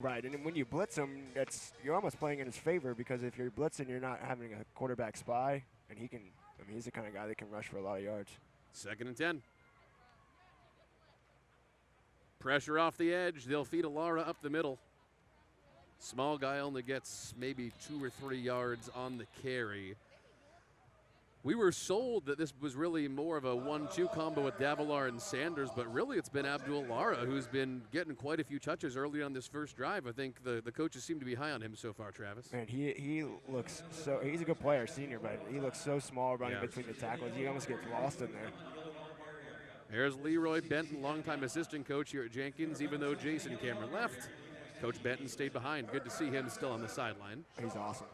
Right, and then when you blitz him, you're almost playing in his favor because if you're blitzing, you're not having a quarterback spy, and he can. I mean, he's the kind of guy that can rush for a lot of yards. 2nd and 10. Pressure off the edge. They'll feed Alara up the middle. Small guy only gets maybe 2 or 3 yards on the carry. We were sold that this was really more of a 1-2 combo with Davilar and Sanders, but really it's been Abdul Lara who's been getting quite a few touches early on this first drive. I think the coaches seem to be high on him so far, Travis. Man, he looks so – he's a good player, senior, but he looks so small running between the tackles. He almost gets lost in there. Here's Leroy Benton, longtime assistant coach here at Jenkins, even though Jason Cameron left. Coach Benton stayed behind. Good to see him still on the sideline. He's awesome.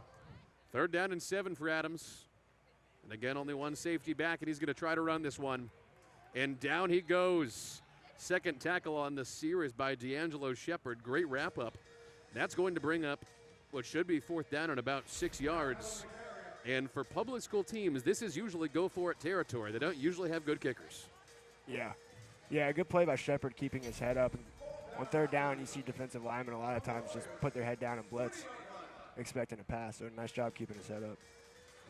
3rd down and 7 for Adams. And again, only one safety back, and he's going to try to run this one. And down he goes. 2nd tackle on the series by D'Angelo Shepard. Great wrap-up. That's going to bring up what should be 4th down and about 6 yards. And for public school teams, this is usually go-for-it territory. They don't usually have good kickers. Yeah. Yeah, a good play by Shepard keeping his head up. And on 3rd down, you see defensive linemen a lot of times just put their head down and blitz, expecting a pass. So nice job keeping his head up.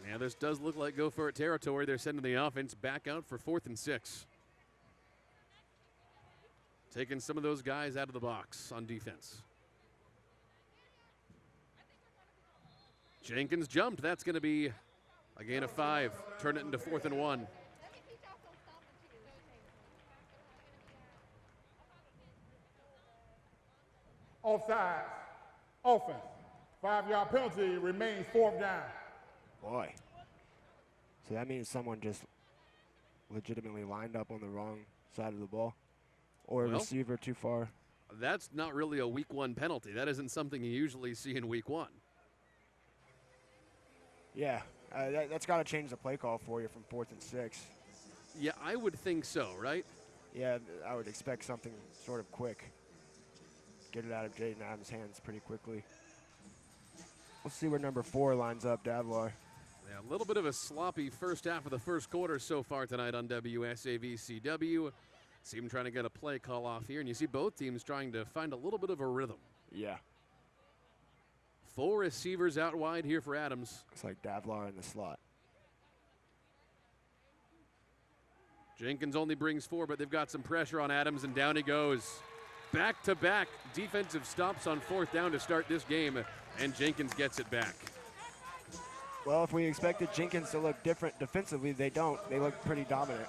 Yeah, this does look like go-for-it territory. They're sending the offense back out for 4th and 6. Taking some of those guys out of the box on defense. Jenkins jumped. That's going to be a gain of 5. Turn it into 4th and 1. Offsides. Offense. 5-yard penalty remains 4th down. Boy. So that means someone just legitimately lined up on the wrong side of the ball or a receiver too far. That's not really a week 1 penalty. That isn't something you usually see in week 1. Yeah, that's got to change the play call for you from 4th and 6. Yeah, I would think so, right? Yeah, I would expect something sort of quick. Get it out of Jaden Adams' hands pretty quickly. We'll see where number 4 lines up, Davilar. Yeah, a little bit of a sloppy first half of the first quarter so far tonight on WSAVCW. See him trying to get a play call off here, and you see both teams trying to find a little bit of a rhythm. Yeah. 4 receivers out wide here for Adams. It's like Davilar in the slot. Jenkins only brings 4, but they've got some pressure on Adams, and down he goes. Back-to-back defensive stops on 4th down to start this game, and Jenkins gets it back. Well, if we expected Jenkins to look different defensively, they don't. They look pretty dominant.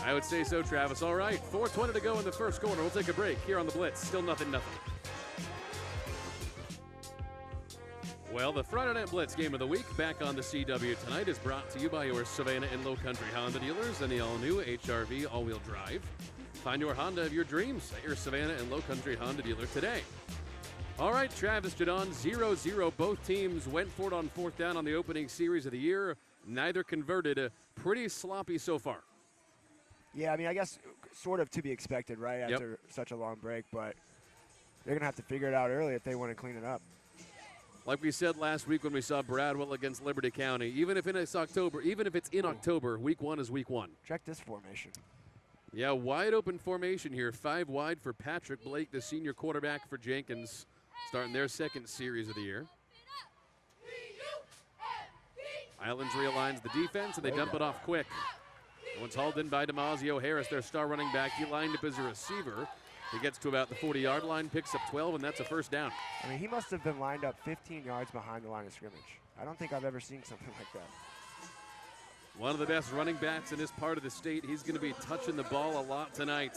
I would say so, Travis. All right, 4:20 to go in the first quarter. We'll take a break here on the Blitz. Still 0-0. Well, the Friday Night Blitz game of the week back on the CW tonight is brought to you by your Savannah and Low Country Honda dealers and the all-new HR-V all-wheel drive. Find your Honda of your dreams at your Savannah and Low Country Honda dealer today. All right, Travis Jadon, 0-0. Both teams went for it on 4th down on the opening series of the year. Neither converted. Pretty sloppy so far. Yeah, I mean, I guess sort of to be expected, right, after such a long break, but they're going to have to figure it out early if they want to clean it up. Like we said last week when we saw Bradwell against Liberty County, even if it's in October, week 1 is week 1. Check this formation. Yeah, wide open formation here. 5 wide for Patrick Blake, the senior quarterback for Jenkins, starting their 2nd series of the year. Islands realigns the defense, and they dump it off quick. Once hauled in by DeMazio Harris, their star running back. He lined up as a receiver. He gets to about the 40-yard line, picks up 12, and that's a 1st down. I mean, he must have been lined up 15 yards behind the line of scrimmage. I don't think I've ever seen something like that. One of the best running backs in this part of the state. He's going to be touching the ball a lot tonight.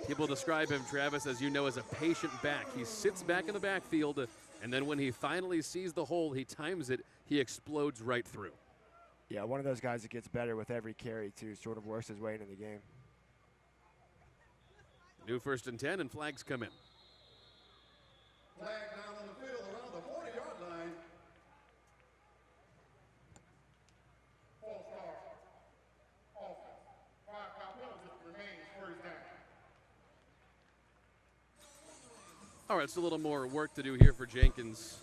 People describe him, Travis, as you know, as a patient back. He sits back in the backfield, and then when he finally sees the hole, he times it, he explodes right through. Yeah, one of those guys that gets better with every carry, too, sort of works his way into the game. New 1st and 10, and flags come in. Flag down on the field around the 40-yard line. False start. Offense. 5-foul penalty remains 1st down. All right, it's a little more work to do here for Jenkins.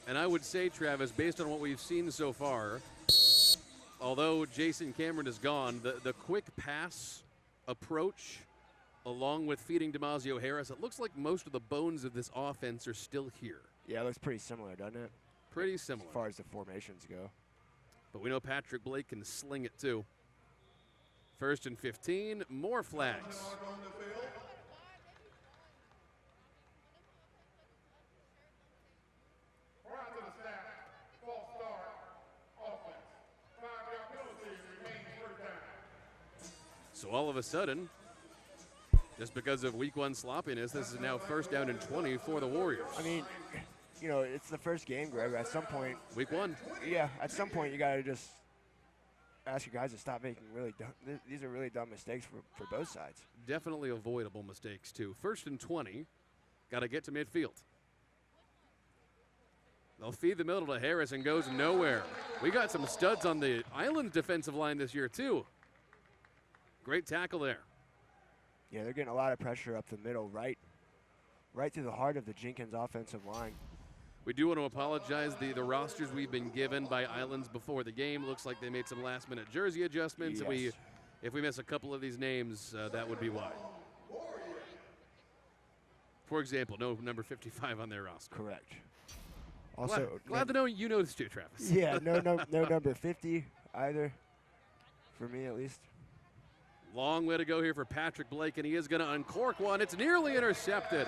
And I would say, Travis, based on what we've seen so far, although Jason Cameron is gone, the quick pass approach along with feeding DeMazio Harris, it looks like most of the bones of this offense are still here. Yeah, it looks pretty similar, doesn't it? Pretty similar. As far as the formations go. But we know Patrick Blake can sling it too. 1st and 15, more flags. On the field. Prior to the snap, false start, offense. 5-yard penalty, remains first down. So all of a sudden, just because of week 1 sloppiness, this is now 1st down and 20 for the Warriors. I mean, you know, it's the first game, Greg. At some point, Week 1. yeah, at some point you got to just ask your guys to stop making really dumb. These are really dumb mistakes for both sides. Definitely avoidable mistakes too. 1st and 20, got to get to midfield. They'll feed the middle to Harris and goes nowhere. We got some studs on the Island's defensive line this year too. Great tackle there. Yeah, they're getting a lot of pressure up the middle, right through the heart of the Jenkins offensive line. We do want to apologize. The rosters we've been given by Islands before the game. Looks like they made some last-minute jersey adjustments. Yes. If we miss a couple of these names, that would be why. For example, no number 55 on their roster. Correct. Also, Glad to know you noticed too, Travis. yeah, no number 50 either, for me at least. Long way to go here for Patrick Blake, and he is going to uncork one. It's nearly intercepted.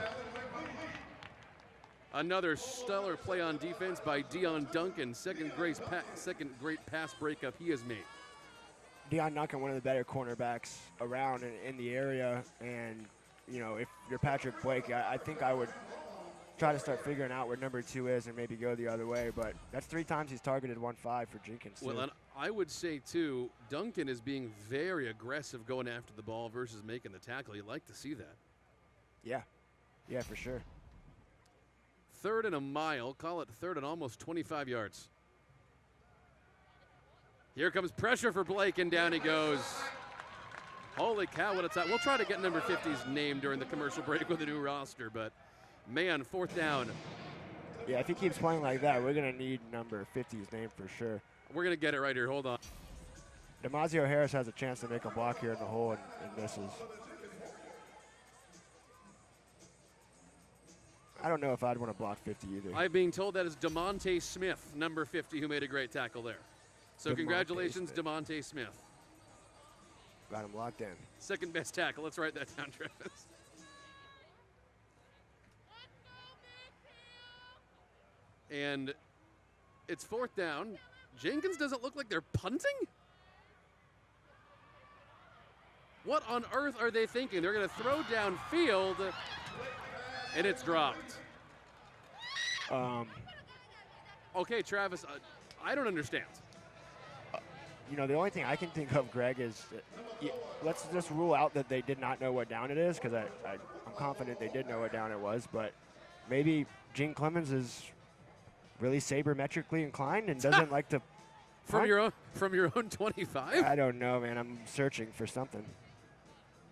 Another stellar play on defense by Dion Duncan. Second great pass breakup he has made. Dion Duncan, one of the better cornerbacks around in the area, and you know, if you're Patrick Blake, I think I would try to start figuring out where number 2 is and maybe go the other way. But that's 3 times he's targeted 1-5 for Jenkins. Well, and I would say too, Duncan is being very aggressive going after the ball versus making the tackle. You'd like to see that. Yeah, for sure. 3rd and a mile. Call it 3rd and almost 25 yards. Here comes pressure for Blake, and down he goes. Holy cow, what a time. We'll try to get number 50's name during the commercial break with a new roster, but man, 4th down. Yeah, if he keeps playing like that, we're going to need number 50's name for sure. We're going to get it right here. Hold on. DeMazio Harris has a chance to make a block here in the hole and misses. I don't know if I'd want to block 50 either. I'm being told that is DeMonte Smith, number 50, who made a great tackle there. So DeMonte congratulations, Smith. DeMonte Smith. Got him locked in. Second best tackle. Let's write that down, Travis. And it's 4th down. Jenkins doesn't look like they're punting? What on earth are they thinking? They're going to throw downfield, and it's dropped. Okay, Travis, I don't understand. You know, the only thing I can think of, Greg, is let's just rule out that they did not know what down it is, because I'm confident they did know what down it was, but maybe Gene Clemens is really sabermetrically inclined and doesn't like to from your own 25? I don't know, man. I'm searching for something.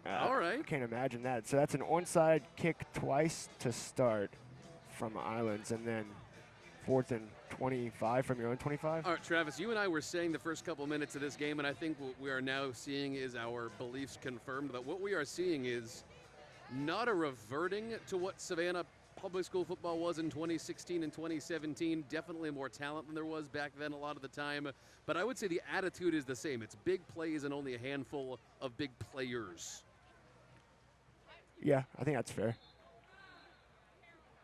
All right. I can't imagine that. So that's an onside kick twice to start from Islands, and then 4th and 25 from your own 25? All right, Travis, you and I were saying the first couple minutes of this game, and I think what we are now seeing is our beliefs confirmed, that what we are seeing is not a reverting to what Savannah public school football was in 2016 and 2017. Definitely more talent than there was back then a lot of the time. But I would say the attitude is the same. It's big plays and only a handful of big players. Yeah, I think that's fair.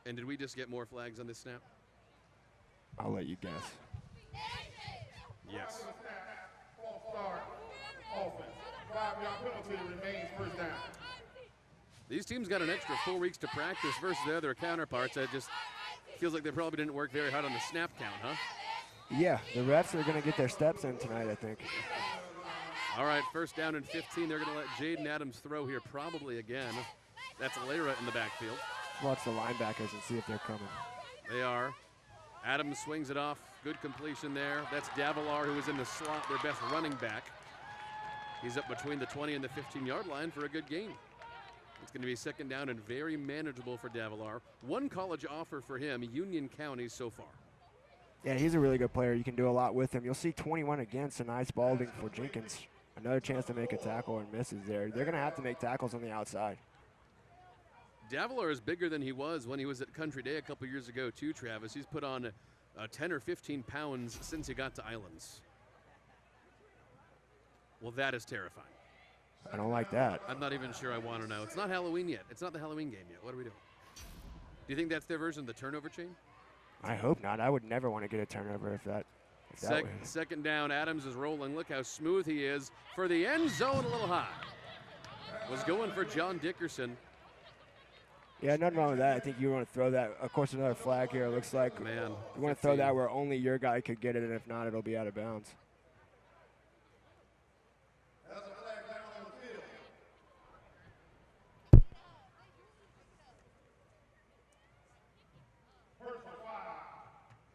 And did we just get more flags on this snap? I'll let you guess. Yes. False start, offense. 5-yard penalty, remains first down. These teams got an extra 4 weeks to practice versus their other counterparts. It just feels like they probably didn't work very hard on the snap count, huh? Yeah, the refs are going to get their steps in tonight, I think. All right, 1st down and 15. They're going to let Jaden Adams throw here probably again. That's Lera in the backfield. Watch the linebackers and see if they're coming. They are. Adams swings it off. Good completion there. That's Davilar, who is in the slot, their best running back. He's up between the 20 and the 15-yard line for a good gain. It's going to be 2nd down and very manageable for Davilar. One college offer for him, Union County so far. Yeah, he's a really good player. You can do a lot with him. You'll see 21 against a nice Balding for Jenkins. Another chance to make a tackle and misses there. They're going to have to make tackles on the outside. Davila is bigger than he was when he was at Country Day a couple years ago, too, Travis. He's put on 10 or 15 pounds since he got to Islands. Well, that is terrifying. I don't like that. I'm not even sure I want to know. It's not Halloween yet. It's not the Halloween game yet. What are we doing? Do you think that's their version of the turnover chain? I hope not. I would never want to get a turnover if that was. Second down, Adams is rolling. Look how smooth he is for the end zone, a little high. Was going for John Dickerson. Yeah, nothing wrong with that. I think you want to throw that. Of course, another flag here. It looks like Man, you want to throw that where only your guy could get it, and if not, it'll be out of bounds. That's a flag down on the field. Personal foul.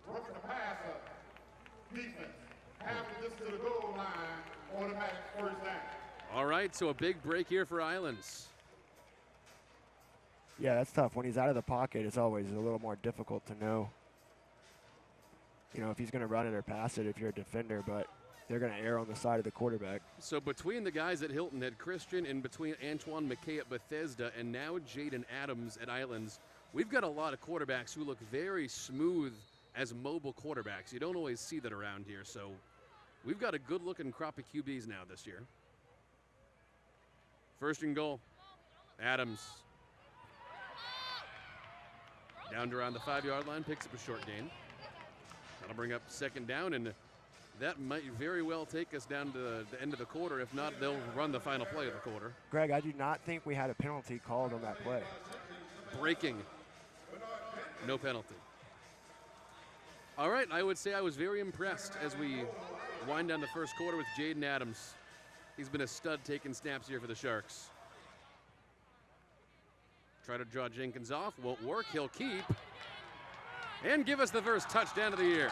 Roughing the passer. Defense. Half of this to the goal line. Automatic first down. All right, so a big break here for Islands. Yeah, that's tough. When he's out of the pocket, it's always a little more difficult to know, if he's going to run it or pass it if you're a defender, but they're going to err on the side of the quarterback. So between the guys at Hilton Head, Christian, and between Antoine McKay at Bethesda, and now Jaden Adams at Islands, we've got a lot of quarterbacks who look very smooth as mobile quarterbacks. You don't always see that around here, so we've got a good-looking crop of QBs now this year. First and goal, Adams. Down to around the 5-yard line, picks up a short gain. That'll bring up second down, and that might very well take us down to the end of the quarter. If not, they'll run the final play of the quarter. Greg, I do not think we had a penalty called on that play. Breaking. No penalty. All right, I would say I was very impressed as we wind down the first quarter with Jaden Adams. He's been a stud taking snaps here for the Sharks. Try to draw Jenkins off. Won't work. He'll keep. And give us the first touchdown of the year.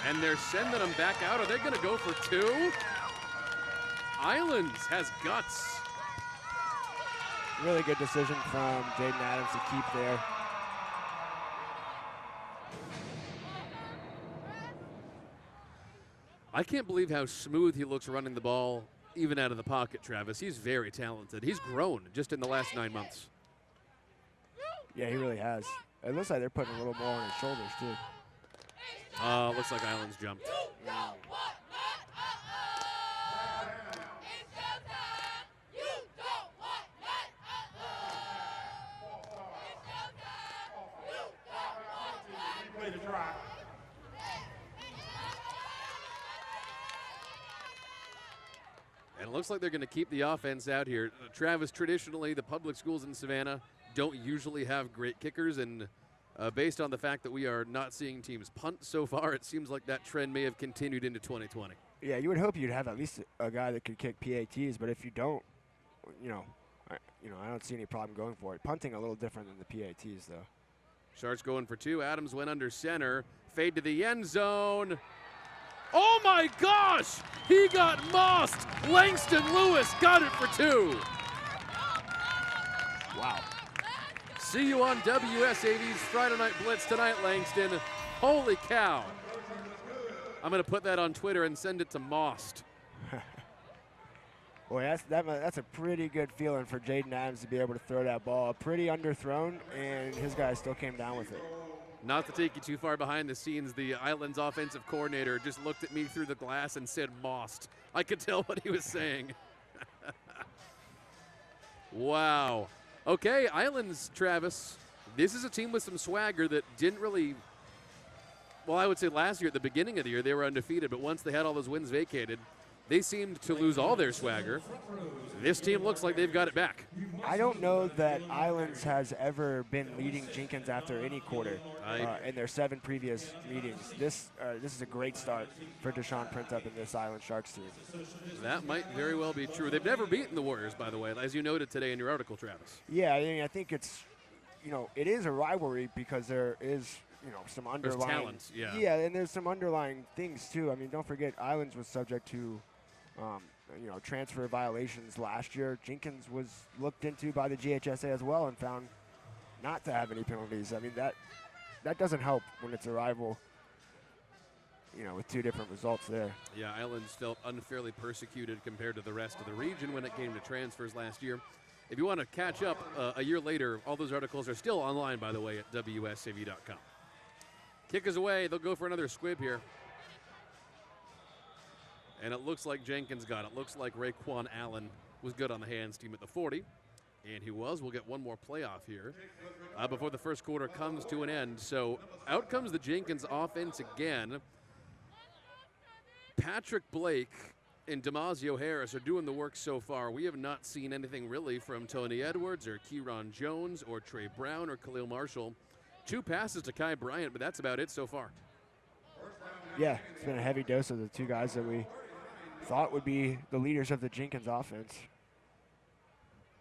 And they're sending him back out. Are they going to go for two? Islands has guts. Really good decision from Jaden Adams to keep there. I can't believe how smooth he looks running the ball, even out of the pocket, Travis. He's very talented. He's grown just in the last 9 months. Yeah, he really has. It looks like they're putting a little more on his shoulders, too. Looks like Islands jumped. Replay the drive. And it looks like they're going to keep the offense out here. Travis, traditionally, the public schools in Savannah don't usually have great kickers, and based on the fact that we are not seeing teams punt so far, it seems like that trend may have continued into 2020. Yeah, you would hope you'd have at least a guy that could kick PATs, but if you don't, I don't see any problem going for it. Punting a little different than the PATs, though. Sharks going for two. Adams went under center. Fade to the end zone. Oh my gosh! He got mossed. Langston Lewis got it for two. Wow. See you on WSAV's Friday Night Blitz tonight, Langston. Holy cow. I'm going to put that on Twitter and send it to Most. Boy, that's a pretty good feeling for Jaden Adams to be able to throw that ball. Pretty underthrown, and his guy still came down with it. Not to take you too far behind the scenes, the Islands offensive coordinator just looked at me through the glass and said Most. I could tell what he was saying. Wow. Okay, Islands, Travis. This is a team with some swagger that didn't really, well, I would say last year at the beginning of the year they were undefeated, but once they had all those wins vacated, they seemed to lose all their swagger. This team looks like they've got it back. I don't know that Islands has ever been leading Jenkins after any quarter in their 7 previous meetings. This is a great start for Deshaun Printup and this Island Sharks team. That might very well be true. They've never beaten the Warriors, by the way, as you noted today in your article, Travis. Yeah, I mean, I think it's, it is a rivalry because there is, some underlying. There's talent, yeah. Yeah, and there's some underlying things, too. I mean, don't forget, Islands was subject to transfer violations last year. Jenkins was looked into by the GHSA as well and found not to have any penalties. I mean, that doesn't help when it's a rival. with 2 different results there. Yeah, Islands felt unfairly persecuted compared to the rest of the region when it came to transfers last year. If you want to catch up a year later, all those articles are still online, by the way, at WSAV.com. Kick is away. They'll go for another squib here. And it looks like Jenkins got it. Looks like Raekwon Allen was good on the hands team at the 40. And he was. We'll get one more playoff here before the first quarter comes to an end. So out comes the Jenkins offense again. Patrick Blake and Damasio Harris are doing the work so far. We have not seen anything really from Tony Edwards or Kieran Jones or Trey Brown or Khalil Marshall. 2 passes to Kai Bryant, but that's about it so far. Yeah, it's been a heavy dose of the 2 guys that we thought would be the leaders of the Jenkins offense.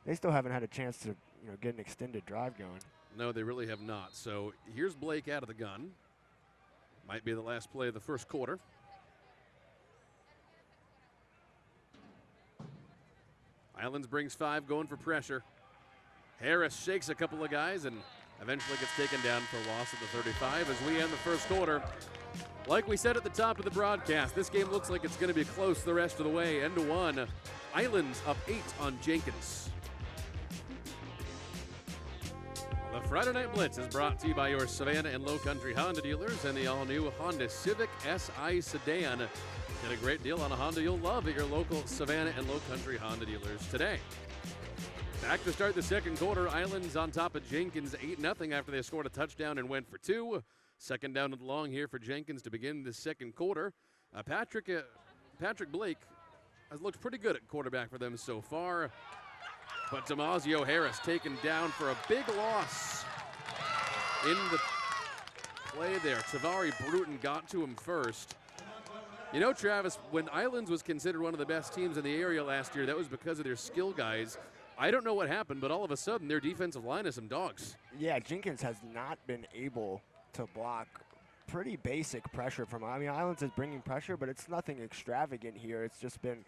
They still haven't had a chance to, get an extended drive going. No, they really have not. So here's Blake out of the gun. Might be the last play of the first quarter. Islands brings 5, going for pressure. Harris shakes a couple of guys and eventually gets taken down for a loss at the 35 as we end the first quarter. Like we said at the top of the broadcast, this game looks like it's going to be close the rest of the way. End to 1. Islands up 8 on Jenkins. The Friday Night Blitz is brought to you by your Savannah and Low Country Honda dealers and the all-new Honda Civic SI Sedan. Get a great deal on a Honda you'll love at your local Savannah and Low Country Honda dealers today. Back to start the second quarter. Islands on top of Jenkins 8-0 after they scored a touchdown and went for 2. Second down and long here for Jenkins to begin the second quarter. Patrick Blake has looked pretty good at quarterback for them so far. But Damasio Harris taken down for a big loss in the play there. Tavari Bruton got to him first. Travis, when Islands was considered one of the best teams in the area last year, that was because of their skill guys. I don't know what happened, but all of a sudden their defensive line is some dogs. Yeah, Jenkins has not been able to block pretty basic pressure from, Islands is bringing pressure, but it's nothing extravagant here. It's just been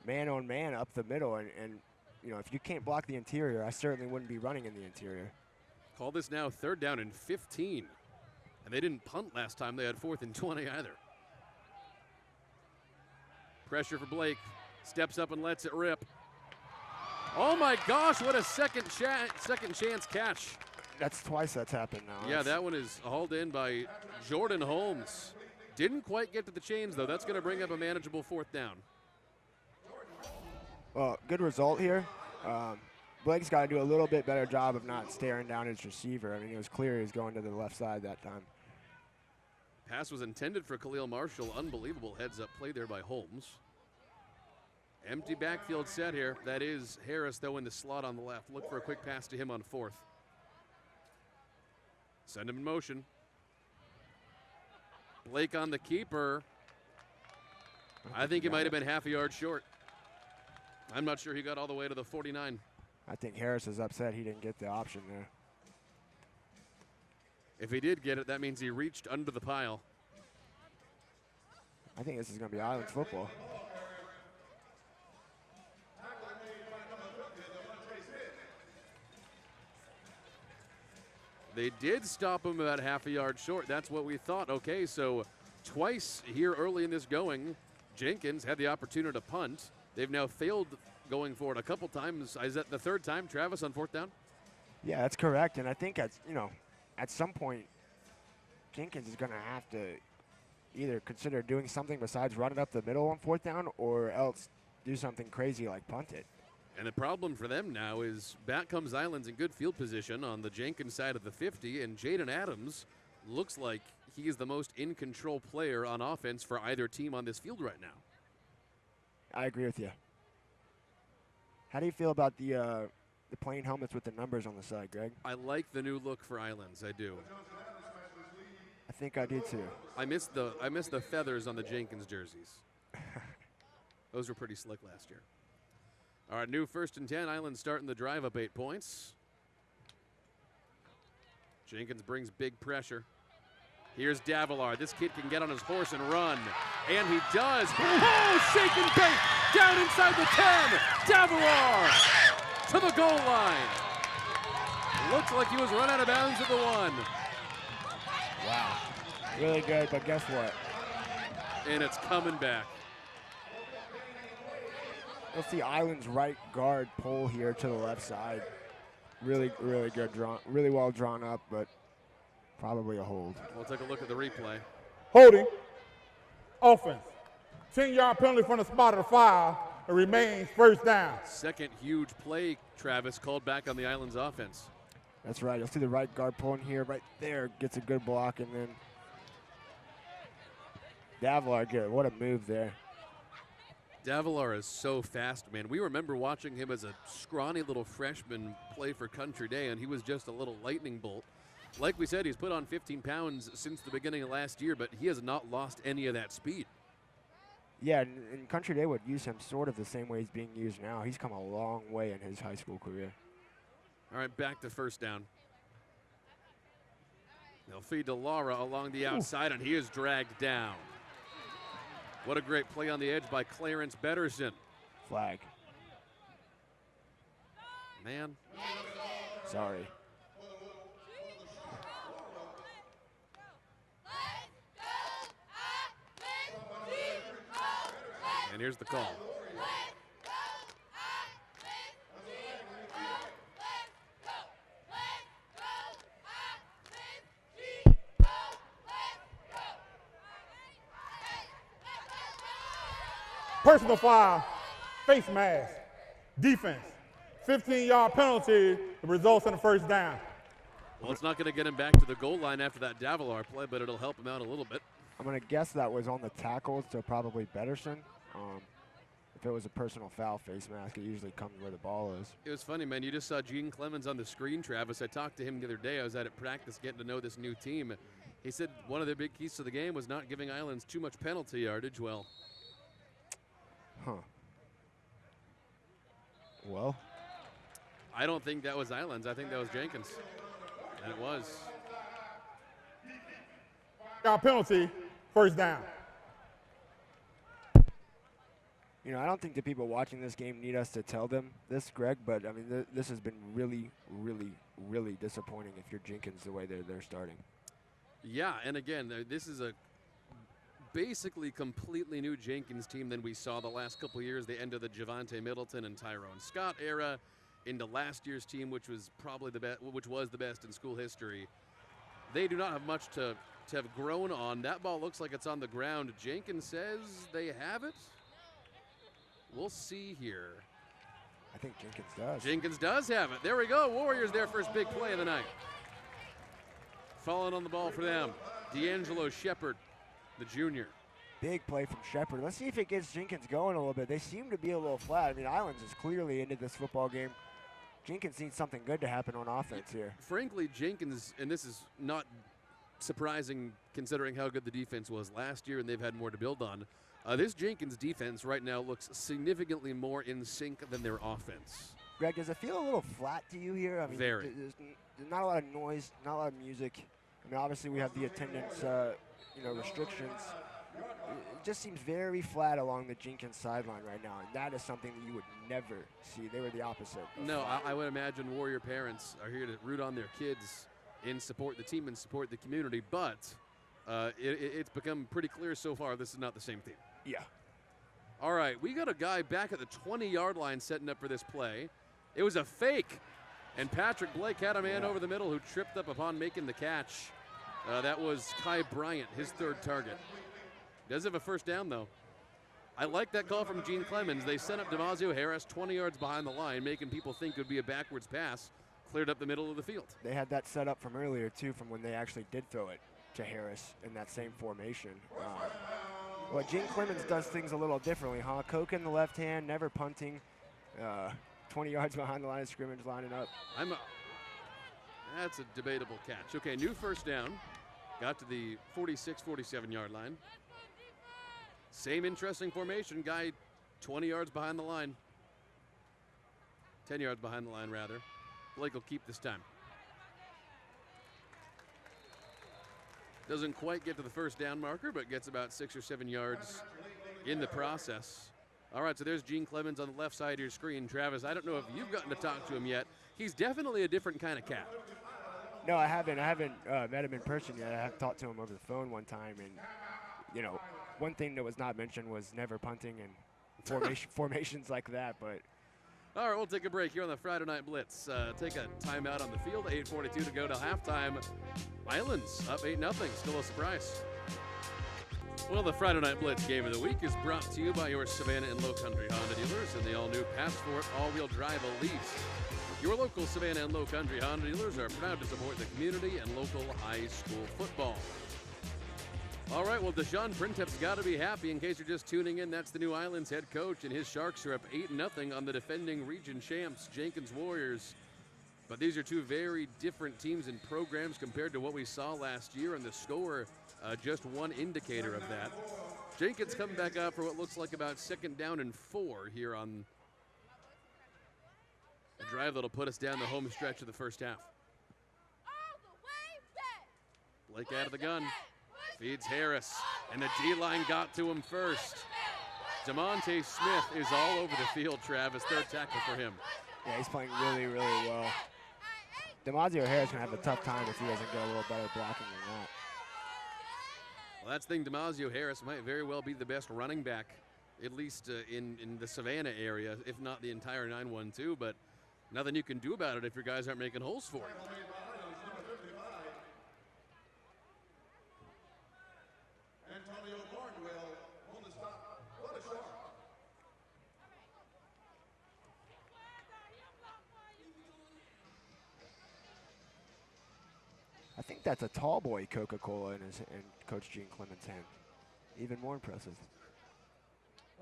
man on man up the middle, and if you can't block the interior, I certainly wouldn't be running in the interior. Call this now 3rd down and 15. And they didn't punt last time. They had 4th and 20 either. Pressure for Blake. Steps up and lets it rip. Oh my gosh, what a second chance catch. That's twice that's happened now. Yeah, that one is hauled in by Jordan Holmes. Didn't quite get to the chains, though. That's going to bring up a manageable 4th down. Well, good result here. Blake's got to do a little bit better job of not staring down his receiver. It was clear he was going to the left side that time. Pass was intended for Khalil Marshall. Unbelievable heads-up play there by Holmes. Empty backfield set here. That is Harris, though, in the slot on the left. Look for a quick pass to him on 4th. Send him in motion. Blake on the keeper. I think he might have been half a yard short. I'm not sure he got all the way to the 49. I think Harris is upset he didn't get the option there. If he did get it, that means he reached under the pile. I think this is going to be Islands football. They did stop him about half a yard short. That's what we thought. Okay, so twice here early in this going, Jenkins had the opportunity to punt. They've now failed going for it a couple times. Is that the 3rd time, Travis, on 4th down? Yeah, that's correct. And I think at some point, Jenkins is going to have to either consider doing something besides running up the middle on 4th down, or else do something crazy like punt it. And the problem for them now is back comes Islands in good field position on the Jenkins side of the 50, and Jaden Adams looks like he is the most in-control player on offense for either team on this field right now. I agree with you. How do you feel about the plain helmets with the numbers on the side, Greg? I like the new look for Islands. I do. I think I do too. I miss the feathers on the Jenkins jerseys. Those were pretty slick last year. All right, new 1st and 10. Islands starting the drive up 8 points. Jenkins brings big pressure. Here's Davilar. This kid can get on his horse and run. And he does. Oh, shake and bake. Down inside the 10. Davilar to the goal line. Looks like he was run out of bounds at the 1. Wow. Really good, but guess what? And it's coming back. You'll see Island's right guard pull here to the left side. Really good drawn, really well drawn up, but probably a hold. We'll take a look at the replay. Holding. Offense. 10-yard penalty from the spot of the foul. It remains first down. Second huge play, Travis, called back on the Island's offense. That's right. You'll see the right guard pulling here, right there, gets a good block, and then Davlar, good. What a move there. Davlar is so fast, man. We remember watching him as a scrawny little freshman play for Country Day, and he was just a little lightning bolt. Like we said, he's put on 15 pounds since the beginning of last year, but he has not lost any of that speed. Yeah, and Country Day would use him sort of the same way he's being used now. He's come a long way in his high school career. All right, back to first down. They'll feed to Lara along the outside, and he is dragged down. What a great play on the edge by Clarence Betterson. Flag. Man. Sorry. And here's the call. Personal foul, face mask, defense. 15-yard penalty that results in a first down. Well, it's not going to get him back to the goal line after that Davlar play, but it'll help him out a little bit. I'm going to guess that was on the tackle, so probably Betterson. If it was a personal foul face mask, it usually comes where the ball is. It was funny, man. You just saw Gene Clemens on the screen, Travis. I talked to him the other day. I was at practice getting to know this new team. He said one of their big keys to the game was not giving Islands too much penalty yardage. Well, Well, I don't think that was Islands. I think that was Jenkins. And it was. Penalty, first down. you know, I don't think the people watching this game need us to tell them this, Greg, but I mean, this has been really, really, really disappointing if you're Jenkins the way they're starting. Yeah, and again, this is a basically completely new Jenkins team than we saw the last couple of years. The end of the Javante Middleton and Tyrone Scott era into last year's team, which was probably the best, which was the best in school history. They do not have much to have grown on. That ball looks like it's on the ground. Jenkins says they have it. We'll see here. I think Jenkins does. Jenkins does have it. There we go. Warriors their first big play of the night. Falling on the ball for them. D'Angelo Shepard, the junior. Big play from Shepard. Let's see if it gets Jenkins going a little bit. They seem to be a little flat. I mean, Islands is clearly into this football game. Jenkins needs something good to happen on offense here. Frankly, Jenkins, and this is not surprising considering how good the defense was last year and they've had more to build on. This Jenkins defense right now looks significantly more in sync than their offense. Greg, does it feel a little flat to you here? I mean, Very. There's not a lot of noise, not a lot of music. I mean, obviously we have the attendance, restrictions. It just seems very flat along the Jenkins sideline right now, and that is something that you would never see. They were the opposite. No, I would imagine Warrior parents are here to root on their kids and support the team and support the community, but it's become pretty clear so far this is not the same team. Yeah. All right, we got a guy back at the 20-yard line setting up for this play. It was a fake, and Patrick Blake had a man over the middle who tripped up upon making the catch. That was Kai Bryant, his third target. Does have a first down, though. I like that call from Gene Clemens. They sent up Damasio Harris 20 yards behind the line, making people think it would be a backwards pass, cleared up the middle of the field. They had that set up from earlier, too, from when they actually did throw it to Harris in that same formation. Well, Gene Clemens does things a little differently, huh? Coke in the left hand, never punting, 20 yards behind the line of scrimmage, lining up. That's a debatable catch. Okay, new first down. Got to the 46, 47-yard line. Same interesting formation. Guy 20 yards behind the line. 10 yards behind the line, rather. Blake will keep this time. Doesn't quite get to the first down marker, but gets about 6 or 7 yards in the process. All right, so there's Gene Clemens on the left side of your screen. Travis, I don't know if you've gotten to talk to him yet. He's definitely a different kind of cat. No, I haven't met him in person yet. I have talked to him over the phone one time, and, you know, one thing that was not mentioned was never punting and formations like that. But All right, we'll take a break here on the Friday Night Blitz. Take a timeout on the field. 8:42 to go to halftime. Islands up 8-0. Still a surprise. Well, the Friday Night Blitz game of the week is brought to you by your Savannah and Low Country Honda dealers and the all-new Passport all-wheel drive Elite. Your local Savannah and Low Country Honda dealers are proud to support the community and local high school football. All right, well, Deshaun Printep's got to be happy. In case you're just tuning in, that's the new Islands head coach, and his Sharks are up 8-0 on the defending region champs, Jenkins Warriors. But these are two very different teams and programs compared to what we saw last year, and the score just one indicator of that. Jenkins coming back out for what looks like about 2nd down and 4 here on a drive that'll put us down the home stretch of the first half. Blake out of the gun. Feeds Harris, and the D-line got to him first. DeMonte Smith is all over the field, Travis. Third tackle for him. yeah, he's playing really, really well. DeMazio Harris going to have a tough time if he doesn't get a little better blocking than that. Well, that's the thing. DeMazio Harris might very well be the best running back, at least in the Savannah area, if not the entire 9-1-2, but nothing you can do about it if your guys aren't making holes for it. I think that's a tall boy Coca-Cola in Coach Gene Clement's hand. Even more impressive.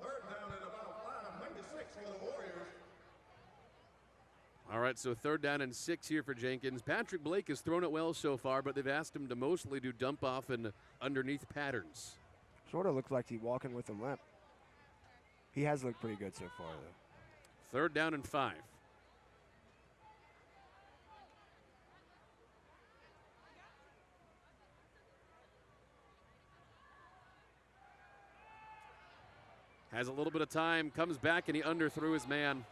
Third down and about 5, maybe 6 for the Warriors. All right, so 3rd down and 6 here for Jenkins. Patrick Blake has thrown it well so far, but they've asked him to mostly do dump off and underneath patterns. Sort of looks like he's walking with a limp. He has looked pretty good so far, though. 3rd down and 5. Has a little bit of time, comes back, and he underthrew his man.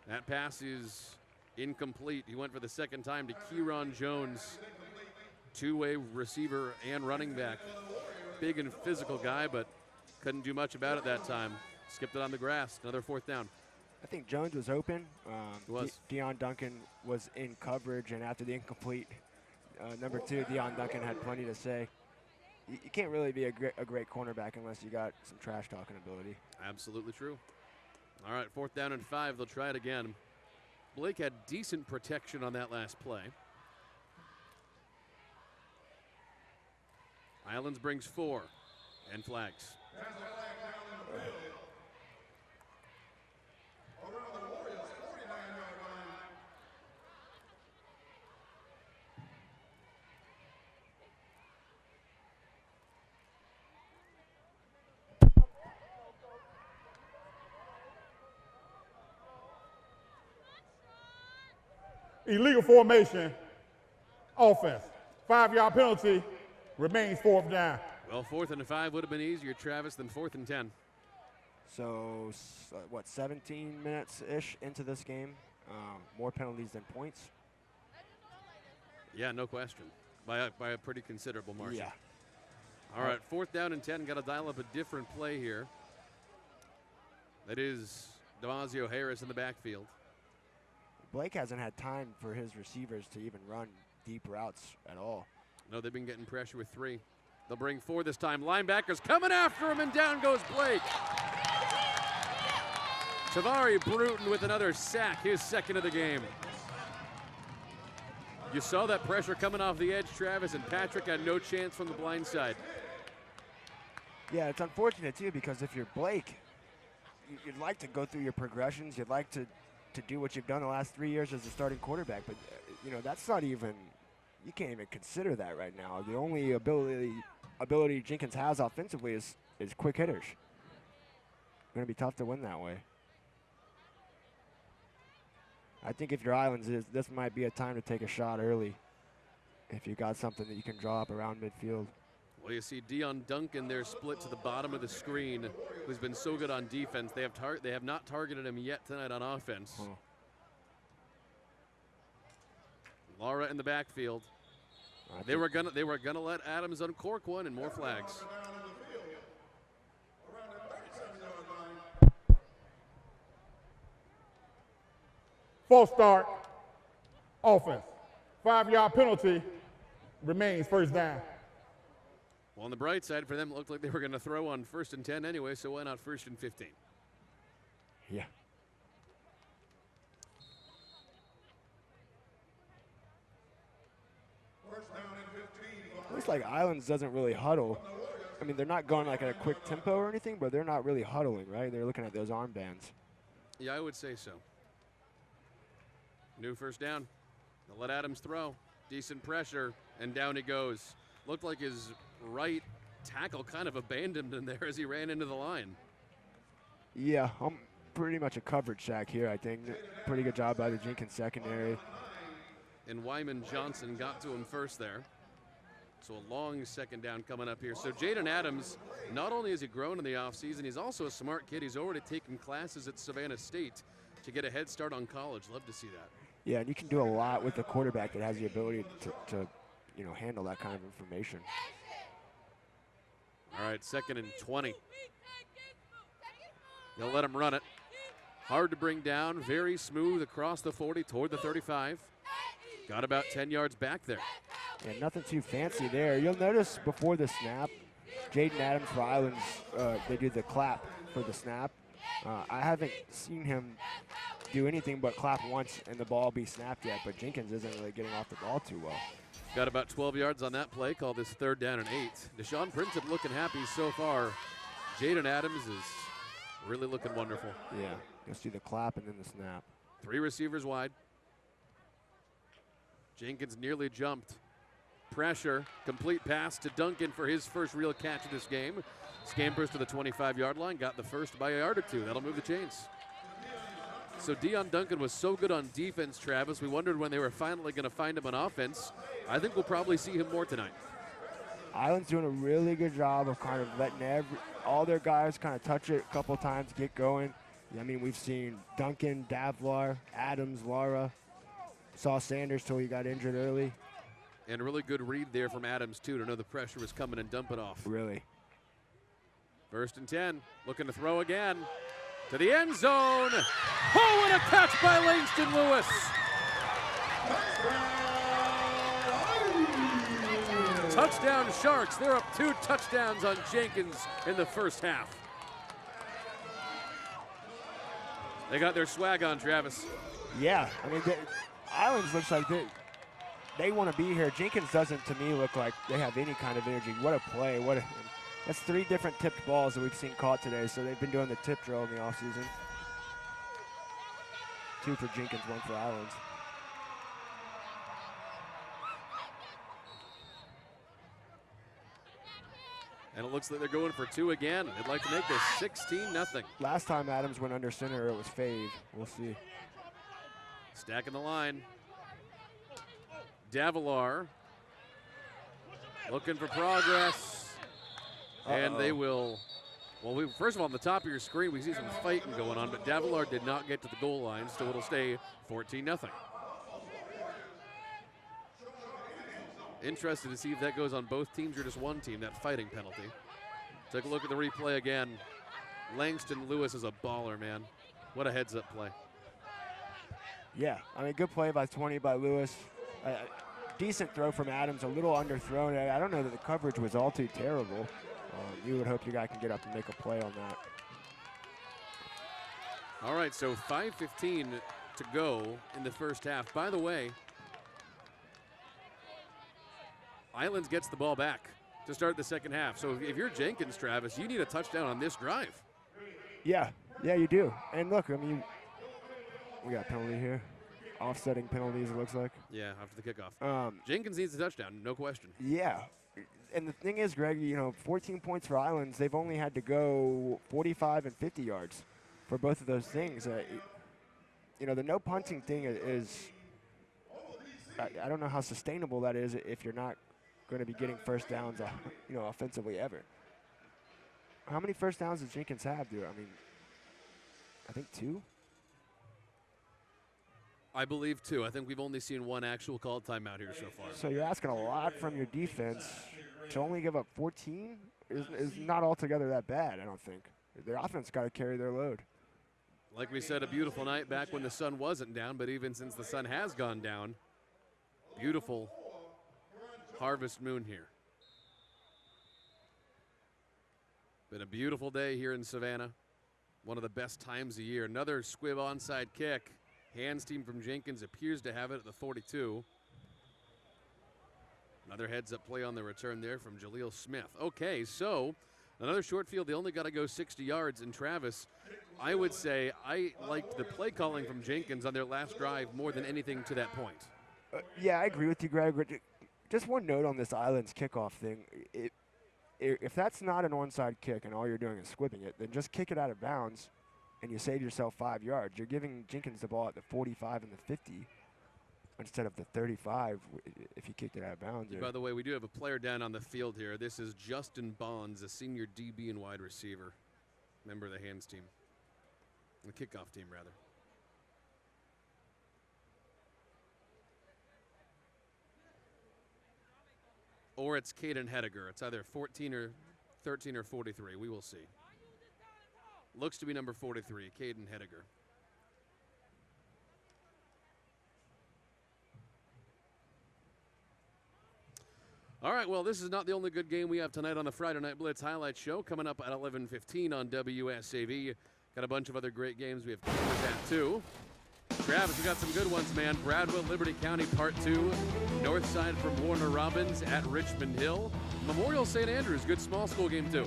That pass is incomplete. He went for the 2nd time to Kieron Jones, two-way receiver and running back. Big and physical guy, but couldn't do much about it that time. Skipped it on the grass. Another 4th down. I think Jones was open. He was. Deion Duncan was in coverage, and after the incomplete number 2, Deion Duncan had plenty to say. You can't really be a great cornerback unless you got some trash talking ability. Absolutely true. All right, 4th down and 5. They'll try it again. Blake had decent protection on that last play. Islands brings 4 and flags. Around the Warriors, 49-yard line. Illegal formation, offense. 5-yard penalty, remains 4th down. Well, 4th and 5 would have been easier, Travis, than 4th and 10. So, 17 minutes-ish into this game. More penalties than points. Yeah, no question. By a pretty considerable margin. Yeah. All right, 4th down and 10. Got to dial up a different play here. That is DeMazio Harris in the backfield. Blake hasn't had time for his receivers to even run deep routes at all. No, they've been getting pressure with 3. They'll bring 4 this time. Linebackers coming after him, and down goes Blake. Tavari Bruton with another sack, his 2nd of the game. You saw that pressure coming off the edge, Travis, and Patrick had no chance from the blind side. Yeah, it's unfortunate, too, because if you're Blake, you'd like to go through your progressions. You'd like to do what you've done the last 3 years as a starting quarterback. But, that's not even – you can't even consider that right now. The only ability Jenkins has offensively is quick hitters. Going to be tough to win that way. I think if your Islands this might be a time to take a shot early if you got something that you can draw up around midfield. Well, you see Deion Duncan there split to the bottom of the screen, who's been so good on defense. They have not targeted him yet tonight on offense. Huh. Laura in the backfield. They were gonna let Adams uncork one, and more flags. False start. Offense. 5-yard penalty. Remains first down. Well, on the bright side for them, it looked like they were going to throw on 1st and 10 anyway, so why not 1st and 15? Yeah. First down and 15. Looks like Islands doesn't really huddle. I mean, they're not going like at a quick tempo or anything, but they're not really huddling, right? They're looking at those armbands. Yeah, I would say so. New first down. They'll let Adams throw. Decent pressure, and down he goes. Looked like his right tackle kind of abandoned him there as he ran into the line. Yeah, pretty much a coverage sack here, I think. Pretty good job by the Jenkins secondary. And Wyman Johnson got to him first there. So a long second down coming up here. So Jaden Adams, not only has he grown in the offseason, he's also a smart kid. He's already taken classes at Savannah State to get a head start on college. Love to see that. Yeah, and you can do a lot with a quarterback that has the ability to handle that kind of information. All right, 2nd and 20. They'll let him run it. Hard to bring down, very smooth across the 40 toward the 35. Got about 10 yards back there. Yeah, nothing too fancy there. You'll notice before the snap, Jaden Adams for Islands, they do the clap for the snap. I haven't seen him do anything but clap once and the ball be snapped yet, but Jenkins isn't really getting off the ball too well. Got about 12 yards on that play, called this 3rd down and 8. Deshaun Princeton looking happy so far. Jaden Adams is really looking wonderful. Yeah, you'll see the clap and then the snap. 3 receivers wide. Jenkins nearly jumped. Pressure, complete pass to Duncan for his first real catch of this game. Scampers to the 25-yard line, got the first by a yard or 2. That'll move the chains. So Deion Duncan was so good on defense, Travis. We wondered when they were finally going to find him on offense. I think we'll probably see him more tonight. Island's doing a really good job of kind of letting all their guys kind of touch it a couple times, get going. I mean, we've seen Duncan, Davlar, Adams, Lara. Saw Sanders till he got injured early. And a really good read there from Adams, too, to know the pressure was coming and dump it off. Really. 1st and 10, looking to throw again. To the end zone. Oh, and a catch by Langston Lewis. Touchdown Sharks. They're up 2 touchdowns on Jenkins in the first half. They got their swag on, Travis. Yeah, I mean, Islands looks like they want to be here. Jenkins doesn't, to me, look like they have any kind of energy. What a play. That's 3 different tipped balls that we've seen caught today, so they've been doing the tip drill in the offseason. 2 for Jenkins, 1 for Islands. And it looks like they're going for 2 again. They'd like to make this 16-0. Last time Adams went under center, it was fade. We'll see. Stacking the line. Davilar looking for progress. And they will, first of all, on the top of your screen, we see some fighting going on, but Davilar did not get to the goal line, so it'll stay 14-0. Interested to see if that goes on both teams or just one team, that fighting penalty. Take a look at the replay again. Langston Lewis is a baller, man. What a heads-up play. Yeah, I mean, good play by 20 by Lewis. Decent throw from Adams, a little underthrown. I don't know that the coverage was all too terrible. You would hope your guy can get up and make a play on that. All right, so 5:15 to go in the first half. By the way, Islands gets the ball back to start the second half. So if you're Jenkins, Travis, you need a touchdown on this drive. Yeah, you do. And look, I mean, we got a penalty here. Offsetting penalties, it looks like. Yeah, after the kickoff. Jenkins needs a touchdown, no question. Yeah. And the thing is, Greg, 14 points for Islands. They've only had to go 45 and 50 yards for both of those things. The no punting thing is I don't know how sustainable that is if you're not going to be getting first downs, offensively ever. How many first downs does Jenkins have, dude? I mean, I think 2. I believe 2. I think we've only seen 1 actual called timeout here so far. So you're asking a lot from your defense. To only give up 14 is not altogether that bad, I don't think. Their offense got to carry their load. Like we said, a beautiful night back when the sun wasn't down, but even since the sun has gone down, beautiful harvest moon here. Been a beautiful day here in Savannah. One of the best times of year. Another squib onside kick. Hands team from Jenkins appears to have it at the 42. Another heads-up play on the return there from Jaleel Smith. Okay, so another short field. They only got to go 60 yards. And Travis, I would say I liked the play calling from Jenkins on their last drive more than anything to that point. Yeah, I agree with you, Greg. Just one note on this Islands kickoff thing. If that's not an onside kick and all you're doing is squibbing it, then just kick it out of bounds and you save yourself 5 yards. You're giving Jenkins the ball at the 45 and the 50 instead of the 35 if you kicked it out of bounds. By the way, we do have a player down on the field here. This is Justin Bonds, a senior DB and wide receiver, member of the hands team, the kickoff team, rather. Or it's Caden Hediger. It's either 14 or 13 or 43. We will see. Looks to be number 43, Caden Hediger. All right, well, this is not the only good game we have tonight on the Friday Night Blitz highlight show. Coming up at 11:15 on WSAV. Got a bunch of other great games we have covered that too. Travis, we got some good ones, man. Bradwell, Liberty County, Part 2. North Side from Warner Robins at Richmond Hill. Memorial St. Andrews, good small school game too.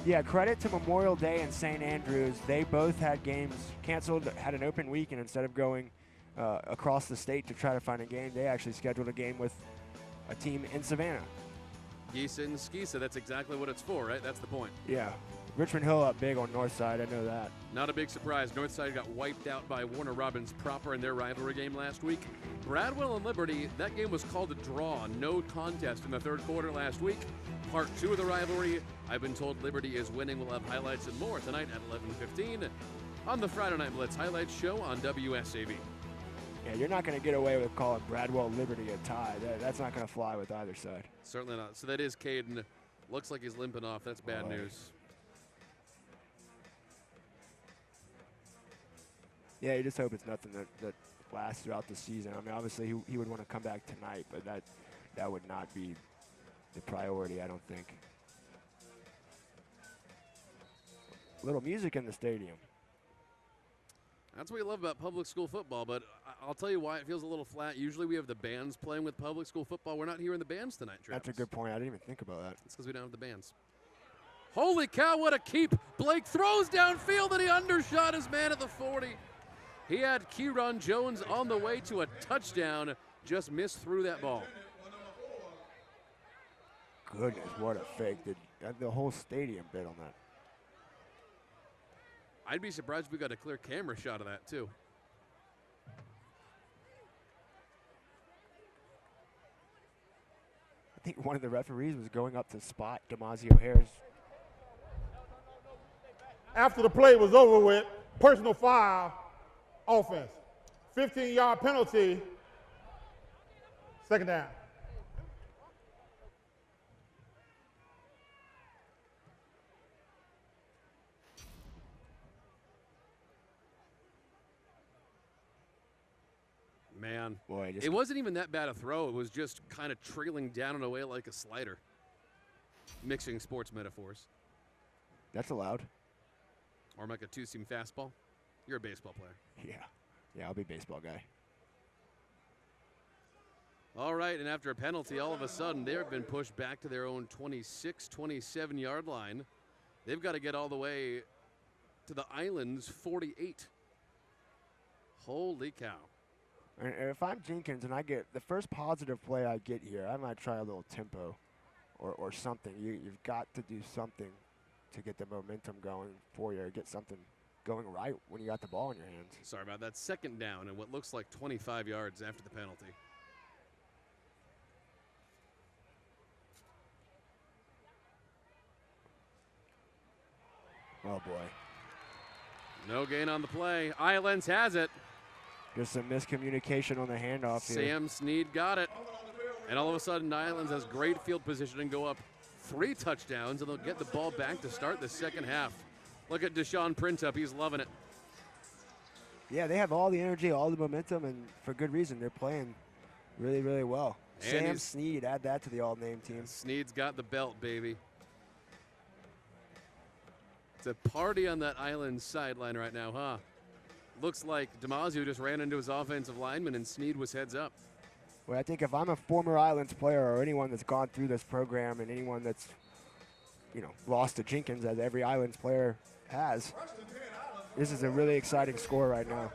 Yeah, credit to Memorial Day and St. Andrews. They both had games canceled, had an open week, and instead of going across the state to try to find a game, they actually scheduled a game with a team in Savannah. Geesa and Skeesa, that's exactly what it's for, right? That's the point. Yeah. Richmond Hill up big on North Side, I know that. Not a big surprise. North Side got wiped out by Warner Robins proper in their rivalry game last week. Bradwell and Liberty, that game was called a draw. No contest in the third quarter last week. Part 2 of the rivalry. I've been told Liberty is winning. We'll have highlights and more tonight at 11:15 on the Friday Night Blitz Highlights Show on WSAV. Yeah, you're not going to get away with calling Bradwell Liberty a tie. That's not going to fly with either side. Certainly not. So that is Caden. Looks like he's limping off. That's bad news. Yeah, you just hope it's nothing that lasts throughout the season. I mean, obviously he would want to come back tonight, but that would not be the priority, I don't think. A little music in the stadium. That's what we love about public school football, but I'll tell you why it feels a little flat. Usually we have the bands playing with public school football. We're not hearing the bands tonight, Travis. That's a good point. I didn't even think about that. It's because we don't have the bands. Holy cow, what a keep. Blake throws downfield and he undershot his man at the 40. He had Kieron Jones on the way to a touchdown, just missed through that ball. Goodness, what a fake. The whole stadium bid on that. I'd be surprised if we got a clear camera shot of that, too. I think one of the referees was going up to spot DeMazio Harris. After the play was over with, personal foul, offense. 15-yard penalty, second down. Man, boy, it wasn't even that bad a throw. It was just kind of trailing down and away like a slider. Mixing sports metaphors. That's allowed. Or like a two-seam fastball. You're a baseball player. Yeah, I'll be a baseball guy. All right, and after a penalty, all of a sudden, they've been pushed back to their own 26, 27-yard line. They've got to get all the way to the Island's 48. Holy cow. And if I'm Jenkins and I get the first positive play I get here, I might try a little tempo or something. You've got to do something to get the momentum going for you, or get something going right when you got the ball in your hands. Sorry about that. Second down and what looks like 25 yards after the penalty. Oh, boy. No gain on the play. Islands has it. There's some miscommunication on the handoff here. Sam Snead got it. And all of a sudden, Islands has great field position and go up 3 touchdowns, and they'll get the ball back to start the second half. Look at Deshaun Printup. He's loving it. Yeah, they have all the energy, all the momentum, and for good reason. They're playing really, really well. And Sam Snead, add that to the all-name team. Snead's got the belt, baby. It's a party on that Island sideline right now, huh? Looks like DiMaggio just ran into his offensive lineman and Snead was heads up. Well, I think if I'm a former Islands player or anyone that's gone through this program and anyone that's, lost to Jenkins, as every Islands player has, this is a really exciting score right now.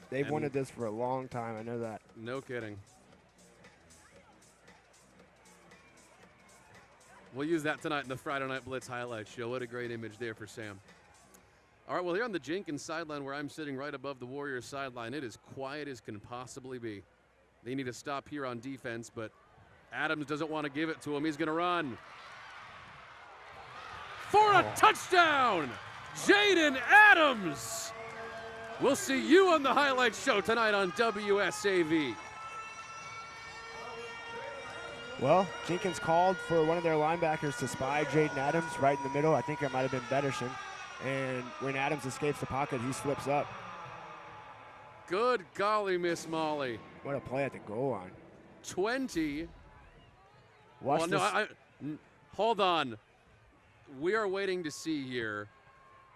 They've wanted this for a long time. I know that. No kidding. We'll use that tonight in the Friday Night Blitz highlight show. What a great image there for Sam. All right, well, here on the Jenkins sideline where I'm sitting right above the Warriors sideline, it is quiet as can possibly be. They need to stop here on defense, but Adams doesn't want to give it to him. He's going to run. For a touchdown, Jaden Adams. We'll see you on the highlight show tonight on WSAV. Well, Jenkins called for one of their linebackers to spy Jaden Adams right in the middle. I think it might have been Betterson. And when Adams escapes the pocket, he slips up. Good golly, Miss Molly. What a play at the goal line. 20. Watch this. Hold on. We are waiting to see here.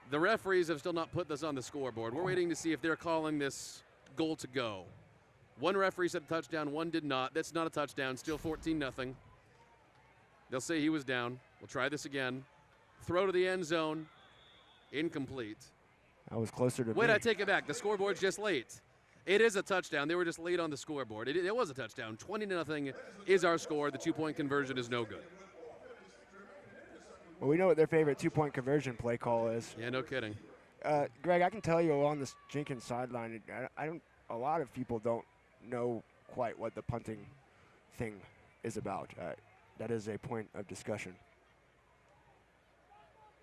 The referees have still not put this on the scoreboard. We're waiting to see if they're calling this goal to go. One referee said a touchdown, one did not. That's not a touchdown, still 14-0. They'll say he was down. We'll try this again. Throw to the end zone. Incomplete. I was closer to Wait, me. I take it back. The scoreboard's just late. It is a touchdown. They were just late on the scoreboard. It was a touchdown. 20-0 is our score. The two-point conversion is no good. Well, we know what their favorite two-point conversion play call is. Yeah, no kidding. Greg, I can tell you on this Jenkins sideline, a lot of people don't know quite what the punting thing is about. That is a point of discussion.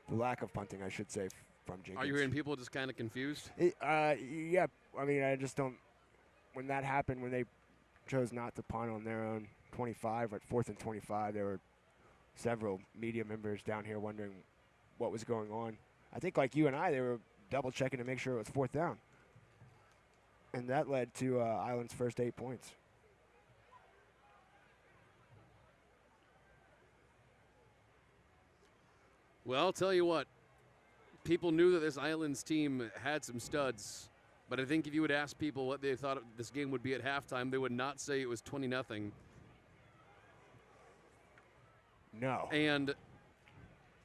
The lack of punting, I should say, from Jenkins. Are you hearing people just kind of confused? Yeah. I mean, I just don't. When that happened, when they chose not to punt on their own 25 at 4th and 25, there were several media members down here wondering what was going on. I think, like you and I, they were double checking to make sure it was 4th down, and that led to Island's first 8 points. Well, I'll tell you what. People knew that this Islands team had some studs, but I think if you would ask people what they thought this game would be at halftime, they would not say it was 20-0. No. And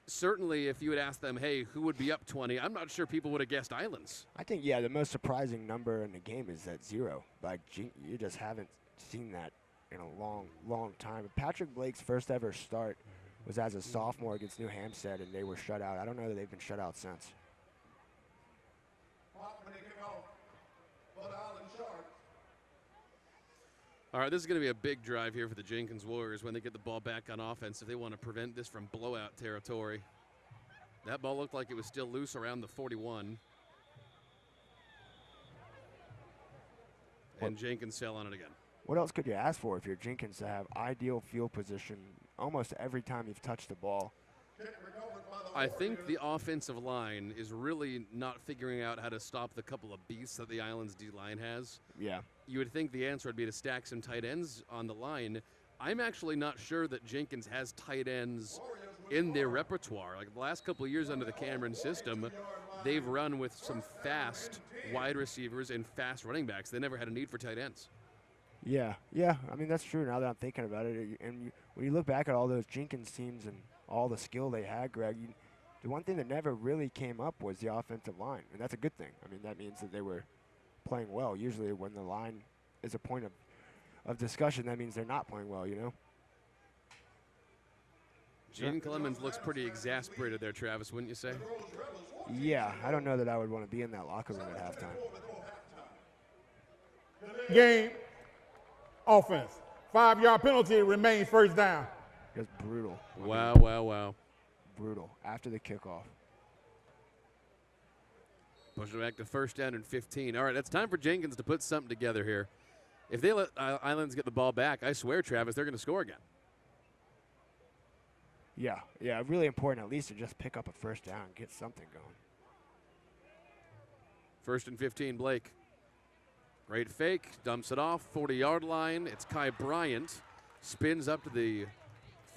certainly if you had asked them, hey, who would be up 20, I'm not sure people would have guessed Islands. I think, the most surprising number in the game is that 0. Like, you just haven't seen that in a long, long time. Patrick Blake's first ever start was as a sophomore against New Hampstead, and they were shut out. I don't know that they've been shut out since. All right, this is going to be a big drive here for the Jenkins Warriors when they get the ball back on offense if they want to prevent this from blowout territory. That ball looked like it was still loose around the 41. And Jenkins fell on it again. What else could you ask for if you're Jenkins to have ideal field position almost every time you've touched the ball? I think the offensive line is really not figuring out how to stop the couple of beasts that the Islands D-line has. Yeah. You would think the answer would be to stack some tight ends on the line. I'm actually not sure that Jenkins has tight ends in their repertoire. Like the last couple of years under the Cameron system, they've run with some fast wide receivers and fast running backs. They never had a need for tight ends. Yeah. I mean, that's true now that I'm thinking about it. And when you look back at all those Jenkins teams and all the skill they had, Greg, the one thing that never really came up was the offensive line, and that's a good thing. I mean, that means that they were playing well. Usually when the line is a point of discussion, that means they're not playing well, Gene Clemens looks pretty exasperated there, Travis, wouldn't you say? Yeah, I don't know that I would want to be in that locker room at halftime. Game, offense. 5-yard penalty, remains first down. Just brutal. Wow. Brutal. After the kickoff. Push it back to first down and 15. All right, it's time for Jenkins to put something together here. If they let Islands get the ball back, I swear, Travis, they're going to score again. Yeah, really important at least to just pick up a first down and get something going. First and 15, Blake. Great fake, dumps it off, 40-yard line. It's Kai Bryant. Spins up to the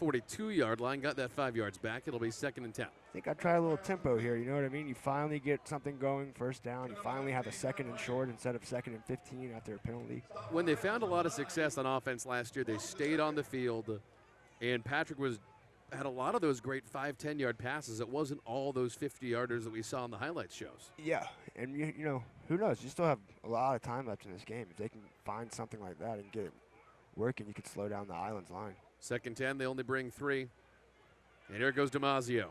42-yard line, got that 5 yards back. It'll be 2nd and 10. I think I'd try a little tempo here, you know what I mean? You finally get something going, first down. You finally have a 2nd and short instead of 2nd and 15 after a penalty. When they found a lot of success on offense last year, they stayed on the field, and Patrick had a lot of those great 5, 10-yard passes. It wasn't all those 50-yarders that we saw in the highlights shows. Yeah, and you know, who knows? You still have a lot of time left in this game. If they can find something like that and get it working, you could slow down the Island's line. 2nd 10, they only bring 3. And here goes DiMaggio.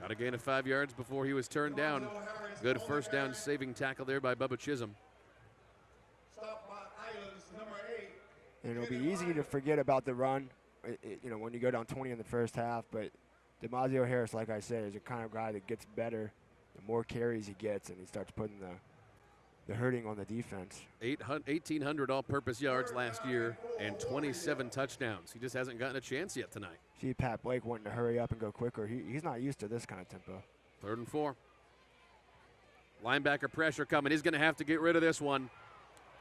Got a gain of 5 yards before he was turned down. Good first down saving tackle there by Bubba Chisholm. Stop by Islands, number 8. And it'll be easy to forget about the run, you know, when you go down 20 in the first half. But DiMaggio Harris, like I said, is the kind of guy that gets better the more carries he gets, and he starts putting the hurting on the defense. 1,800 all-purpose yards last year and 27 touchdowns. He just hasn't gotten a chance yet tonight. See Pat Blake wanting to hurry up and go quicker. He's not used to this kind of tempo. 3rd and 4. Linebacker pressure coming. He's going to have to get rid of this one.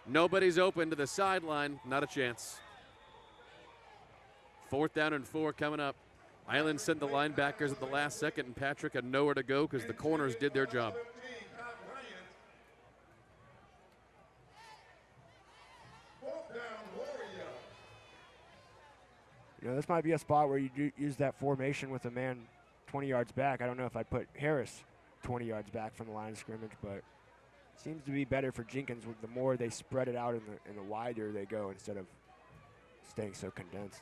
Nobody's open to the sideline. Not a chance. 4th down and 4 coming up. Island sent the linebackers at the last second, and Patrick had nowhere to go because the corners did their job. 15, Kai Bryant. 4th down, Warrior. You know, this might be a spot where you do use that formation with a man 20 yards back. I don't know if I'd put Harris 20 yards back from the line of scrimmage, but seems to be better for Jenkins with the more they spread it out and the wider they go instead of staying so condensed.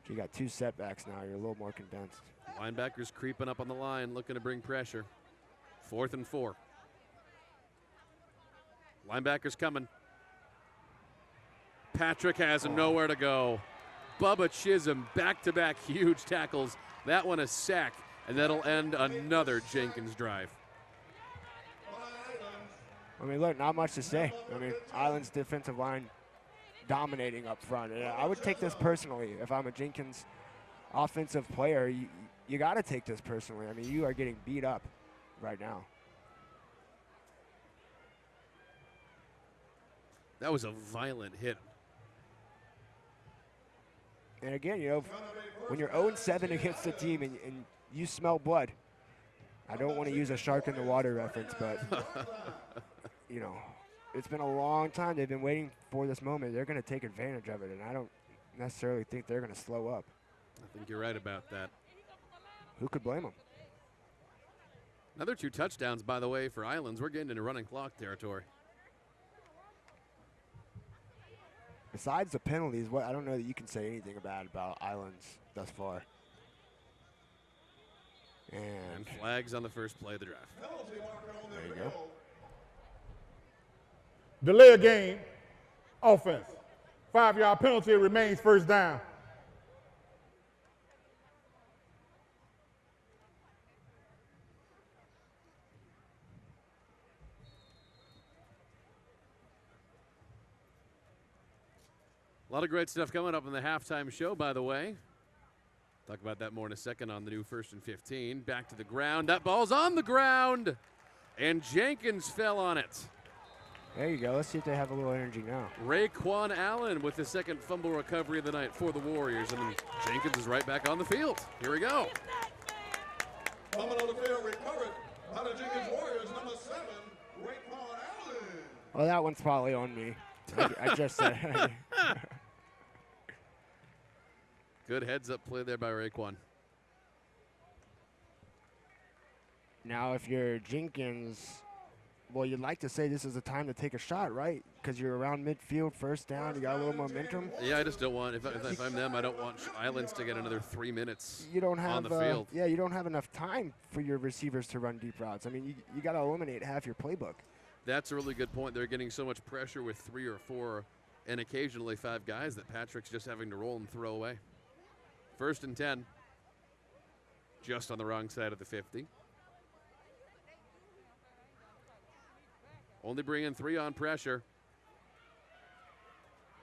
You got 2 setbacks now. You're a little more condensed. Linebackers creeping up on the line, looking to bring pressure. 4th and 4. Linebackers coming. Patrick has nowhere to go. Bubba Chisholm, back-to-back huge tackles. That one a sack, and that'll end another Jenkins drive. I mean, look, not much to say. I mean, Island's defensive line dominating up front. And I would take this personally. If I'm a Jenkins offensive player, you got to take this personally. I mean, you are getting beat up right now. That was a violent hit. And again, you know, when you're 0-7 against a team and you smell blood, I don't want to use a shark in the water reference, but, you know, it's been a long time. They've been waiting for this moment. They're going to take advantage of it, and I don't necessarily think they're going to slow up. I think you're right about that. Who could blame them? Another 2 touchdowns, by the way, for Islands. We're getting into running clock territory. Besides the penalties, I don't know that you can say anything about Islands thus far. And flags on the first play of the drive. Penalty marker on there the you go. field. Delay a game, offense. 5-yard penalty, remains first down. A lot of great stuff coming up in the halftime show, by the way. Talk about that more in a second on the new 1st and 15. Back to the ground. That ball's on the ground, and Jenkins fell on it. there you go. Let's see if they have a little energy now. Raekwon Allen with the second fumble recovery of the night for the Warriors, and Jenkins is right back on the field. Here we go. Coming on the field, recovered by the Jenkins Warriors, number 7, Raekwon Allen. Well, that one's probably on me. I just said. Good heads-up play there by Raekwon. Now, if you're Jenkins, well, you'd like to say this is the time to take a shot, right? Because you're around midfield, first down, you got a little momentum. Yeah, I just don't want, if I'm them, I don't want Islands to get another 3 minutes You don't have on the field. Yeah, you don't have enough time for your receivers to run deep routes. I mean, you got to eliminate half your playbook. That's a really good point. They're getting so much pressure with 3 or 4 and occasionally 5 guys that Patrick's just having to roll and throw away. 1st and 10. Just on the wrong side of the 50. Only bringing 3 on pressure.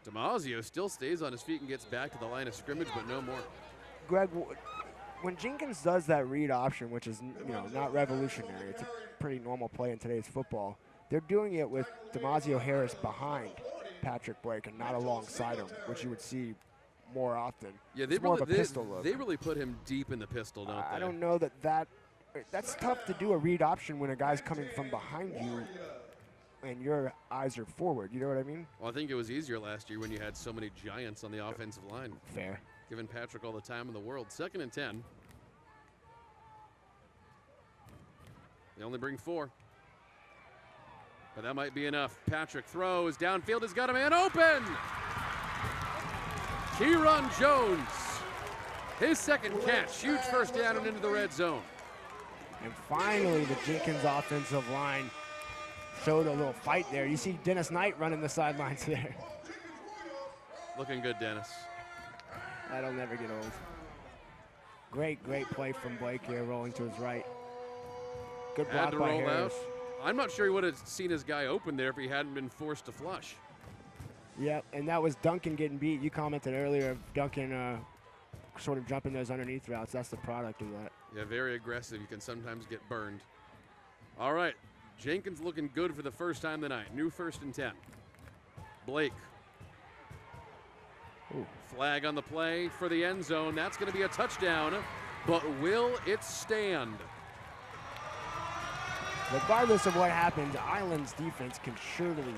DiMaggio still stays on his feet and gets back to the line of scrimmage, but no more. Greg, when Jenkins does that read option, which is not revolutionary, it's a pretty normal play in today's football. They're doing it with DeMazio Harris behind Patrick Blake and not alongside him, which you would see more often. Yeah, it's more of a pistol look. They really put him deep in the pistol, don't they? I don't know that's tough to do a read option when a guy's coming from behind you and your eyes are forward. You know what I mean? Well, I think it was easier last year when you had so many giants on the offensive line. Fair. Giving Patrick all the time in the world. 2nd and 10. They only bring 4. But that might be enough. Patrick throws. Downfield has got a man open. Kieron Jones. His 2nd catch. Huge first down and into the red zone. And finally, the Jenkins offensive line showed a little fight there. You see Dennis Knight running the sidelines there. Looking good, Dennis. That'll never get old. Great play from Blake here, rolling to his right. Good block Had to by roll Harris. out. I'm not sure he would have seen his guy open there if he hadn't been forced to flush. Yep, and that was Duncan getting beat. You commented earlier of Duncan sort of jumping those underneath routes. That's the product of that. Yeah, very aggressive. You can sometimes get burned. All right, Jenkins looking good for the first time tonight. New 1st and 10. Blake. Ooh. Flag on the play for the end zone. That's going to be a touchdown, but will it stand? Regardless of what happens, Island's defense can surely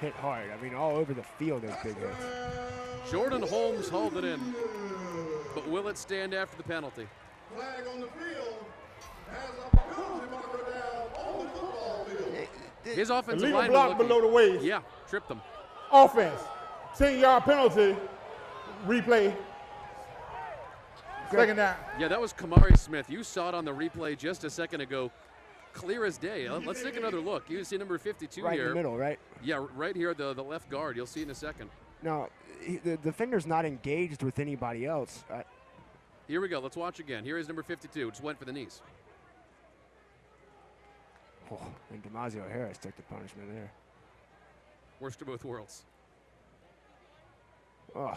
hit hard. I mean, all over the field there's big hits. Jordan Holmes hauled it in, but will it stand after the penalty? Flag on the field has a penalty marker down on the football field. His offensive Illegal line block below the waist. Yeah, tripped them. Offense. 10-yard penalty. Replay. 2nd down. Yeah, that was Kamari Smith. You saw it on the replay just a second ago. Clear as day. Let's take another look. You see number 52 Right here. in the middle, right? Yeah, right here, the left guard. You'll see in a second. No, the defender's not engaged with anybody else. Here we go. Let's watch again. Here is number 52. Just went for the knees. And DeMazio Harris took the punishment there. Worst of both worlds. Oh.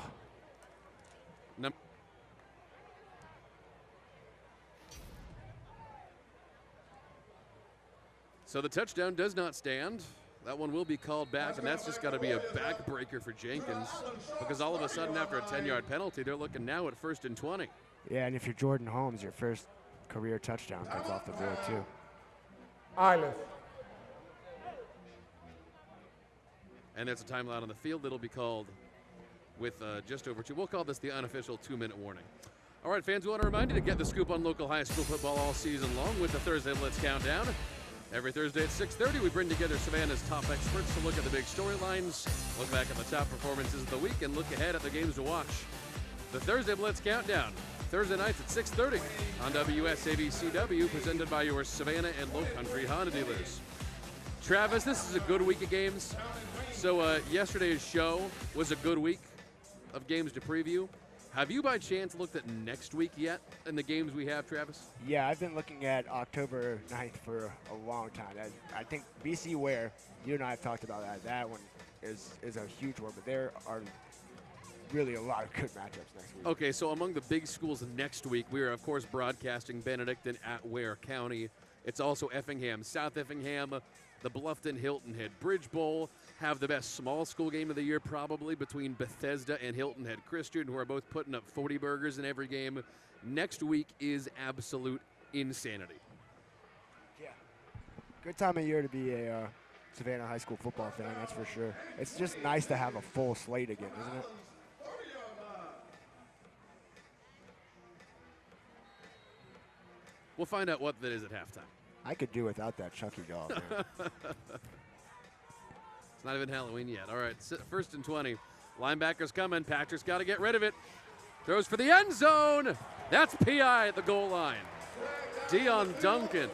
So the touchdown does not stand. That one will be called back, and that's just got to be a backbreaker for Jenkins because all of a sudden after a 10-yard penalty, they're looking now at 1st and 20. Yeah, and if you're Jordan Holmes, your first career touchdown comes off the board too. Island. And there's a timeout on the field that'll be called with just over 2. We'll call this the unofficial 2-minute warning. All right, fans, we want to remind you to get the scoop on local high school football all season long with the Thursday Blitz Countdown. Every Thursday at 6:30, we bring together Savannah's top experts to look at the big storylines, look back at the top performances of the week, and look ahead at the games to watch. The Thursday Blitz Countdown, Thursday nights at 6:30 on WSABCW, presented by your Savannah and Low Country Honda dealers. Travis, this is a good week of games. So yesterday's show was a good week of games to preview. Have you by chance looked at next week yet in the games we have, Travis? Yeah, I've been looking at October 9th for a long time. I think BC Ware, you and I have talked about that. That one is a huge one, but there are really a lot of good matchups next week. Okay, so among the big schools next week, we are, of course, broadcasting Benedictine at Ware County. It's also Effingham, South Effingham, the Bluffton-Hilton Head Bridge Bowl. Have the best small school game of the year probably between Bethesda and Hilton Head Christian, who are both putting up 40 burgers in every game. Next week is absolute insanity. Yeah. Good time of year to be a Savannah High School football fan, that's for sure. It's just nice to have a full slate again, isn't it? We'll find out what that is at halftime. I could do without that Chucky dog, man. It's not even Halloween yet. All right, 1st and 20. Linebackers coming. Patrick's got to get rid of it. Throws for the end zone. That's PI at the goal line. Dion Duncan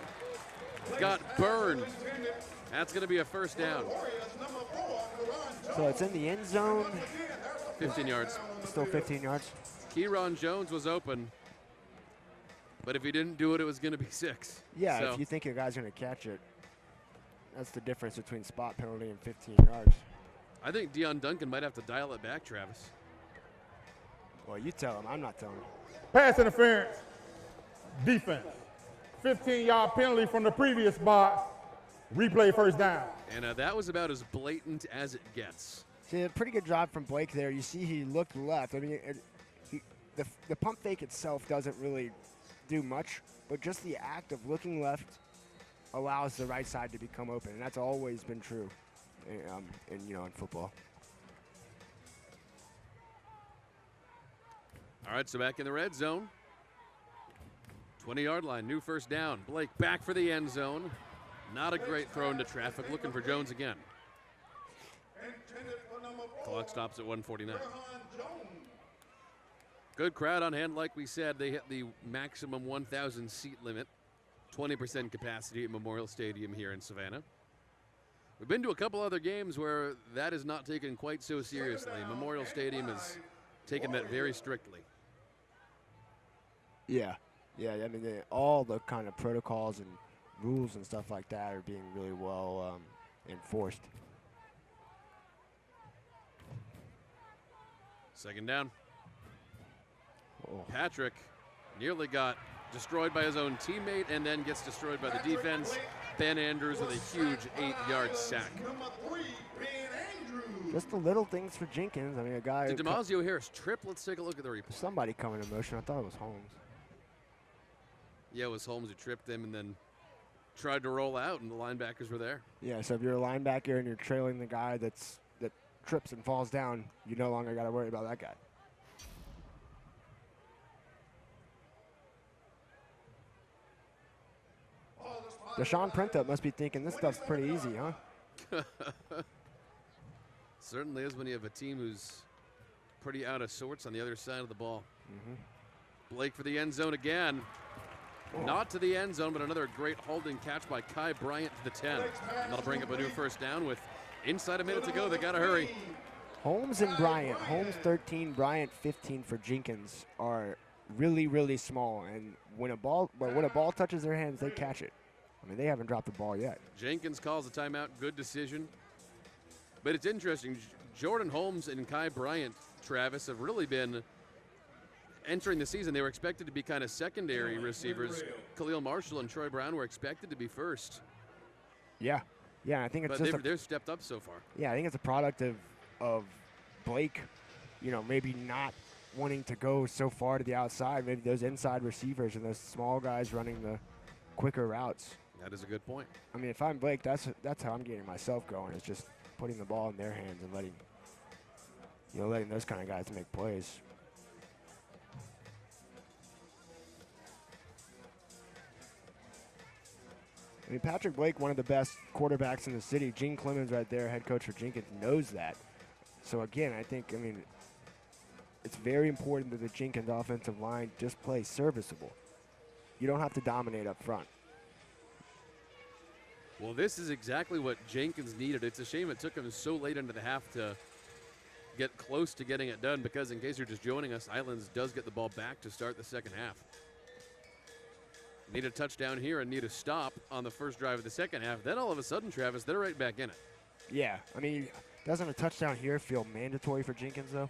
got burned. That's going to be a first down. So it's in the end zone. 15 yards. Still 15 yards. Kieron Jones was open, but if he didn't do it, it was going to be 6. Yeah, So, if you think your guy's going to catch it, that's the difference between spot penalty and 15 yards. I think Dion Duncan might have to dial it back, Travis. Well, you tell him. I'm not telling him. Pass interference. defense. 15-yard penalty from the previous box. Replay first down. And that was about as blatant as it gets. See, a pretty good job from Blake there. You see he looked left. I mean, the pump fake itself doesn't really do much, but just the act of looking left allows the right side to become open, and that's always been true in football. All right, so back in the red zone. 20-yard line, new first down. Blake back for the end zone. Not a great throw into traffic, looking for Jones again. Clock stops at 1:49. Good crowd on hand, like we said. They hit the maximum 1,000 seat limit, 20% capacity at Memorial Stadium here in Savannah. We've been to a couple other games where that is not taken quite so seriously. Memorial Stadium is taking that very strictly. Yeah. I mean, all the kind of protocols and rules and stuff like that are being really well enforced. Second down. Oh. Patrick nearly got destroyed by his own teammate and then gets destroyed by the defense. Ben Andrews with a huge 8-yard sack. Just the little things for Jenkins. I mean, a guy. Did DeMazio Harris trip? Let's take a look at the replay. Somebody coming in motion. I thought it was Holmes. Yeah, it was Holmes who tripped him and then tried to roll out, and the linebackers were there. Yeah, so if you're a linebacker and you're trailing the guy that trips and falls down, you no longer got to worry about that guy. Deshaun Printup must be thinking this stuff's pretty easy, huh? Certainly is when you have a team who's pretty out of sorts on the other side of the ball. Blake for the end zone again. Not to the end zone, but another great holding catch by Kai Bryant to the 10. And that'll bring up a new first down with inside a minute to go. They got to hurry. Holmes and Bryant, Holmes 13, Bryant 15 for Jenkins, are really, really small. And when a ball touches their hands, they catch it. I mean, they haven't dropped the ball yet. Jenkins calls the timeout. Good decision. But it's interesting. Jordan Holmes and Kai Bryant, Travis, have really been entering the season. They were expected to be kind of secondary receivers. Khalil Marshall and Troy Brown were expected to be first. Yeah, I think it's but they've stepped up so far. Yeah, I think it's a product of Blake, maybe not wanting to go so far to the outside. Maybe those inside receivers and those small guys running the quicker routes. That is a good point. I mean, if I'm Blake, that's how I'm getting myself going. Is just putting the ball in their hands and letting those kind of guys make plays. I mean, Patrick Blake, one of the best quarterbacks in the city. Gene Clemens right there, head coach for Jenkins, knows that. So, again, I think, it's very important that the Jenkins offensive line just play serviceable. You don't have to dominate up front. Well, this is exactly what Jenkins needed. It's a shame it took him so late into the half to get close to getting it done because, in case you're just joining us, Islands does get the ball back to start the second half. Need a touchdown here and need a stop on the first drive of the second half. Then all of a sudden, Travis, they're right back in it. Yeah, doesn't a touchdown here feel mandatory for Jenkins, though?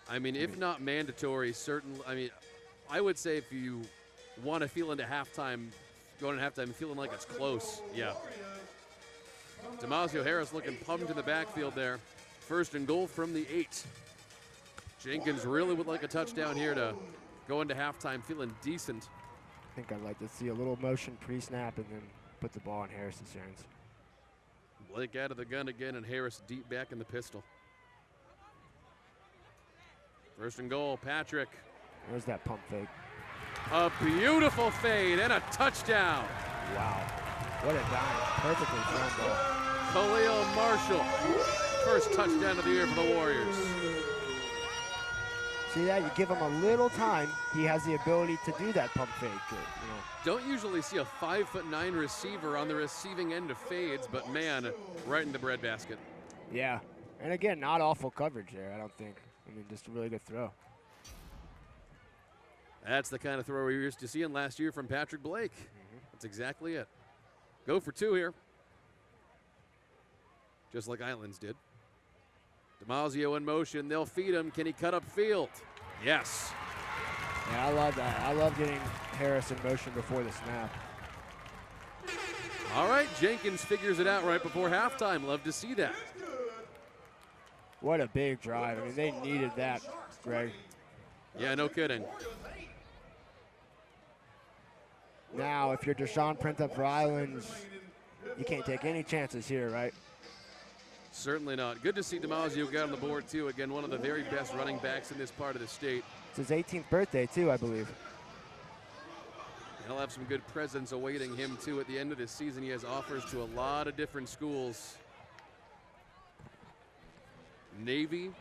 If not mandatory, certainly. I would say if you want to feel into halftime, going into halftime feeling like it's close, yeah. DeMazio Harris looking pumped in the backfield there. First and goal from the 8. Jenkins really would like a touchdown here to go into halftime feeling decent. I think I'd like to see a little motion pre-snap and then put the ball in Harris's hands. Blake out of the gun again and Harris deep back in the pistol. First and goal, Patrick. Where's that pump fake? A beautiful fade and a touchdown. Wow. What a dime. Perfectly thrown ball. Khalil Marshall. First touchdown of the year for the Warriors. See that? You give him a little time, he has the ability to do that pump fake. Don't usually see a 5'9" receiver on the receiving end of fades, but man, right in the breadbasket. Yeah. And again, not awful coverage there, I don't think. Just a really good throw. That's the kind of throw we were used to seeing last year from Patrick Blake. That's exactly it. Go for 2 here. Just like Islands did. DeMazio in motion. They'll feed him. Can he cut up field? Yes. Yeah, I love that. I love getting Harris in motion before the snap. All right, Jenkins figures it out right before halftime. Love to see that. What a big drive. I mean, they needed that, Greg. Yeah, no kidding. Now, if you're Deshaun Printup for Islands, you can't take any chances here, right? Certainly not. Good to see DiMaggio get on the board, too. Again, one of the very best running backs in this part of the state. It's his 18th birthday, too, I believe. He'll have some good presents awaiting him, too, at the end of this season. He has offers to a lot of different schools. Navy,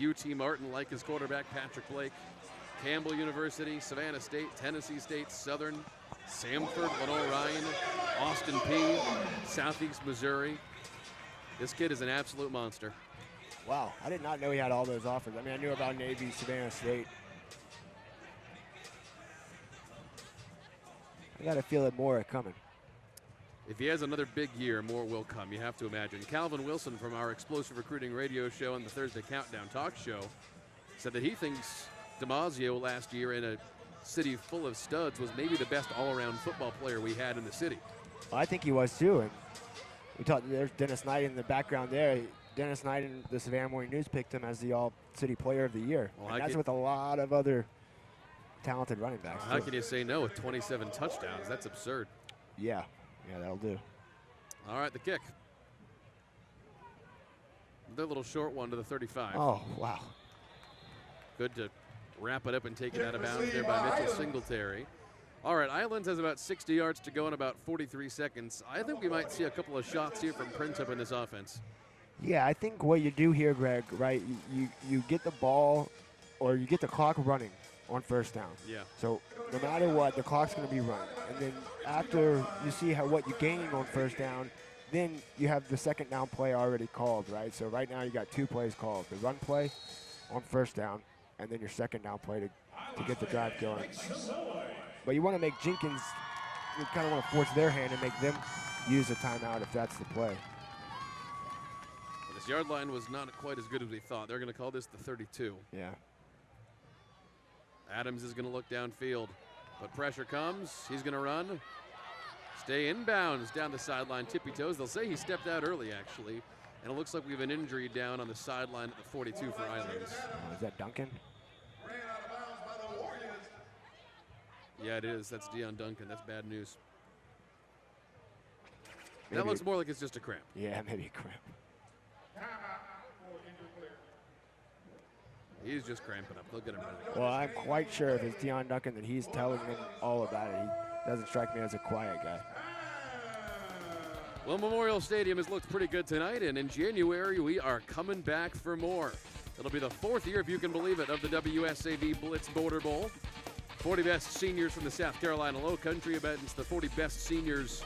UT Martin, like his quarterback, Patrick Blake, Campbell University, Savannah State, Tennessee State, Southern, Samford, Lenore Ryan, Austin Peay, Southeast Missouri. This kid is an absolute monster. Wow, I did not know he had all those offers. I mean, I knew about Navy, Savannah State. I got to feel that more are coming. If he has another big year, more will come, you have to imagine. Calvin Wilson from our Explosive Recruiting radio show and the Thursday Countdown talk show said that he thinks DiMaggio last year in a city full of studs was maybe the best all-around football player we had in the city. Well, I think he was too. And we talked, there's Dennis Knight in the background there. Dennis Knight and the Savannah Morning News picked him as the All-City Player of the Year. Well, and that's with a lot of other talented running backs. How can you say no with 27 touchdowns? That's absurd. Yeah, that'll do. All right, the kick. Another little short one to the 35. Oh, wow. Good to wrap it up and take it out of bounds there by Mitchell Singletary. All right, Islands has about 60 yards to go in about 43 seconds. I think we might see a couple of shots here from Printup in this offense. Yeah, I think what you do here, Greg, right, you get the ball or you get the clock running on first down. Yeah. So no matter what, the clock's going to be running. And then after you see what you're gaining on first down, then you have the second down play already called, right? So right now you got 2 plays called. The run play on first down, and then your second down play to get the drive going. But you want to make Jenkins, you kind of want to force their hand and make them use a timeout if that's the play. This yard line was not quite as good as we thought. They're going to call this the 32. Yeah. Adams is going to look downfield, but pressure comes. He's going to run. Stay inbounds down the sideline, tippy toes. They'll say he stepped out early, actually. And it looks like we have an injury down on the sideline at the 42 for Islands. Is that Duncan? Yeah, it is. That's Deion Duncan. That's bad news. Maybe. That looks more like it's just a cramp. Yeah, maybe a cramp. He's just cramping up. They'll get him ready. Well, I'm quite sure if it's Deion Duncan that he's telling them all about it. He doesn't strike me as a quiet guy. Well, Memorial Stadium has looked pretty good tonight, and in January we are coming back for more. It'll be the 4th year, if you can believe it, of the WSAV Blitz Border Bowl. 40 best seniors from the South Carolina Low Country against the 40 best seniors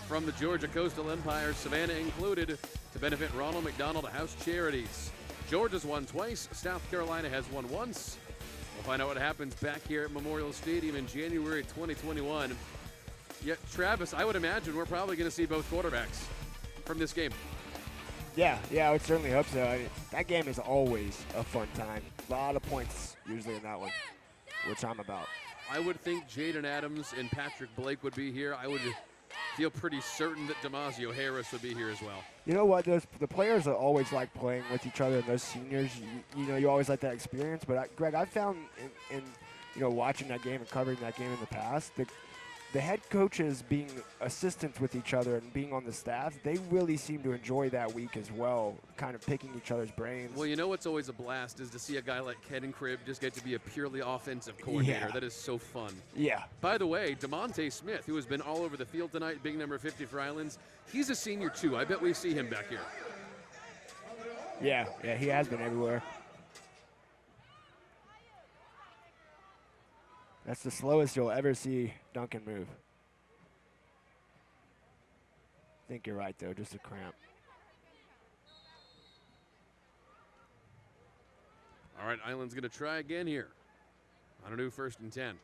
from the Georgia Coastal Empire, Savannah included, to benefit Ronald McDonald House Charities. Georgia's won twice. South Carolina has won once. We'll find out what happens back here at Memorial Stadium in January 2021. Yet, Travis, I would imagine we're probably going to see both quarterbacks from this game. Yeah, I would certainly hope so. I mean, that game is always a fun time. A lot of points usually in that one, which I'm about. I would think Jaden Adams and Patrick Blake would be here. I would feel pretty certain that DiMaggio Harris would be here as well. You know what? The players are always like playing with each other, and those seniors, you always like that experience. But Greg, I've found in watching that game and covering that game in the past, the head coaches being assistants with each other and being on the staff, they really seem to enjoy that week as well, kind of picking each other's brains. Well, you know what's always a blast is to see a guy like Ken Cribb just get to be a purely offensive coordinator. Yeah. That is so fun. Yeah. By the way, DeMonte Smith, who has been all over the field tonight, big number 50 for Islands, he's a senior too. I bet we see him back here. Yeah, he has been everywhere. That's the slowest you'll ever see Duncan move. I think you're right, though, just a cramp. All right, Island's going to try again here on a new 1st and 10.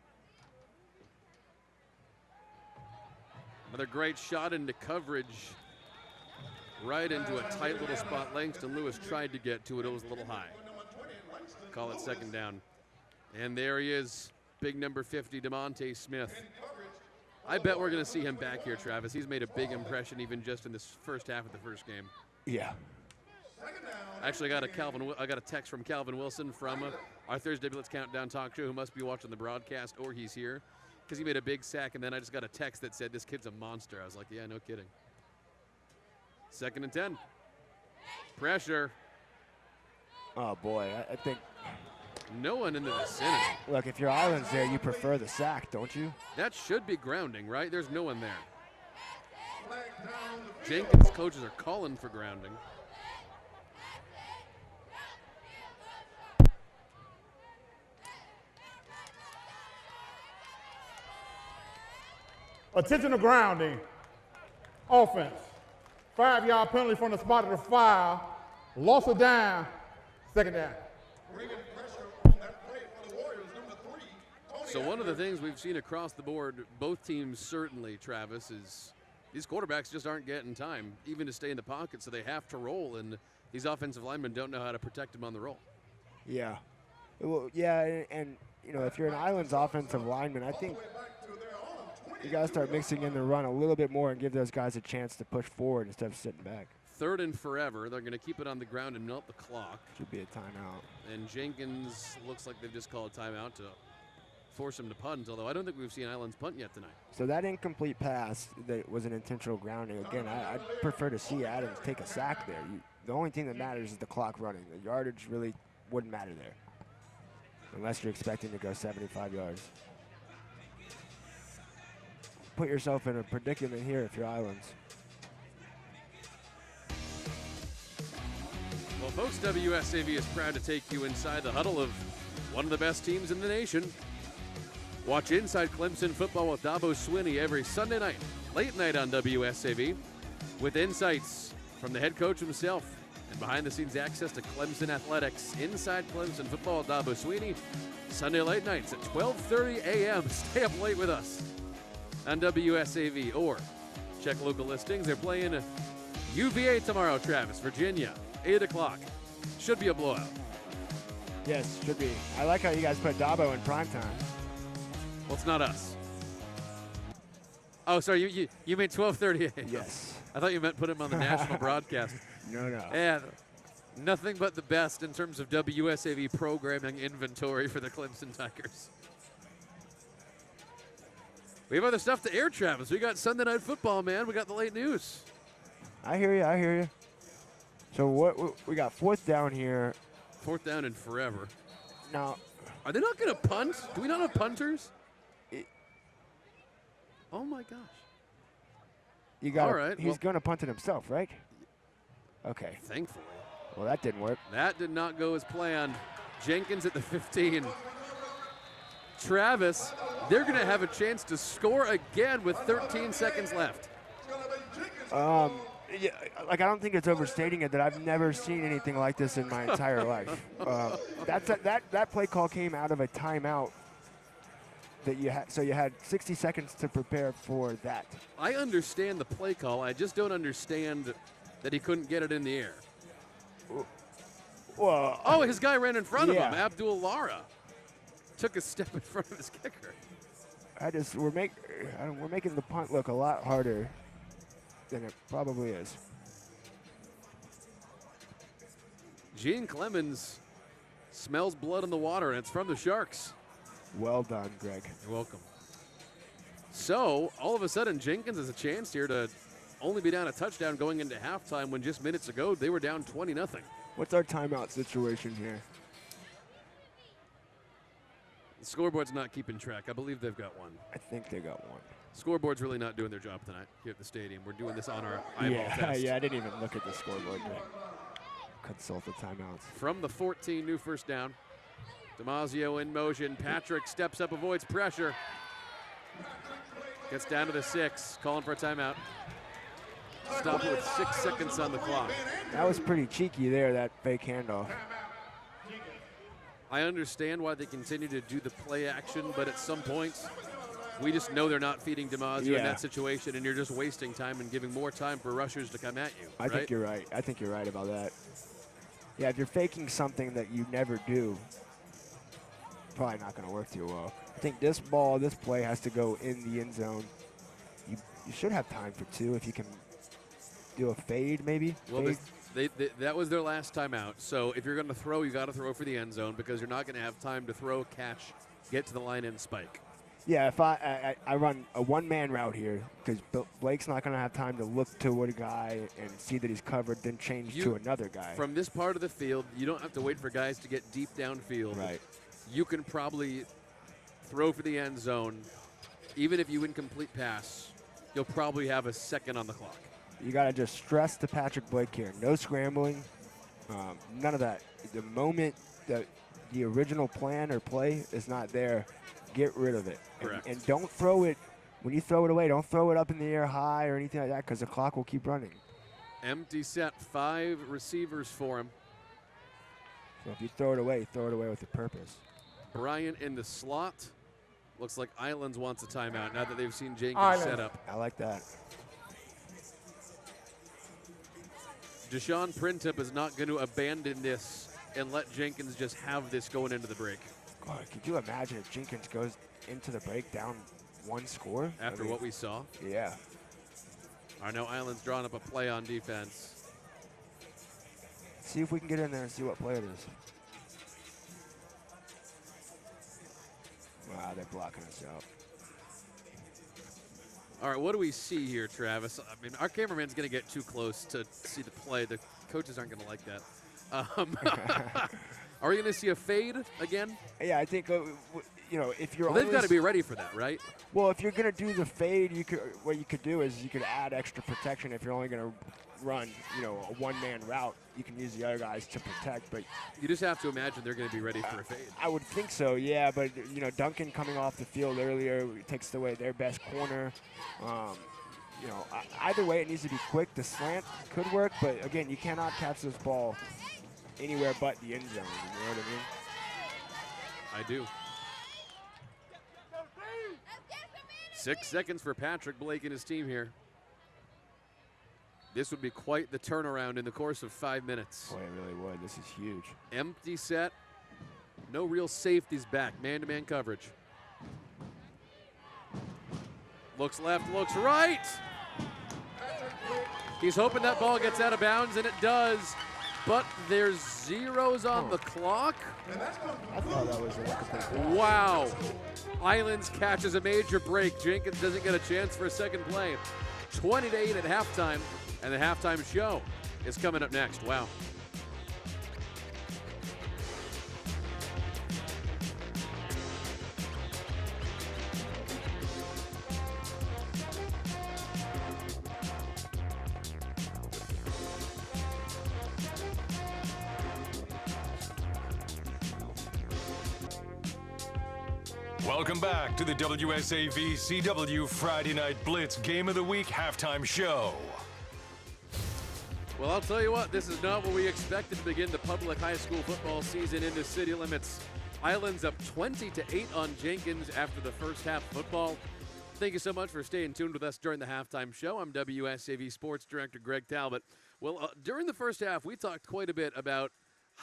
Another great shot into coverage, right into a tight little spot. Langston Lewis tried to get to it. It was a little high. Call it 2nd down. And there he is, big number 50, DeMonte Smith. I bet we're going to see him back here, Travis. He's made a big impression even just in this first half of the first game. Yeah. Actually, I got a text from Calvin Wilson from our Thursday Blitz Countdown talk show, who must be watching the broadcast or he's here, because he made a big sack, and then I just got a text that said, this kid's a monster. I was like, yeah, no kidding. 2nd and 10. Pressure. Oh, boy. I think, no one in the vicinity. look, if your island's there, you prefer the sack, don't you? That should be grounding, right? There's no one there. Jenkins coaches are calling for grounding. Attention to grounding. Offense. 5-yard penalty from the spot of the foul. Loss of down. 2nd down. Bringing pressure on that play for the Warriors, number 3. Tony So one of the Edwards. things we've seen across the board, both teams certainly, Travis, is these quarterbacks just aren't getting time, even to stay in the pocket, so they have to roll, and these offensive linemen don't know how to protect them on the roll. Yeah. Well, yeah, and you know, if you're an Island's offensive lineman, I think Back to their own 20. you got to start mixing in the run a little bit more and give those guys a chance to push forward instead of sitting back. 3rd and forever. They're going to keep it on the ground and melt the clock. Should be a timeout. And Jenkins looks like they've just called a timeout to force him to punt, although I don't think we've seen Islands punt yet tonight. So that incomplete pass that was an intentional grounding. Again, I'd prefer to see Adams take a sack there. The only thing that matters is the clock running. The yardage really wouldn't matter there, unless you're expecting to go 75 yards. Put yourself in a predicament here if you're Islands. Well, folks, WSAV is proud to take you inside the huddle of one of the best teams in the nation. Watch Inside Clemson Football with Dabo Swinney every Sunday night, late night on WSAV, with insights from the head coach himself and behind-the-scenes access to Clemson athletics. Inside Clemson Football with Dabo Swinney, Sunday late nights at 12:30 a.m. Stay up late with us on WSAV, or check local listings. They're playing UVA tomorrow, Travis, Virginia, 8 o'clock. Should be a blowout. Yes, should be. I like how you guys put Dabo in primetime. Well, it's not us. Oh, sorry, you mean 12:30 a.m. Yes. I thought you meant put him on the national broadcast. No. And nothing but the best in terms of WSAV programming inventory for the Clemson Tigers. We have other stuff to air, Travis. We got Sunday Night Football, man. We got the late news. I hear you. So what we got 4th down here. 4th down and forever. Now, Are they not going to punt? Do we not have punters? Oh, my gosh. you got. All right, He's well- going to punt it himself, right? Okay. Thankfully. Well, that didn't work. That did not go as planned. Jenkins at the 15. Travis, they're going to have a chance to score again with 13 seconds left. Yeah, like I don't think it's overstating it that I've never seen anything like this in my entire life. That play call came out of a timeout that you had, so you had 60 seconds to prepare for that. I understand the play call. I just don't understand that he couldn't get it in the air. Well, Oh, his guy ran in front of him. Yeah. Abdul Lara took a step in front of his kicker. we're making the punt look a lot harder than it probably is. Gene Clemens smells blood in the water, and it's from the Sharks. Well done, Greg. You're welcome. So, all of a sudden, Jenkins has a chance here to only be down a touchdown going into halftime when just minutes ago they were down 20-0. What's our timeout situation here? The scoreboard's not keeping track. I believe they've got one. I think they got one. Scoreboard's really not doing their job tonight here at the stadium. We're doing this on our eyeball test. Yeah, I didn't even look at the scoreboard to consult the timeouts. From the 14, new first down. Damasio in motion. Patrick steps up, avoids pressure. Gets down to the 6, calling for a timeout. Stop it with 6 seconds on the clock. That was pretty cheeky there, that fake handoff. I understand why they continue to do the play action, but at some point, we just know they're not feeding Damasio in Yeah. that situation, and you're just wasting time and giving more time for rushers to come at you. I think you're right. I think you're right about that. Yeah, if you're faking something that you never do, probably not going to work too well. I think this play has to go in the end zone. You should have time for 2 if you can do a fade maybe. Well, that was their last timeout. So if you're going to throw, you got to throw for the end zone because you're not going to have time to throw, catch, get to the line and spike. Yeah, if I run a one-man route here because Blake's not going to have time to look to a guy and see that he's covered, then change to another guy. From this part of the field, you don't have to wait for guys to get deep downfield. Right. You can probably throw for the end zone. Even if you incomplete pass, you'll probably have a second on the clock. You got to just stress to Patrick Blake here. No scrambling, none of that. The moment that the original plan or play is not there, get rid of it. And don't throw it, when you throw it away, don't throw it up in the air high or anything like that because the clock will keep running. Empty set, 5 receivers for him. So if you throw it away with a purpose. Bryant in the slot. Looks like Islands wants a timeout now that they've seen Jenkins set up. I like that. Deshaun Printip is not going to abandon this and let Jenkins just have this going into the break. God, could you imagine if Jenkins goes into the break down 1 score? After what we saw? Yeah. I know Island's drawing up a play on defense. See if we can get in there and see what play it is. Wow, they're blocking us out. All right, what do we see here, Travis? I mean, our cameraman's going to get too close to see the play. The coaches aren't going to like that. Are we going to see a fade again? Yeah, I think, if you're they've got to be ready for that, right? Well, if you're going to do the fade, what you could do is you could add extra protection if you're only going to run, a one-man route. You can use the other guys to protect, but you just have to imagine they're going to be ready for a fade. I would think so, yeah. But Duncan coming off the field earlier takes away their best corner. Either way, it needs to be quick. The slant could work, but again, you cannot catch this ball anywhere but the end zone. You know what I mean? I do. 6 seconds for Patrick Blake and his team here. This would be quite the turnaround in the course of 5 minutes. Boy, it really would. This is huge. Empty set. No real safeties back. Man-to-man coverage. Looks left, looks right. He's hoping that ball gets out of bounds, and it does. But there's zeros on the clock. I thought that was a wow. Islands catches a major break. Jenkins doesn't get a chance for a second play. 20-8 at halftime, and the halftime show is coming up next. Wow. Welcome back to the WSAV CW Friday Night Blitz Game of the Week halftime show. Well, I'll tell you what, this is not what we expected to begin the public high school football season into city limits. Islands up 20-8 on Jenkins after the first half of football. Thank you so much for staying tuned with us during the halftime show. I'm WSAV Sports Director Greg Talbot. Well, during the first half, we talked quite a bit about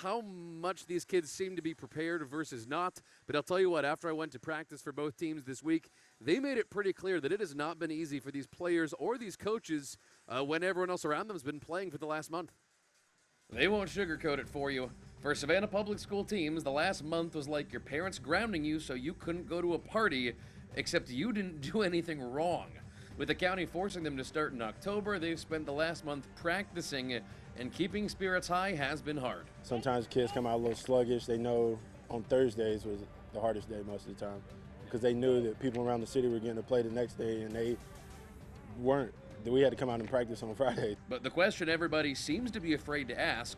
how much these kids seem to be prepared versus not. But I'll tell you what, after I went to practice for both teams this week, they made it pretty clear that it has not been easy for these players or these coaches when everyone else around them has been playing for the last month. They won't sugarcoat it for you. For Savannah Public School teams, the last month was like your parents grounding you so you couldn't go to a party, except you didn't do anything wrong. With the county forcing them to start in October, they've spent the last month practicing, and keeping spirits high has been hard. Sometimes kids come out a little sluggish. They know on Thursdays was the hardest day most of the time because they knew that people around the city were getting to play the next day, and they weren't. We had to come out and practice on Friday. But the question everybody seems to be afraid to ask,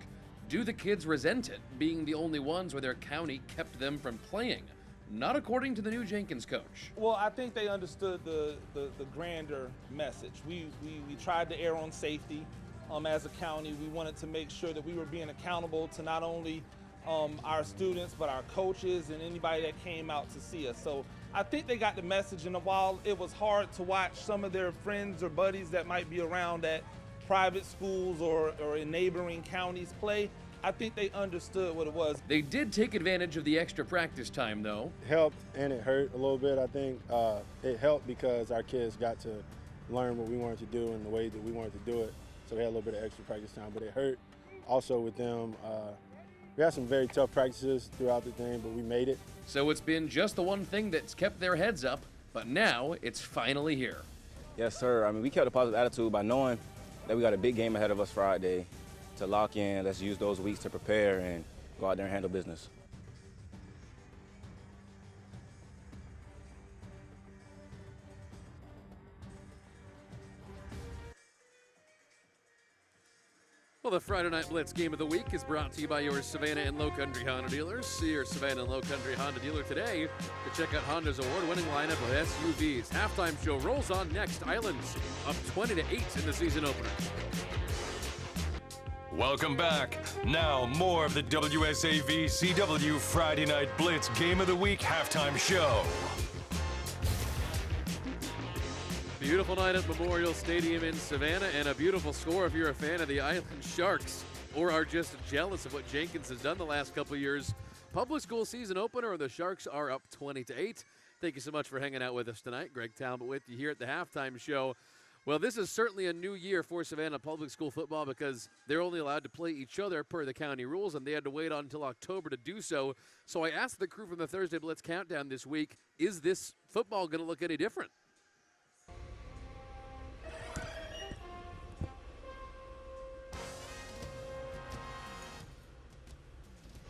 do the kids resent it, being the only ones where their county kept them from playing? Not according to the new Jenkins coach. Well, I think they understood the grander message. We tried to err on safety. As a county, we wanted to make sure that we were being accountable to not only our students, but our coaches and anybody that came out to see us. So I think they got the message, and while it was hard to watch some of their friends or buddies that might be around at private schools or in neighboring counties play, I think they understood what it was. They did take advantage of the extra practice time, though. It helped and it hurt a little bit, I think. It helped because our kids got to learn what we wanted to do and the way that we wanted to do it. So they had a little bit of extra practice time, but it hurt also with them. We had some very tough practices throughout the thing, but we made it. So it's been just the one thing that's kept their heads up, but now it's finally here. Yes, sir. I mean, we kept a positive attitude by knowing that we got a big game ahead of us Friday to lock in. Let's use those weeks to prepare and go out there and handle business. Well, the Friday Night Blitz Game of the Week is brought to you by your Savannah and Low Country Honda dealers. See your Savannah and Low Country Honda dealer today to check out Honda's award-winning lineup of SUVs. Halftime show rolls on next. Islands up 20-8 in the season opener. Welcome back. Now, more of the WSAV CW Friday Night Blitz Game of the Week halftime show. Beautiful night at Memorial Stadium in Savannah, and a beautiful score if you're a fan of the Island Sharks or are just jealous of what Jenkins has done the last couple of years. Public school season opener, the Sharks are up 20-8. Thank you so much for hanging out with us tonight. Greg Talbot with you here at the halftime show. Well, this is certainly a new year for Savannah public school football because they're only allowed to play each other per the county rules, and they had to wait until October to do so. So I asked the crew from the Thursday Blitz Countdown this week, is this football going to look any different?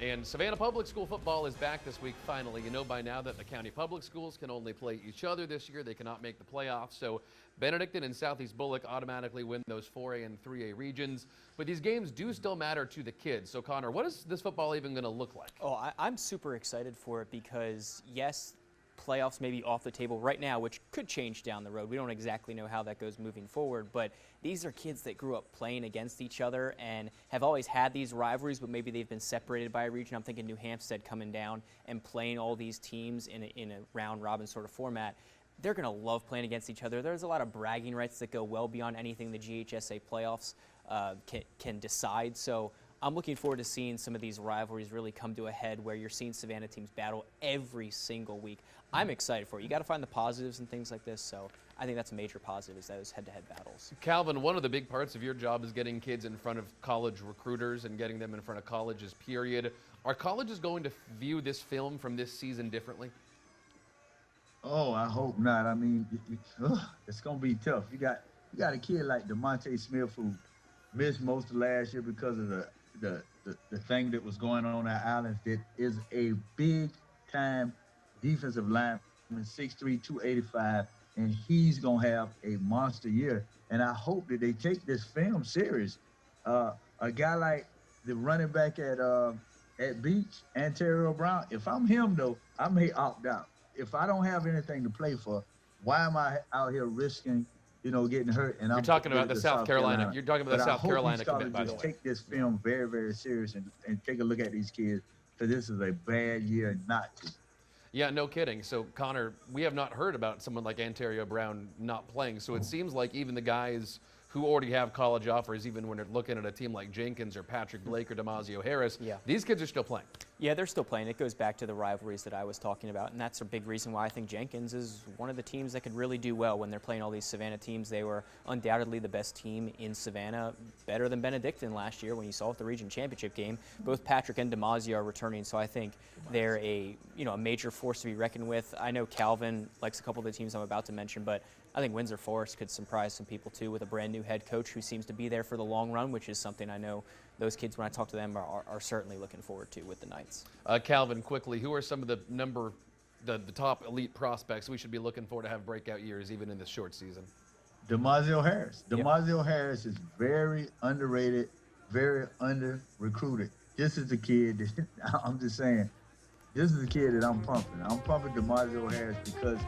And Savannah Public School football is back this week, finally. You know by now that the county public schools can only play each other this year. They cannot make the playoffs. So Benedictine and Southeast Bullock automatically win those 4A and 3A regions. But these games do still matter to the kids. So, Connor, what is this football even going to look like? Oh, I'm super excited for it because, yes, playoffs may be off the table right now, which could change down the road. We don't exactly know how that goes moving forward, but these are kids that grew up playing against each other and have always had these rivalries, but maybe they've been separated by a region. I'm thinking New Hampstead coming down and playing all these teams in a round-robin sort of format. They're going to love playing against each other. There's a lot of bragging rights that go well beyond anything the GHSA playoffs can decide. So I'm looking forward to seeing some of these rivalries really come to a head where you're seeing Savannah teams battle every single week. I'm excited for it. You got to find the positives and things like this, so I think that's a major positive is those head-to-head battles. Calvin, one of the big parts of your job is getting kids in front of college recruiters and getting them in front of colleges, period. Are colleges going to view this film from this season differently? Oh, I hope not. I mean, it's going to be tough. You got a kid like DeMonte Smith who missed most of last year because of the thing that was going on at Islands. That is a big-time defensive lineman, 6'3", 285, and he's going to have a monster year. And I hope that they take this film serious. A guy like the running back at Beach, Antonio Brown, if I'm him, though, I may opt out. If I don't have anything to play for, why am I out here risking, getting hurt? And you're talking about the South Carolina. You're talking about the South Carolina commit, by the way. Take this film very, very serious and take a look at these kids, because this is a bad year not to. Yeah, no kidding. So, Connor, we have not heard about someone like Antonio Brown not playing. So it seems like even the guys who already have college offers, even when they're looking at a team like Jenkins or Patrick Blake or Damasio Harris, these kids are still playing. Yeah, they're still playing. It goes back to the rivalries that I was talking about, and that's a big reason why I think Jenkins is one of the teams that could really do well when they're playing all these Savannah teams. They were undoubtedly the best team in Savannah, better than Benedictine last year when you saw at the region championship game. Both Patrick and Damasio are returning, so I think they're a major force to be reckoned with. I know Calvin likes a couple of the teams I'm about to mention, but I think Windsor Forest could surprise some people too with a brand new head coach who seems to be there for the long run, which is something I know those kids, when I talk to them, are certainly looking forward to with the Knights. Calvin, quickly, who are some of the top elite prospects we should be looking for to have breakout years even in this short season? Damasio Harris. Damasio Harris is very underrated, very under-recruited. This is the kid that, I'm just saying, this is the kid that I'm pumping. I'm pumping Damasio Harris because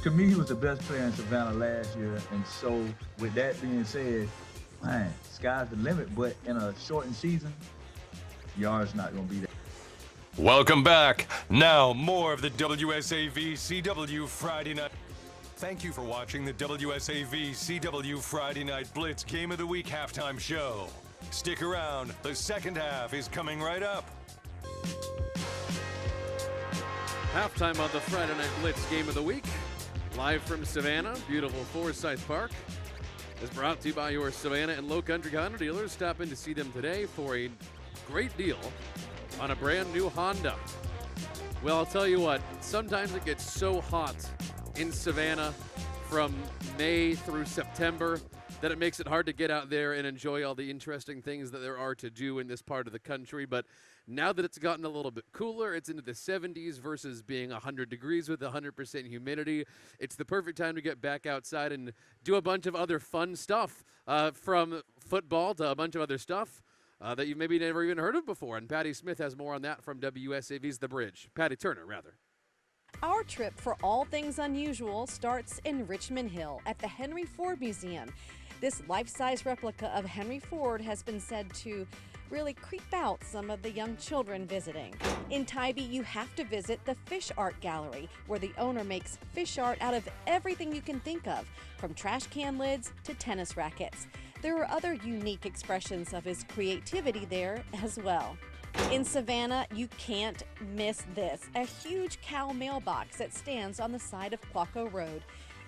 to me, he was the best player in Savannah last year. And so with that being said, man, sky's the limit. But in a shortened season, yards not going to be there. Welcome back. Now, more of the WSAV CW Friday Night. Thank you for watching the WSAV CW Friday Night Blitz Game of the Week halftime show. Stick around. The second half is coming right up. Halftime on the Friday Night Blitz Game of the Week. Live from Savannah, beautiful Forsyth Park, is brought to you by your Savannah and Low Country Honda dealers. Stop in to see them today for a great deal on a brand new Honda. Well, I'll tell you what, sometimes it gets so hot in Savannah from May through September that it makes it hard to get out there and enjoy all the interesting things that there are to do in this part of the country. But now that it's gotten a little bit cooler, it's into the 70s versus being 100 degrees with 100% humidity. It's the perfect time to get back outside and do a bunch of other fun stuff, from football to a bunch of other stuff that you've maybe never even heard of before. And Patty Smith has more on that from WSAV's The Bridge. Patty Turner, rather. Our trip for all things unusual starts in Richmond Hill at the Henry Ford Museum. This life-size replica of Henry Ford has been said to really creep out some of the young children visiting. In Tybee, you have to visit the Fish Art Gallery, where the owner makes fish art out of everything you can think of, from trash can lids to tennis rackets. There are other unique expressions of his creativity there as well. In Savannah, you can't miss this, a huge cow mailbox that stands on the side of Quaco Road.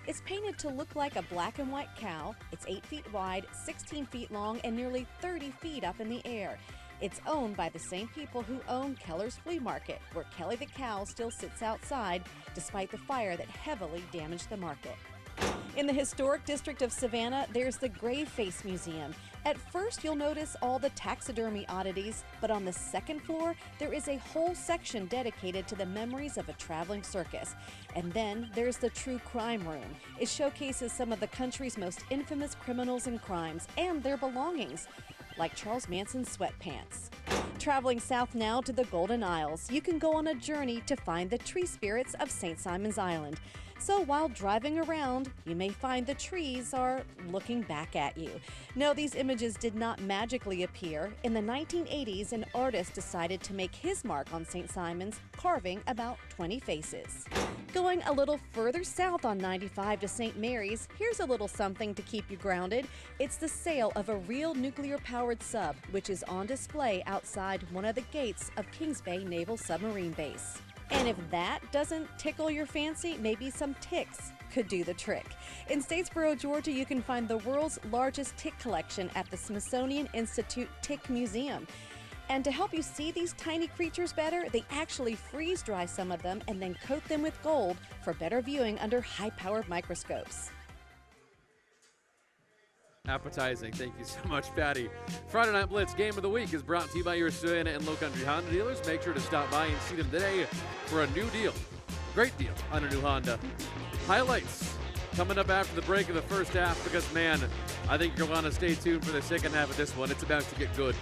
It's painted to look like a black and white cow. It's 8 feet wide, 16 feet long, and nearly 30 feet up in the air. It's owned by the same people who own Keller's Flea Market, where Kelly the cow still sits outside despite the fire that heavily damaged the market. In the historic district of Savannah, there's the Grave Face Museum. At first, you'll notice all the taxidermy oddities, but on the second floor, there is a whole section dedicated to the memories of a traveling circus. And then there's the True Crime Room. It showcases some of the country's most infamous criminals and crimes and their belongings, like Charles Manson's sweatpants. Traveling south now to the Golden Isles, you can go on a journey to find the tree spirits of St. Simon's Island. So while driving around, you may find the trees are looking back at you. No, these images did not magically appear. In the 1980s, an artist decided to make his mark on St. Simon's, carving about 20 faces. Going a little further south on 95 to St. Mary's, here's a little something to keep you grounded. It's the sail of a real nuclear-powered sub, which is on display outside one of the gates of Kings Bay Naval Submarine Base. And if that doesn't tickle your fancy, maybe some ticks could do the trick. In Statesboro, Georgia, you can find the world's largest tick collection at the Smithsonian Institute Tick Museum. And to help you see these tiny creatures better, they actually freeze dry some of them and then coat them with gold for better viewing under high-powered microscopes. Appetizing. Thank you so much, Patty. Friday Night Blitz Game of the Week is brought to you by your Savannah and Low Country Honda dealers. Make sure to stop by and see them today for a new deal. Great deal on a new Honda. Highlights coming up after the break of the first half because, man, I think you'll want to stay tuned for the second half of this one. It's about to get good.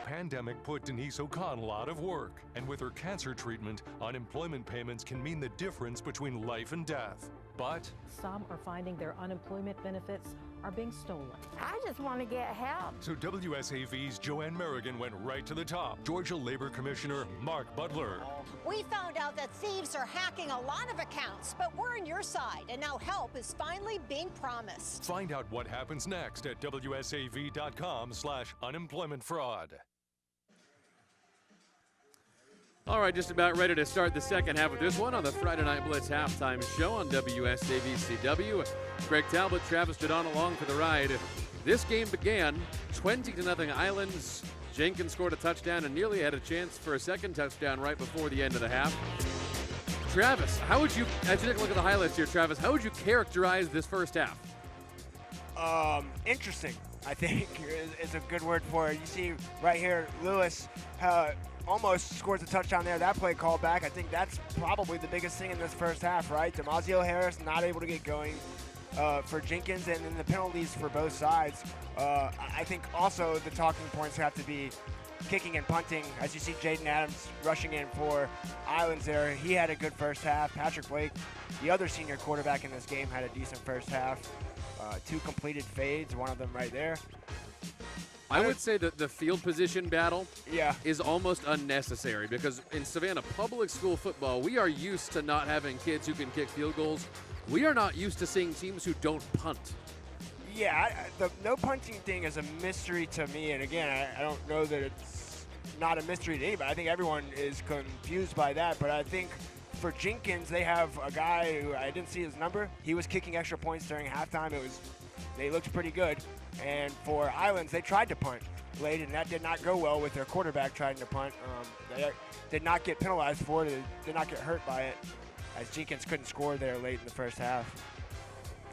Pandemic put Denise O'Connell out of work, and with her cancer treatment, unemployment payments can mean the difference between life and death. But some are finding their unemployment benefits are being stolen. I just want to get help. So WSAV's Joanne Merrigan went right to the top. Georgia Labor Commissioner Mark Butler. We found out that thieves are hacking a lot of accounts, but we're on your side, and now help is finally being promised. Find out what happens next at WSAV.com/unemploymentfraud. All right, just about ready to start the second half of this one on the Friday Night Blitz halftime show on WSAV-CW. Greg Talbot, Travis Jadon along for the ride. This game began 20-0 Islands. Jenkins scored a touchdown and nearly had a chance for a second touchdown right before the end of the half. Travis, how would you, as you take a look at the highlights here, Travis, how would you characterize this first half? Interesting, I think, is a good word for it. You see right here, Lewis almost scores a touchdown there. That play called back. I think that's probably the biggest thing in this first half, right? DeMazio Harris not able to get going for Jenkins, and then the penalties for both sides. I think also the talking points have to be kicking and punting. As you see Jaden Adams rushing in for Islands there. He had a good first half. Patrick Blake, the other senior quarterback in this game, had a decent first half. 2 completed fades, one of them right there. I would say that the field position battle yeah. is almost unnecessary because in Savannah public school football, we are used to not having kids who can kick field goals. We are not used to seeing teams who don't punt. Yeah, the no punting thing is a mystery to me. And again, I don't know that it's not a mystery to anybody. I think everyone is confused by that. But I think for Jenkins, they have a guy who I didn't see his number. He was kicking extra points during halftime. They looked pretty good. And for Islands, they tried to punt late, and that did not go well with their quarterback trying to punt. They did not get penalized for it. They did not get hurt by it, as Jenkins couldn't score there late in the first half.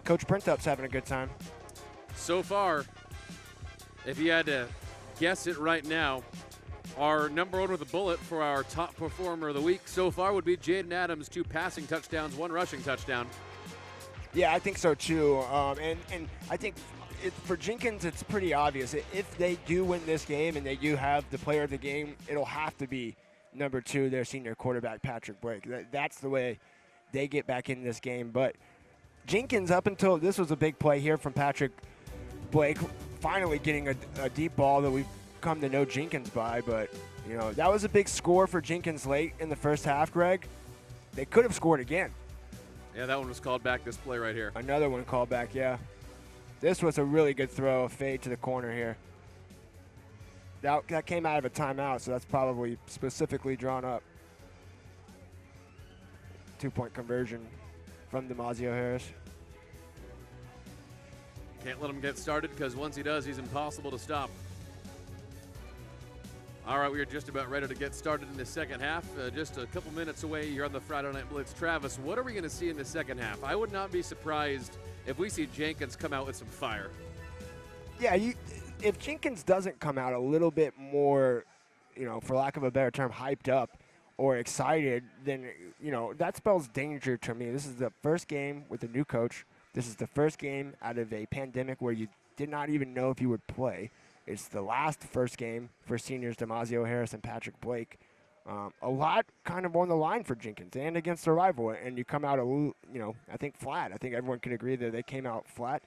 Coach Brintup's having a good time. So far, if you had to guess it right now, our number one with a bullet for our top performer of the week so far would be Jaden Adams, 2 passing touchdowns, 1 rushing touchdown. Yeah, I think so too. And I think for Jenkins, it's pretty obvious. If they do win this game and they do have the player of the game, it'll have to be number 2, their senior quarterback, Patrick Blake. That's the way they get back in this game. But Jenkins, up until this was a big play here from Patrick Blake, finally getting a deep ball that we've come to know Jenkins by. But, you know, that was a big score for Jenkins late in the first half, Greg. They could have scored again. Yeah, that one was called back, this play right here. Another one called back, yeah. This was a really good throw, a fade to the corner here. That came out of a timeout, so that's probably specifically drawn up. 2-point conversion from DeMazio Harris. Can't let him get started because once he does, he's impossible to stop. All right, we are just about ready to get started in the second half. Just a couple minutes away, you're on the Friday Night Blitz. Travis, what are we going to see in the second half? I would not be surprised if we see Jenkins come out with some fire. Yeah, if Jenkins doesn't come out a little bit more, you know, for lack of a better term, hyped up or excited, then, you know, that spells danger to me. This is the first game with a new coach. This is the first game out of a pandemic where you did not even know if you would play. It's the first game for seniors DeMazio Harris and Patrick Blake. A lot kind of on the line for Jenkins and against a rival, and you come out, I think flat. I think everyone can agree that they came out flat.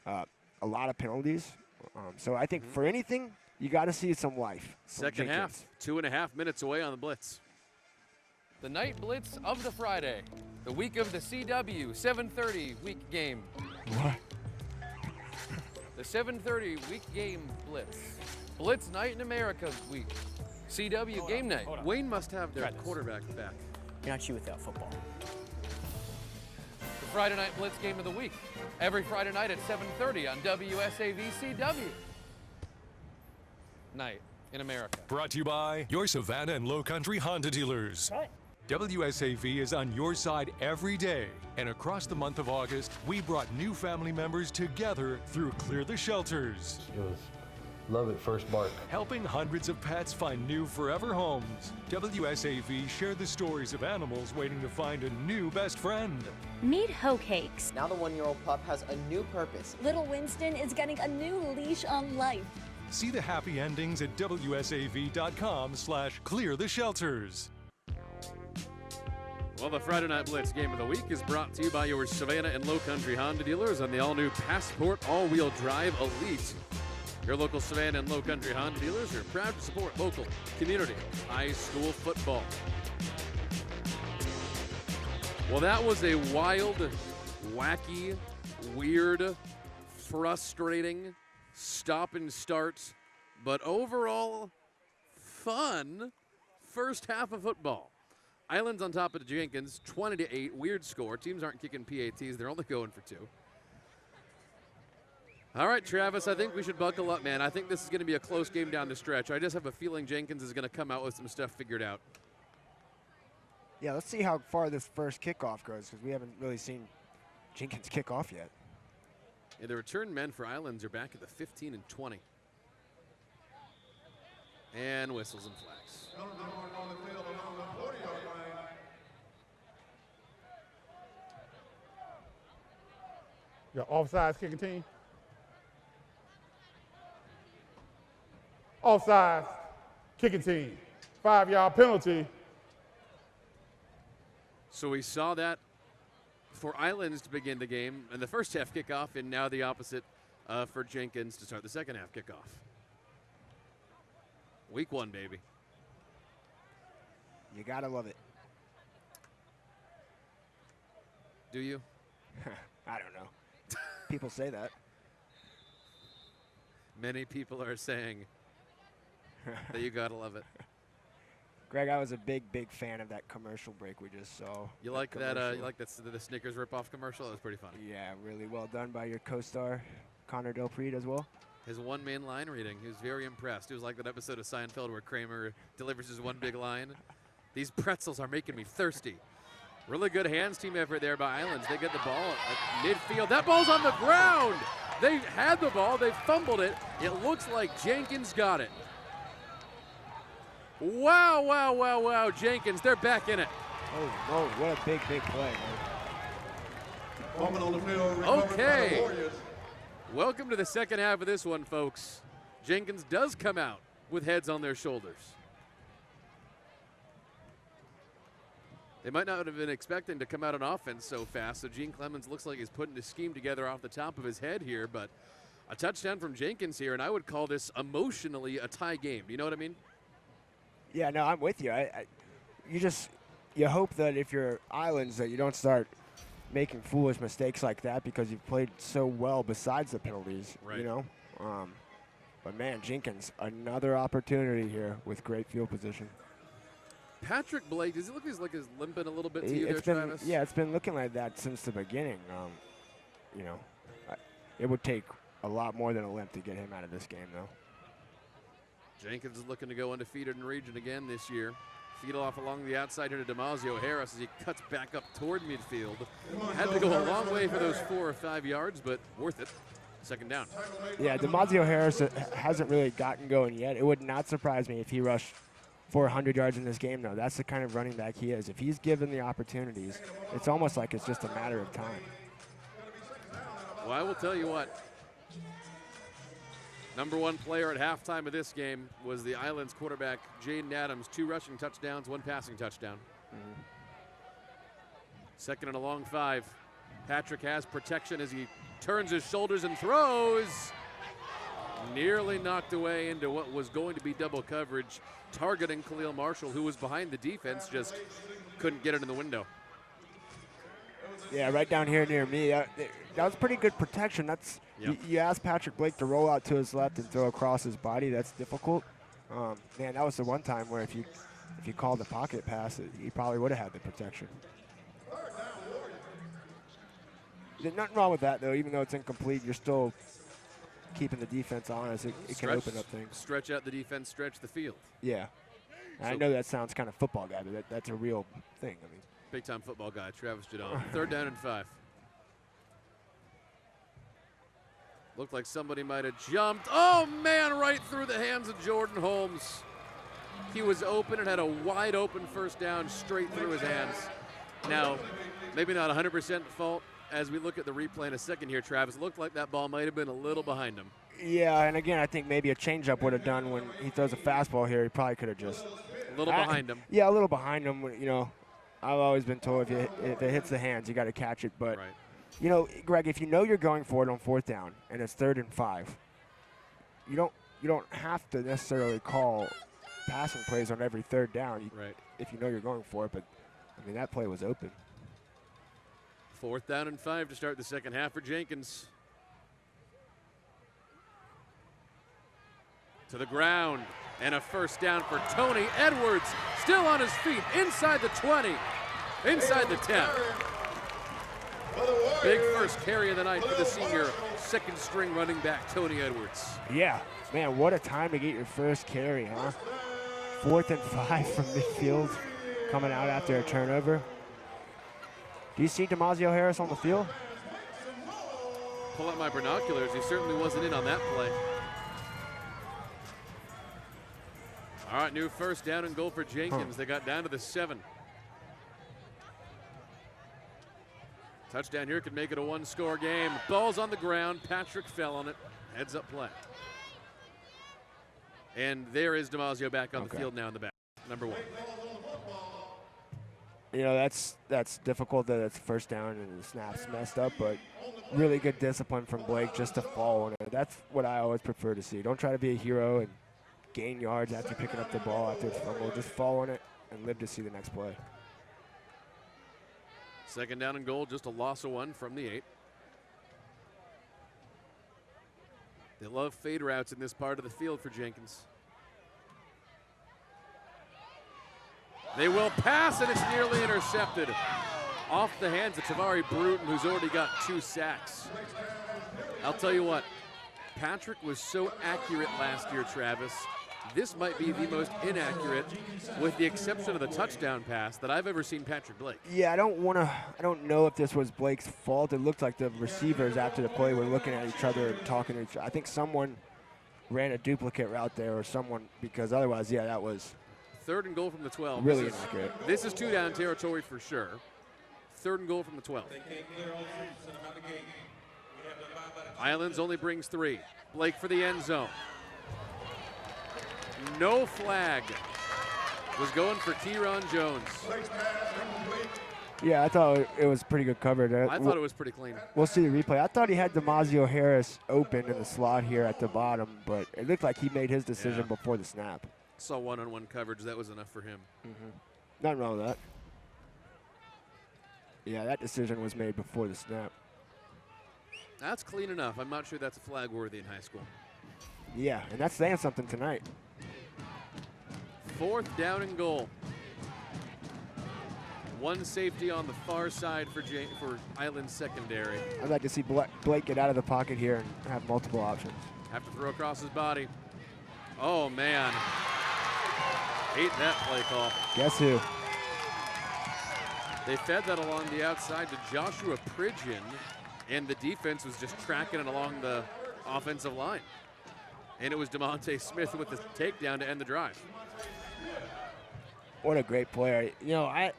A lot of penalties. So I think for anything, you got to see some life. Second half, 2.5 minutes away on the Blitz. The night Blitz of the Friday, the week of the CW 7:30 week game. What? The 7:30 week game Blitz. Blitz night in America week. CW game night. Wayne must have their quarterback back. You're not you without football. The Friday Night Blitz game of the week. Every Friday night at 7:30 on WSAV CW. Night in America. Brought to you by your Savannah and Low Country Honda dealers. WSAV is on your side every day. And across the month of August, we brought new family members together through Clear the Shelters. It was love at first bark. Helping hundreds of pets find new forever homes. WSAV shared the stories of animals waiting to find a new best friend. Meet Hoe Cakes. Now the 1-year-old pup has a new purpose. Little Winston is getting a new leash on life. See the happy endings at WSAV.com/cleartheshelters. Well, the Friday Night Blitz game of the week is brought to you by your Savannah and Low Country Honda dealers and the all-new Passport all-wheel drive Elite. Your local Savannah and Low Country Honda dealers are proud to support local community high school football. Well, that was a wild, wacky, weird, frustrating, stop and start, but overall fun first half of football. Islands on top of Jenkins, 20-8, weird score. Teams aren't kicking PATs, they're only going for 2. All right, Travis, I think we should buckle up, man. I think this is going to be a close game down the stretch. I just have a feeling Jenkins is going to come out with some stuff figured out. Yeah, let's see how far this first kickoff goes, because we haven't really seen Jenkins kick off yet. Yeah, the return men for Islands are back at the 15 and 20. And whistles and flags. Your offsides kicking team? Offsides kicking team. 5-yard penalty. So we saw that for Islands to begin the game and the first half kickoff, and now the opposite for Jenkins to start the second half kickoff. Week 1, baby. You gotta love it. Do you? I don't know. People say that. Many people are saying that you gotta love it. Greg, I was a big fan of that commercial break we just saw. You like that? You like the Snickers ripoff commercial? It was pretty funny. Yeah, really well done by your co-star, Connor Del Prete, as well. His one main line reading, he was very impressed. It was like that episode of Seinfeld where Kramer delivers his one big line. These pretzels are making me thirsty. Really good hands team effort there by Islands. They get the ball at midfield. That ball's on the ground. They had the ball. They fumbled it. It looks like Jenkins got it. Wow, wow, wow, wow. Jenkins, they're back in it. Oh, what a big play, Moment on the field, okay. Welcome to the second half of this one, folks. Jenkins does come out with heads on their shoulders. They might not have been expecting to come out on offense so fast, so Gene Clemens looks like he's putting his scheme together off the top of his head here, but a touchdown from Jenkins here, and I would call this emotionally a tie game. Do you know what I mean? Yeah, no, I'm with you. You hope that if you're Islands that you don't start making foolish mistakes like that because you've played so well besides the penalties, right. You know? But man, Jenkins, another opportunity here with great field position. Patrick Blake, does he look like he's limping a little bit to you there, Travis? Yeah, it's been looking like that since the beginning. You know, it would take a lot more than a limp to get him out of this game, though. Jenkins is looking to go undefeated in region again this year. Feed off along the outside here to DeMazio Harris as he cuts back up toward midfield. Had to go a long way for those 4 or 5 yards, but worth it. Second down. Yeah, DeMazio Harris hasn't really gotten going yet. It would not surprise me if he rushed for 100 yards in this game, though. That's the kind of running back he is. If he's given the opportunities, it's almost like it's just a matter of time. Well, I will tell you what. Number one player at halftime of this game was the Islands quarterback, Jaden Adams. 2 rushing touchdowns, 1 passing touchdown. Second and a long 5. Patrick has protection as he turns his shoulders and throws. Nearly knocked away into what was going to be double coverage, targeting Khalil Marshall, who was behind the defense, just couldn't get it in the window. Yeah, right down here near me. That was pretty good protection. That's you ask Patrick Blake to roll out to his left and throw across his body. That's difficult. Man, that was the one time where if you called the pocket pass, he probably would have had the protection. There's nothing wrong with that, though. Even though it's incomplete, you're still keeping the defense honest. It can open up things. Stretch out the defense, stretch the field. Yeah. I know that sounds kind of football guy, but that's a real thing. I mean, big-time football guy, Travis Jadon. 3rd down and 5. Looked like somebody might have jumped. Oh, man, right through the hands of Jordan Holmes. He was open and had a wide-open first down straight through his hands. Now, maybe not 100% fault. As we look at the replay in a second here, Travis, it looked like that ball might have been a little behind him. Yeah, and again, I think maybe a changeup would have done when he throws a fastball here. He probably could have just a little behind him. Yeah, a little behind him. You know, I've always been told if it hits the hands, you got to catch it. But you know, Greg, if you know you're going for it on 4th down and it's 3rd and 5, you don't have to necessarily call passing plays on every 3rd down. If you know you're going for it, but I mean that play was open. 4th down and 5 to start the second half for Jenkins. To the ground, and a first down for Tony Edwards. Still on his feet, inside the 20, inside the 10. Big first carry of the night for the senior 2nd string running back, Tony Edwards. Yeah, man, what a time to get your first carry, huh? 4th and 5 from midfield, coming out after a turnover. Do you see DeMazio Harris on the field? Pull out my binoculars. He certainly wasn't in on that play. All right, new first down and goal for Jenkins. They got down to the 7. Touchdown here could make it a 1-score game. Ball's on the ground. Patrick fell on it. Heads up play. And there is DeMazio back on the field now in the back. Number 1. You know, that's difficult that it's first down and the snap's messed up, but really good discipline from Blake just to fall on it. That's what I always prefer to see. Don't try to be a hero and gain yards after picking up the ball after it's fumbled. Just fall on it and live to see the next play. 2nd down and goal, just a loss of 1 from the 8. They love fade routes in this part of the field for Jenkins. They will pass, and it's nearly intercepted. Off the hands of Tavari Bruton, who's already got 2 sacks. I'll tell you what, Patrick was so accurate last year, Travis. This might be the most inaccurate, with the exception of the touchdown pass, that I've ever seen Patrick Blake. Yeah, I don't know if this was Blake's fault. It looked like the receivers after the play were looking at each other and talking to each other. I think someone ran a duplicate route there, or someone, because otherwise, yeah, that was 3rd and goal from the 12. really inaccurate. This is 2-down territory for sure. 3rd and goal from the 12. Islands only brings 3. Blake for the end zone. No flag. Was going for Kieron Jones. Yeah, I thought it was pretty good coverage. I thought it was pretty clean. We'll see the replay. I thought he had Demazio Harris open in the slot here at the bottom, but it looked like he made his decision before the snap. Saw one-on-one coverage. That was enough for him. Nothing wrong with that. Yeah, that decision was made before the snap. That's clean enough. I'm not sure that's flag worthy in high school. Yeah, and that's saying something tonight. 4th down and goal. 1 safety on the far side for Island secondary. I'd like to see Blake get out of the pocket here and have multiple options. Have to throw across his body. Oh, man. Hate that play call. Guess who? They fed that along the outside to Joshua Pridgeon, and the defense was just tracking it along the offensive line. And it was DeMonte Smith with the takedown to end the drive. What a great player. You know, I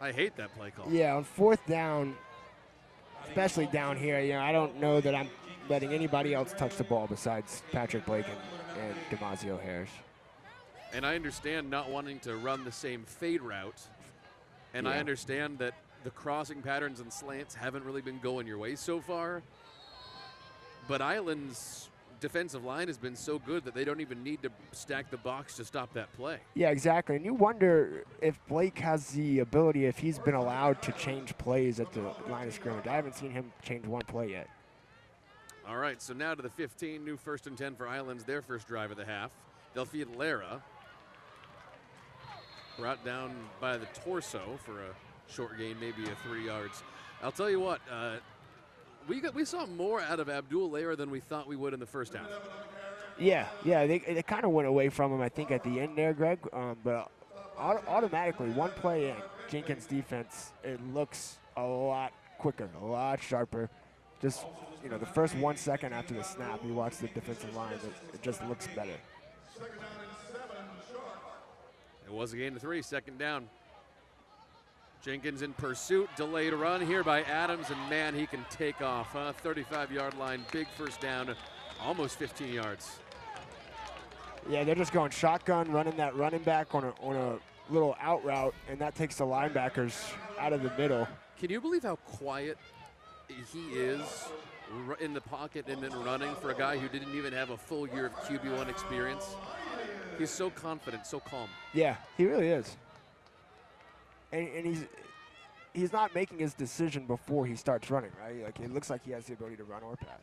hate that play call. Yeah, on 4th down, especially down here, you know, I don't know that I'm letting anybody else touch the ball besides Patrick Blake and Demazio Harris. And I understand not wanting to run the same fade route. And I understand that the crossing patterns and slants haven't really been going your way so far. But Island's defensive line has been so good that they don't even need to stack the box to stop that play. Yeah, exactly. And you wonder if Blake has the ability, if he's been allowed to change plays at the line of scrimmage. I haven't seen him change one play yet. All right, so now to the 15, new 1st and 10 for Islands, their first drive of the half. They'll feed Lara. Brought down by the torso for a short gain, maybe a 3 yards. I'll tell you what, we saw more out of Abdul Lara than we thought we would in the first half. Yeah, they kind of went away from him, I think, at the end there, Greg. But automatically, one play in, Jenkins' defense, it looks a lot quicker, a lot sharper. Just, you know, the first 1 second after the snap, you watch the defensive line, it just looks better. It was a gain of 3, 2nd down. Jenkins in pursuit, delayed run here by Adams, and man, he can take off. 35-yard line, big first down, almost 15 yards. Yeah, they're just going shotgun, running that running back on a little out route, and that takes the linebackers out of the middle. Can you believe how quiet he is in the pocket and then running for a guy who didn't even have a full year of QB1 experience? He's so confident, so calm. Yeah, he really is. And he's not making his decision before he starts running, right? Like, it looks like he has the ability to run or pass.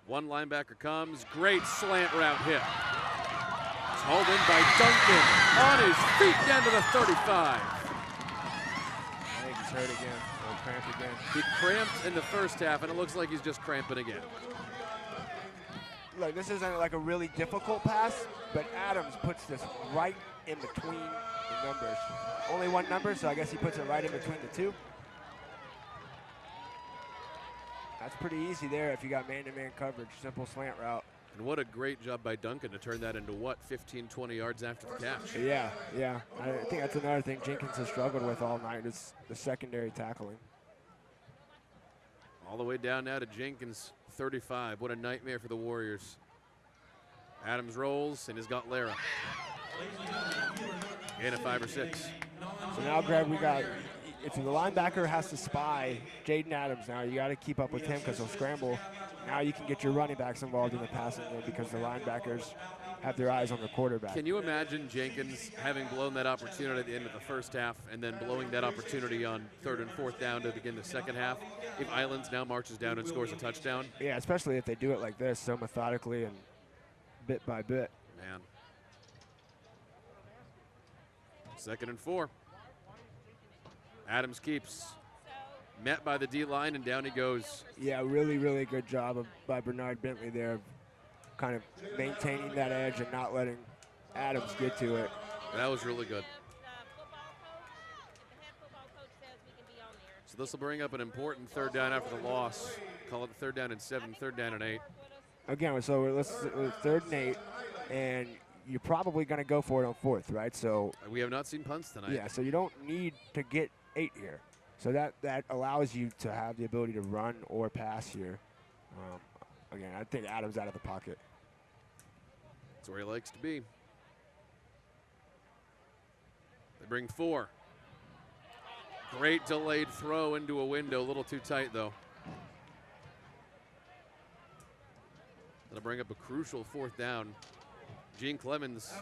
One linebacker comes, great slant route hit. It's hauled in by Duncan on his feet down to the 35. I think he's hurt again, or cramped again. He cramped in the first half, and it looks like he's just cramping again. Look, this isn't like a really difficult pass, but Adams puts this right in between the numbers. Only one number, so I guess he puts it right in between the two. That's pretty easy there if you got man-to-man coverage, simple slant route. And what a great job by Duncan to turn that into, what, 15, 20 yards after the catch. Yeah. I think that's another thing Jenkins has struggled with all night is the secondary tackling. All the way down now to Jenkins, 35. What a nightmare for the Warriors. Adams rolls and has got Lara. Gain of 5 or 6. So now, Greg, if the linebacker has to spy Jaden Adams now, you got to keep up with him because he'll scramble. Now you can get your running backs involved in the passing game because the linebackers have their eyes on the quarterback. Can you imagine Jenkins having blown that opportunity at the end of the first half and then blowing that opportunity on 3rd and 4th down to begin the second half if Islands now marches down and scores a touchdown? Yeah, especially if they do it like this, so methodically and bit by bit. Man. 2nd and 4. Adams keeps. Met by the D-line, and down he goes. Yeah, really, really good job by Bernard Bentley there, of kind of maintaining that edge and not letting Adams get to it. That was really good. So this will bring up an important 3rd down after the loss. Call it 3rd down and 7, 3rd down and 8. Again, so let's 3rd and 8, and you're probably going to go for it on 4th, right? So we have not seen punts tonight. Yeah, so you don't need to get 8 here. So that allows you to have the ability to run or pass here. Again, I think Adams out of the pocket. That's where he likes to be. They bring 4. Great delayed throw into a window, a little too tight though. That'll bring up a crucial 4th down. Gene Clemens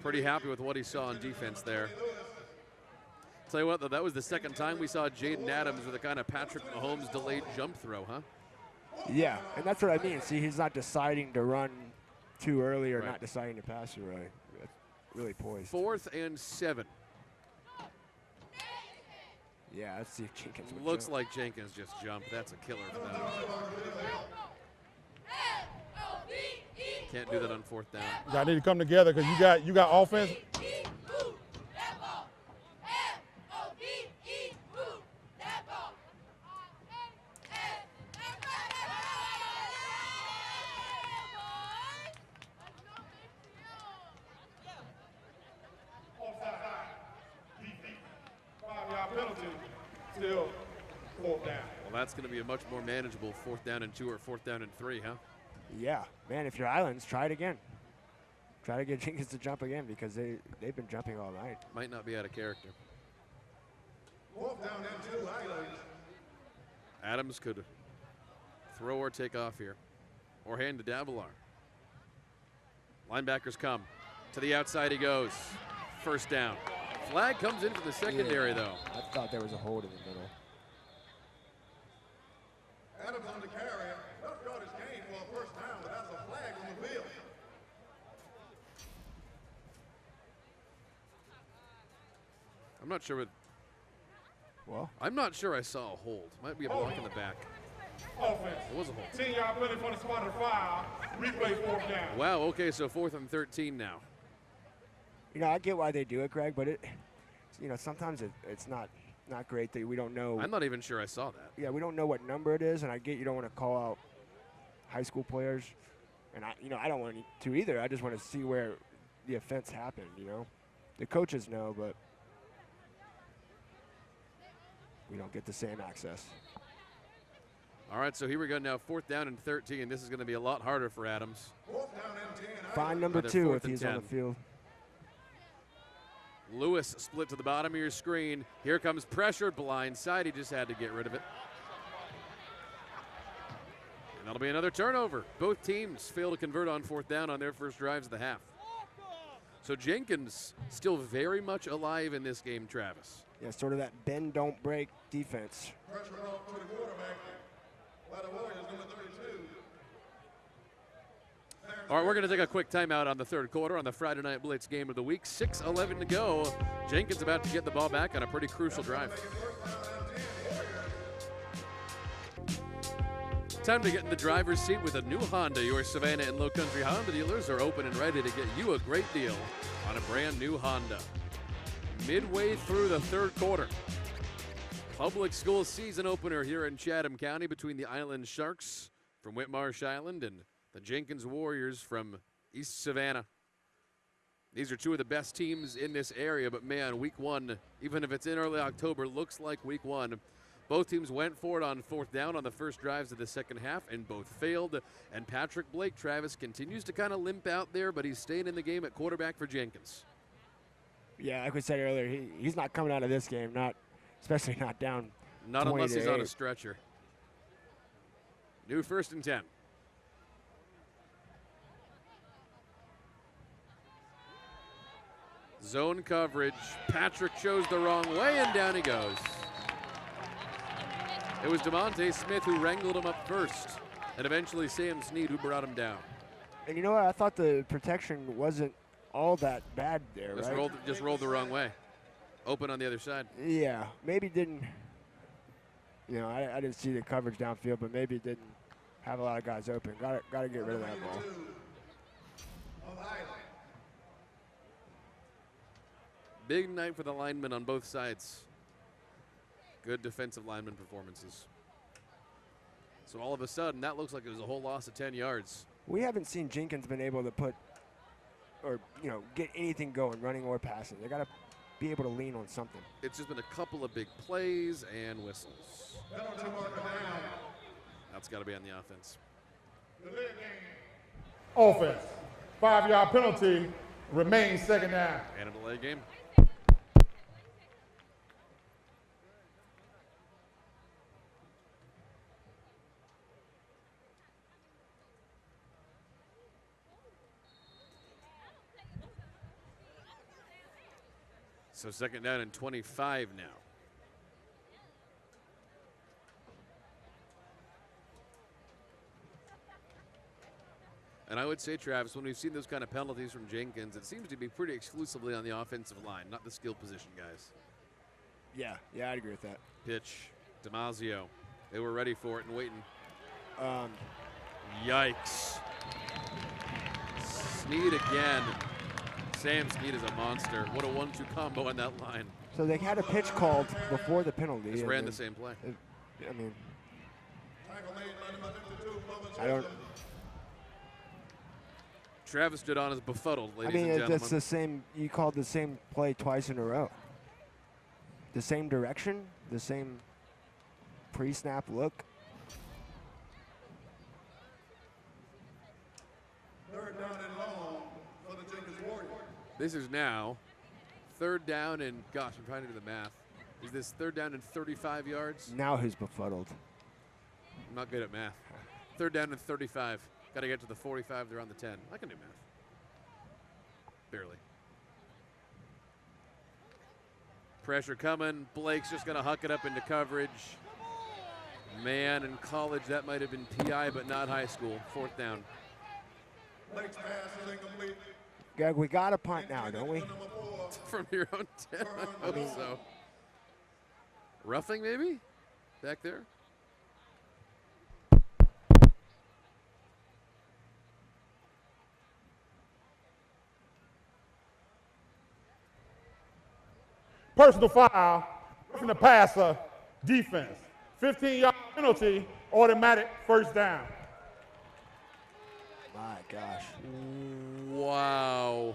pretty happy with what he saw on defense there. Tell you what, though, that was the 2nd time we saw Jaden Adams with a kind of Patrick Mahomes delayed jump throw, huh? Yeah, and that's what I mean. See, he's not deciding to run too early or not deciding to pass too early. That's really poised. 4th and 7. Yeah, let's see if Jenkins would Looks jump. like Jenkins just jumped. That's a killer for them. Can't do that on 4th down. Y'all need to come together because you got offense. Still 4th down. Well, that's going to be a much more manageable 4th down and 2 or 4th down and 3, huh? Yeah, man, if you're Islands, try it again. Try to get Jenkins to jump again because they've been jumping all night. Might not be out of character. 4th down and 2, Islands. Adams could throw or take off here, or hand to Davilar. Linebackers come. To the outside he goes. 1st down. Flag comes in for the secondary, though. I thought there was a hold in the middle. Adams on the carry. Left guard is gained for a 1st down, but that's a flag on the field. I'm not sure what. Well, I'm not sure I saw a hold. Might be a block in the back. Offense. It was a hold. 10-yard penalty for the spot of the foul. Replay 4th down. Wow, okay, so 4th and 13 now. You know, I get why they do it, Greg, but sometimes it's not great that we don't know. I'm not even sure I saw that. Yeah, we don't know what number it is, and I get you don't want to call out high school players, and I don't want to either. I just want to see where the offense happened. The coaches know, but we don't get the same access. All right, so here we go now, 4th down and 13. This is going to be a lot harder for Adams. 4th down and 10. Find number Either 2 4th if and he's on 10. the field. Lewis split to the bottom of your screen. Here comes pressure, blind side. He just had to get rid of it. And that'll be another turnover. Both teams fail to convert on 4th down on their first drives of the half. So Jenkins still very much alive in this game, Travis. Yeah, sort of that bend, don't break defense. Pressure off to the quarterback by the Warriors, number 32. All right, we're going to take a quick timeout on the 3rd quarter on the Friday Night Blitz game of the week. 6:11 to go. Jenkins about to get the ball back on a pretty crucial drive. Time to get in the driver's seat with a new Honda. Your Savannah and Low Country Honda dealers are open and ready to get you a great deal on a brand new Honda. Midway through the 3rd quarter. Public school season opener here in Chatham County between the Island Sharks from Whitmarsh Island and the Jenkins Warriors from East Savannah. These are 2 of the best teams in this area, but man, week 1, even if it's in early October, looks like week 1. Both teams went for it on 4th down on the first drives of the second half, and both failed. And Patrick Blake, Travis, continues to kind of limp out there, but he's staying in the game at quarterback for Jenkins. Yeah, like we said earlier, he's not coming out of this game, especially not down. Not unless he's on a stretcher. New 1st and 10. Zone coverage. Patrick chose the wrong way, and down he goes. It was DeMonte Smith who wrangled him up first, and eventually Sam Snead who brought him down. And you know what? I thought the protection wasn't all that bad there, right? Just rolled the wrong way. Open on the other side. Yeah, maybe didn't. You know, I didn't see the coverage downfield, but maybe didn't have a lot of guys open. Got to get rid of that ball. Big night for the linemen on both sides. Good defensive lineman performances. So all of a sudden, that looks like it was a whole loss of 10 yards. We haven't seen Jenkins been able to put, or get anything going, running or passing. They got to be able to lean on something. It's just been a couple of big plays and whistles. That's got to be on the offense. Offense. 5-yard penalty. Remains second down. And a delay game. So second down and 25 now. And I would say, Travis, when we've seen those kind of penalties from Jenkins, it seems to be pretty exclusively on the offensive line, not the skill position guys. Yeah, I'd agree with that. Pitch, DiMaggio. They were ready for it and waiting. Yikes. Snead again. Sam Snead is a monster. What a 1-2 combo on that line. So they had a pitch called before the penalty. Just ran the same play. I don't. Travis Jadon is befuddled, ladies and gentlemen. It's the same. You called the same play twice in a row. The same direction, the same pre-snap look. Third down and long for the Jenkins Warriors. This is now third down and, gosh, I'm trying to do the math. Is this third down and 35 yards? Now who's befuddled? I'm not good at math. Third down and 35. Got to get to the 45. They're on the 10. I can do math. Barely. Pressure coming. Blake's just going to huck it up into coverage. Man, in college, that might have been PI, but not high school. Fourth down. Blake's pass is incomplete. Greg, we got to punt now, don't we? From your own 10, I hope so. Roughing, maybe? Back there? Personal foul, roughing the passer, defense. 15-yard penalty, automatic first down. My gosh. Wow.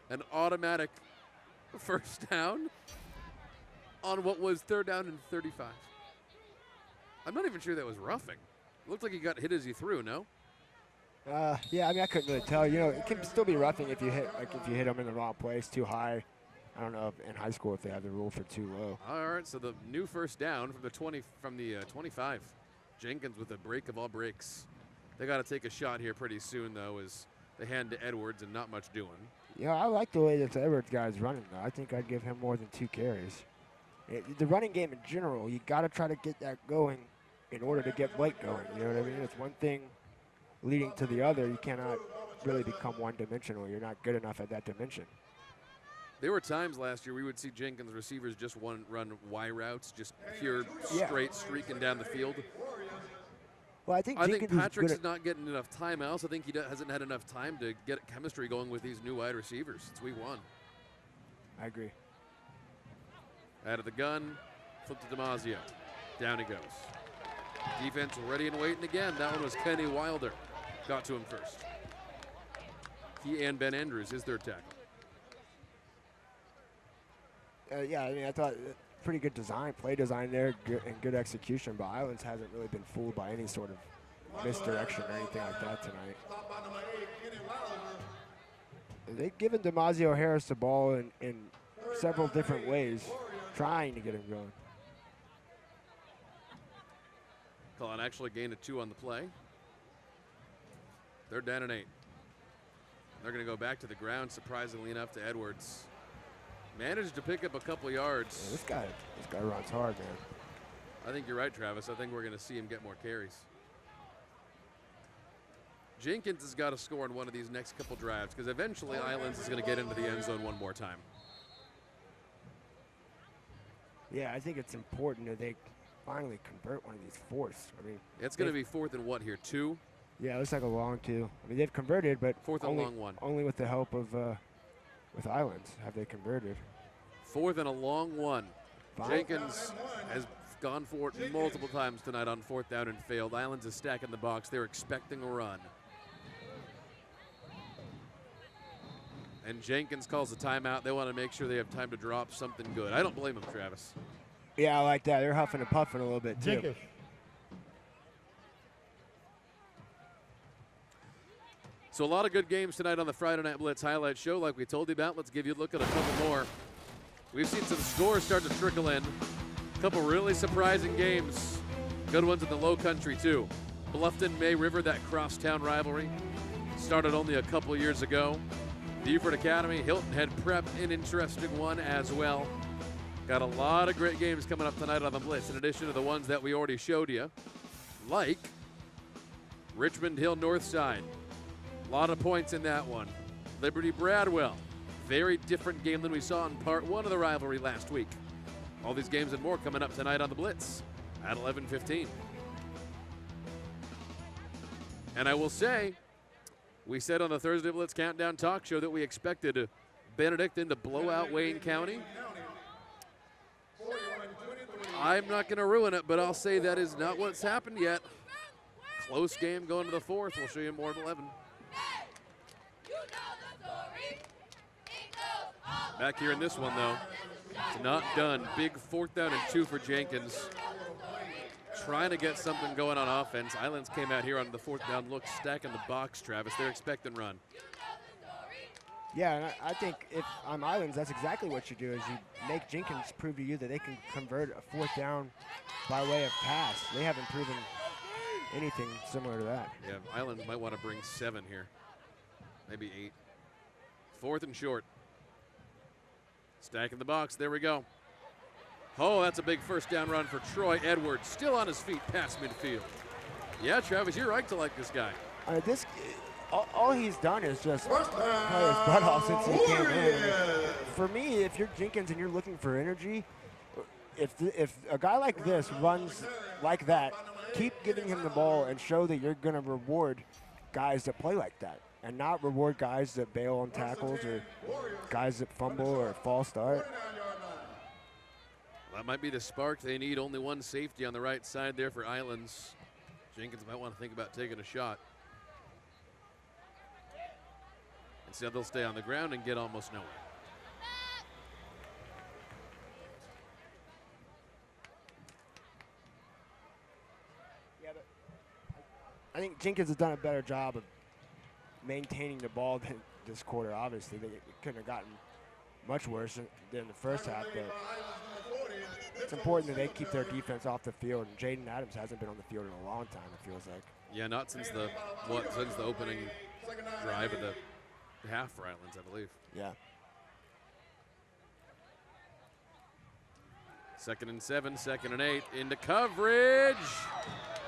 An automatic first down on what was third down and 35. I'm not even sure that was roughing. It looked like he got hit as he threw, no? Yeah, I couldn't really tell. It can still be roughing if you hit them in the wrong place, too high. I don't know if in high school if they have the rule for too low. All right, so the new first down from the 25. Jenkins with a break of all breaks. They got to take a shot here pretty soon, though, as they hand to Edwards and not much doing. Yeah, I like the way this Edwards guy is running, though. I think I'd give him more than 2 carries. The running game in general, you got to try to get that going in order to get Blake going. You know what I mean? It's one thing leading to the other. You cannot really become one-dimensional. You're not good enough at that dimension. There were times last year we would see Jenkins receivers just run Y routes, just pure straight streaking down the field. Well, I think Patrick's is not getting enough time. I also think he hasn't had enough time to get chemistry going with these new wide receivers since week 1. I agree. Out of the gun, flip to DiMaggio. Down he goes. Defense ready and waiting again. That one was Kenny Wilder. Got to him first. He and Ben Andrews, his third tackle. Yeah, I thought pretty good play design there, and good execution, but Islands hasn't really been fooled by any sort of misdirection or anything like that tonight. They've given DiMaggio Harris the ball in several different ways, trying to get him going. Colin actually gained a 2 on the play. 3rd down and 8. They're going to go back to the ground, surprisingly enough, to Edwards. Managed to pick up a couple yards. Yeah, this guy runs hard, man. I think you're right, Travis. I think we're going to see him get more carries. Jenkins has got to score in one of these next couple drives because eventually Islands is going to get into the end zone one more time. Yeah, I think it's important that they finally convert one of these fourths. I mean, it's going to be 4th and what here, 2? Yeah, it looks like a long 2. I mean, they've converted, but 4th and long 1. Only with the help of with Islands have they converted. 4th and a long 1. Jenkins has gone for it multiple times tonight on 4th down and failed. Islands is stacking the box. They're expecting a run. And Jenkins calls a timeout. They want to make sure they have time to drop something good. I don't blame him, Travis. Yeah, I like that. They're huffing and puffing a little bit, too. Jenkins. So a lot of good games tonight on the Friday Night Blitz highlight show. Like we told you about, let's give you a look at a couple more. We've seen some scores start to trickle in. A couple really surprising games. Good ones in the low country, too. Bluffton, May River, that crosstown rivalry, started only a couple years ago. Beaufort Academy, Hilton Head Prep, an interesting one as well. Got a lot of great games coming up tonight on the Blitz, in addition to the ones that we already showed you, like Richmond Hill Northside. A lot of points in that one. Liberty Bradwell, very different game than we saw in part 1 of the rivalry last week. All these games and more coming up tonight on the Blitz at 11:15. And I will say, we said on the Thursday Blitz Countdown Talk Show that we expected Benedictine to blow out Wayne County. I'm not going to ruin it, but I'll say that is not what's happened yet. Close game going to the 4th. We'll show you more at 11. Back here in this one, though, it's not done. Big 4th down and 2 for Jenkins. Trying to get something going on offense. Islands came out here on the 4th down look, stacking the box, Travis. They're expecting run. Yeah, and I think if I'm Islands, that's exactly what you do, is you make Jenkins prove to you that they can convert a 4th down by way of pass. They haven't proven anything similar to that. Yeah, Islands might want to bring 7 here. Maybe 8. 4th and short. Stacking the box, there we go. Oh, that's a big 1st down run for Troy Edwards. Still on his feet past midfield. Yeah, Travis, you're right to like this guy. All he's done is just play his butt off since he came in. For me, if you're Jenkins and you're looking for energy, if a guy like this runs like that, keep giving him the ball and show that you're going to reward guys that play like that and not reward guys that bail on tackles or guys that fumble or false start. That might be the spark they need. Only one safety on the right side there for Islands. Jenkins might want to think about taking a shot. Instead, they'll stay on the ground and get almost nowhere. Yeah, but I think Jenkins has done a better job of maintaining the ball than this quarter. Obviously, they couldn't have gotten much worse than the first half, but it's important that they keep their defense off the field. And Jaden Adams hasn't been on the field in a long time, it feels like. Yeah, not since the opening drive of the half for Islands, I believe. Yeah. 2nd and 7, 2nd and 8, into coverage.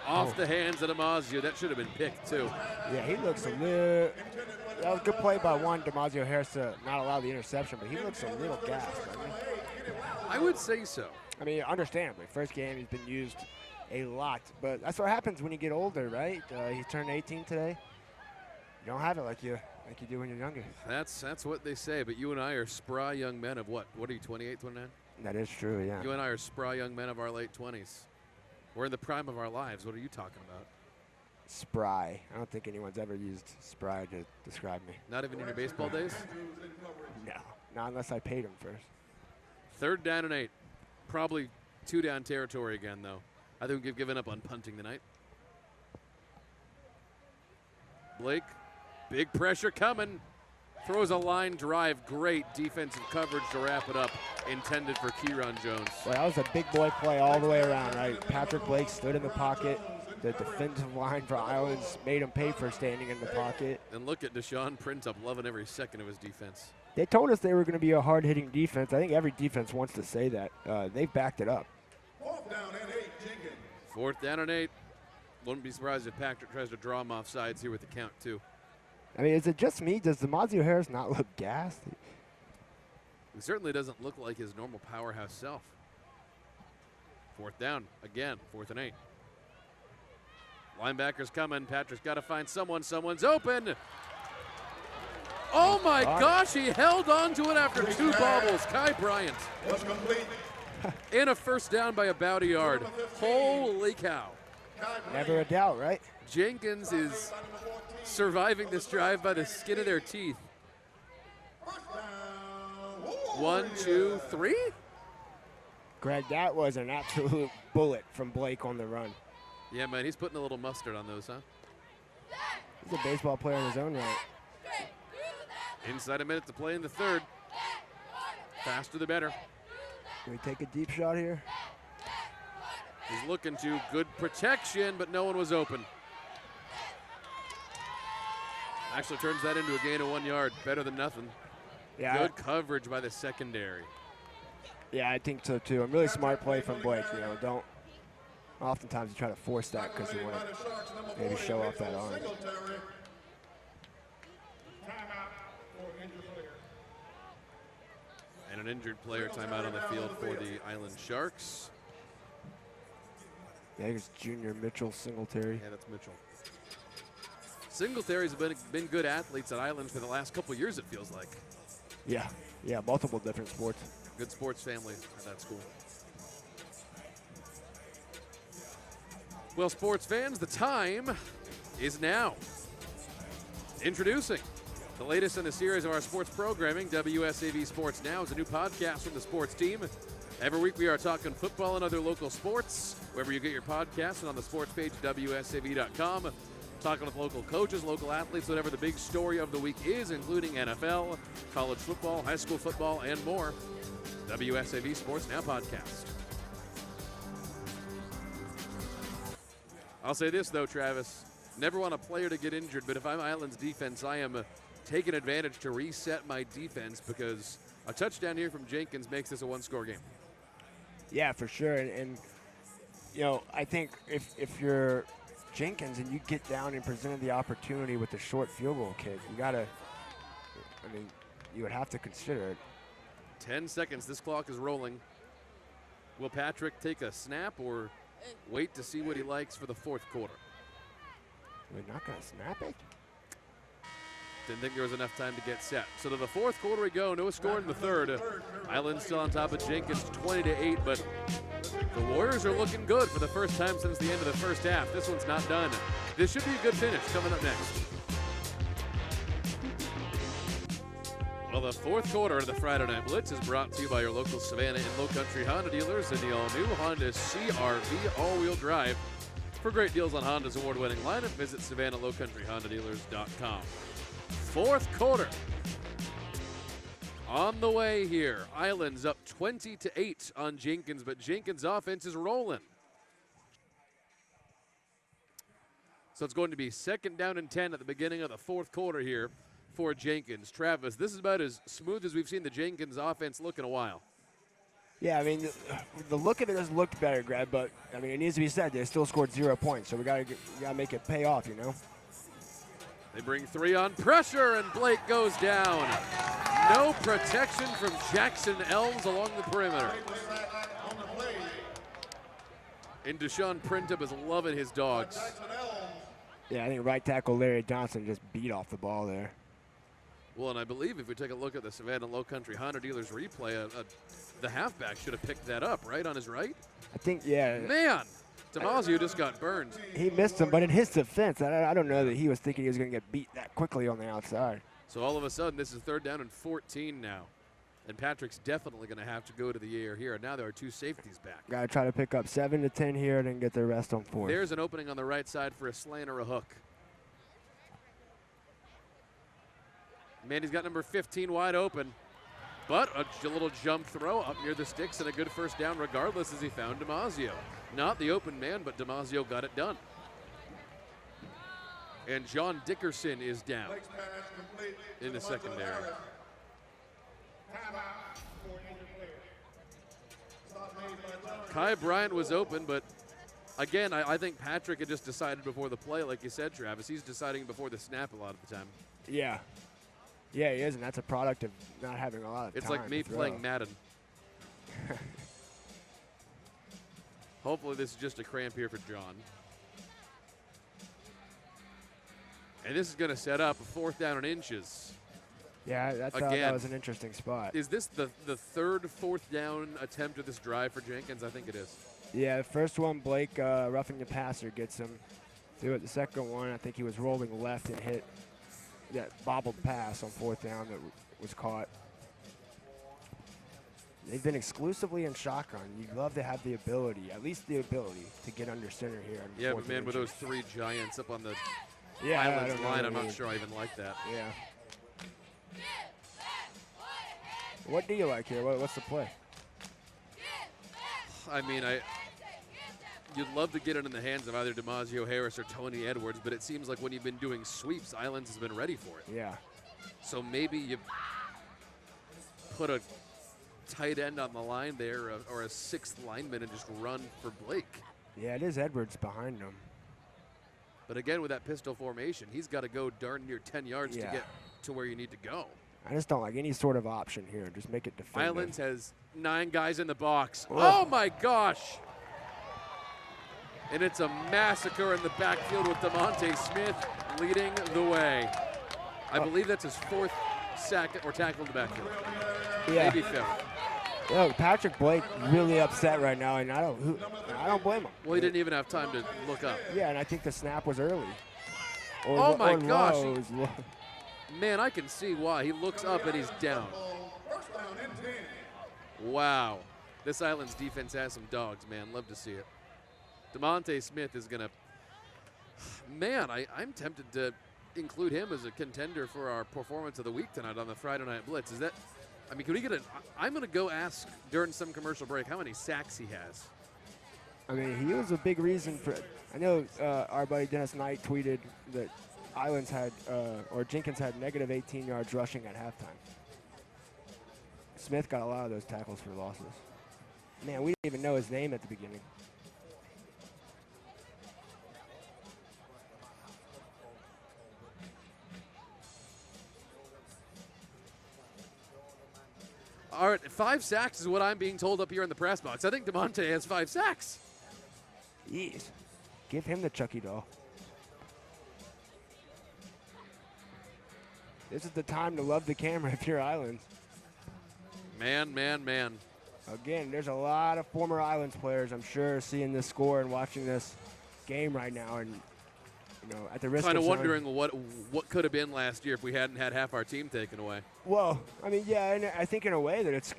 Off the hands of Damasio. That should have been picked, too. Yeah, he looks a little. That was a good play by Damasio Harris to not allow the interception, but he looks a little gassed, doesn't he? I would say so. I mean, understandably. First game, he's been used a lot, but that's what happens when you get older, right? He turned 18 today. You don't have it like you do when you're younger. That's what they say, but you and I are spry young men of what? What are you, 28, 29? That is true, yeah. You and I are spry young men of our late 20s. We're in the prime of our lives. What are you talking about? Spry. I don't think anyone's ever used spry to describe me. Not even in your baseball days? No, not unless I paid him first. 3rd down and 8. Probably 2 down territory again, though. I think we've given up on punting tonight. Blake, big pressure coming. Throws a line drive. Great defensive coverage to wrap it up. Intended for Kieran Jones. Well, that was a big boy play all the way around, right? Patrick Blake stood in the pocket, The defensive line for Islands made him pay for standing in the pocket. And look at Deshaun Printup loving every second of his defense. They told us they were going to be a hard-hitting defense. I think every defense wants to say that. They've backed it up. 4th down and 8, Jenkins. 4th down and 8. Wouldn't be surprised if Patrick tries to draw him off sides here with the count, too. I mean, is it just me? Does Demazio Harris not look gassed? He certainly doesn't look like his normal powerhouse self. 4th down, again, 4th and 8. Linebackers coming. Patrick's got to find someone. Someone's open. Oh, my gosh. He held on to it after 2 bobbles. Kai Bryant. Was complete. And a first down by about a yard. Holy cow. Never a doubt, right? Jenkins is surviving this drive by the skin of their teeth. 1, 2, 3. Greg, that was an absolute bullet from Blake on the run. Yeah, man, he's putting a little mustard on those, huh? He's a baseball player in his own right. Inside a minute to play in the 3rd. Faster the better. Can we take a deep shot here? He's looking to good protection, but no one was open. Actually turns that into a gain of 1 yard. Better than nothing. Yeah. Good coverage by the secondary. Yeah, I think so too. A really smart play from Blake. You know, don't. Oftentimes you try to force that because you want to maybe show off that arm. And an injured player timeout on the field for the Island Sharks. Yeah, I think it's Junior Mitchell Singletary. Yeah, that's Mitchell. Singletary's been good athletes at Island for the last couple years, it feels like. Yeah, multiple different sports. Good sports family at that school. Well, sports fans, the time is now. Introducing the latest in the series of our sports programming, WSAV Sports Now is a new podcast from the sports team. Every week we are talking football and other local sports, wherever you get your podcasts and on the sports page at WSAV.com. Talking with local coaches, local athletes, whatever the big story of the week is, including NFL, college football, high school football, and more. WSAV Sports Now podcast. I'll say this, though, Travis. Never want a player to get injured, but if I'm Island's defense, I am taking advantage to reset my defense because a touchdown here from Jenkins makes this a one-score game. Yeah, for sure. And you know, I think if you're Jenkins and you get down and presented the opportunity with the short field goal kick, you got to, I mean, you would have to consider it. 10 seconds. This clock is rolling. Will Patrick take a snap or wait to see what he likes for the 4th quarter? We're not going to snap it? Didn't think there was enough time to get set. So to the 4th quarter we go. No score in the 3rd. Island still on top of Jenkins 20-8, but the Warriors are looking good for the first time since the end of the first half. This one's not done. This should be a good finish coming up next. Well, the 4th quarter of the Friday Night Blitz is brought to you by your local Savannah and Low Country Honda dealers and the all-new Honda CR-V all-wheel drive. For great deals on Honda's award-winning lineup, visit SavannahLowCountryHondaDealers.com. 4th quarter on the way here. Island's up 20-8 on Jenkins, but Jenkins' offense is rolling. So it's going to be 2nd down and 10 at the beginning of the 4th quarter here for Jenkins. Travis, this is about as smooth as we've seen the Jenkins offense look in a while. Yeah, I mean, the look of it has looked better, Greg, but, I mean, it needs to be said, they still scored 0 points, so we got to make it pay off, you know? They bring 3 on pressure, and Blake goes down. No protection from Jackson Elms along the perimeter. And Deshaun Printup is loving his dogs. Yeah, I think right tackle Larry Johnson just beat off the ball there. Well, and I believe if we take a look at the Savannah Low Country Honda dealers replay, the halfback should have picked that up, right, on his right? I think, yeah. Man, Demazio just got burned. He missed him, but in his defense, I don't know that he was thinking he was going to get beat that quickly on the outside. So all of a sudden, this is 3rd down and 14 now. And Patrick's definitely going to have to go to the air here. And now there are 2 safeties back. Got to try to pick up 7 to 10 here and then get the rest on 4th. There's an opening on the right side for a slant or a hook. Mandy's got number 15 wide open. But a little jump throw up near the sticks and a good first down regardless as he found Demazio. Not the open man, but Demazio got it done. And John Dickerson is down in the secondary. Kai Bryant was open, but again, I think Patrick had just decided before the play, like you said, Travis. He's deciding before the snap a lot of the time. Yeah. Yeah, he is, and that's a product of not having a lot of time. It's like me playing Madden. Hopefully this is just a cramp here for John. And this is going to set up a 4th down and inches. Yeah, I thought that was an interesting spot. Is this the third 4th down attempt of this drive for Jenkins? I think it is. Yeah, the first one, Blake roughing the passer gets him. The second one, I think he was rolling left and hit that bobbled pass on 4th down that was caught. They've been exclusively in shotgun. You'd love to have the ability, at least the ability, to get under center here. Yeah, but man, with those 3 giants up on the Yeah, Islands line, I'm not sure I even like that. Yeah. What do you like here? What's the play? I mean, you'd love to get it in the hands of either DiMaggio Harris or Tony Edwards, but it seems like when you've been doing sweeps, Islands has been ready for it. Yeah. So maybe you put a tight end on the line there or a 6th lineman and just run for Blake. Yeah, it is Edwards behind him. But again, with that pistol formation, he's got to go darn near 10 yards to get to where you need to go. I just don't like any sort of option here. Just make it defensive. Islands has 9 guys in the box. Whoa. Oh, my gosh. And it's a massacre in the backfield with DeMonte Smith leading the way. I believe that's his 4th sack or tackle in the backfield. Yeah. Maybe 5th. Yo, Patrick Blake really upset right now, and I don't blame him. Well, he didn't even have time to look up. Yeah, and I think the snap was early. Oh my gosh. Low. Man, I can see why. He looks up and he's down. Wow. This Islands defense has some dogs, man. Love to see it. DeMonte Smith is going to... Man, I'm tempted to include him as a contender for our performance of the week tonight on the Friday Night Blitz. Is that... I mean, can we get a... I'm going to go ask during some commercial break how many sacks he has. I mean, he was a big reason for... I know our buddy Dennis Knight tweeted that Islands had, or Jenkins had negative 18 yards rushing at halftime. Smith got a lot of those tackles for losses. Man, we didn't even know his name at the beginning. All right, 5 sacks is what I'm being told up here in the press box. I think DeMonte has 5 sacks. Jeez. Give him the Chucky doll. This is the time to love the camera if you're Islands. Man. Again, there's a lot of former Islands players, I'm sure, seeing this score and watching this game right now, and at the risk kind of of wondering what could have been last year if we hadn't had half our team taken away. Well, I mean, yeah, and I think in a way that it's.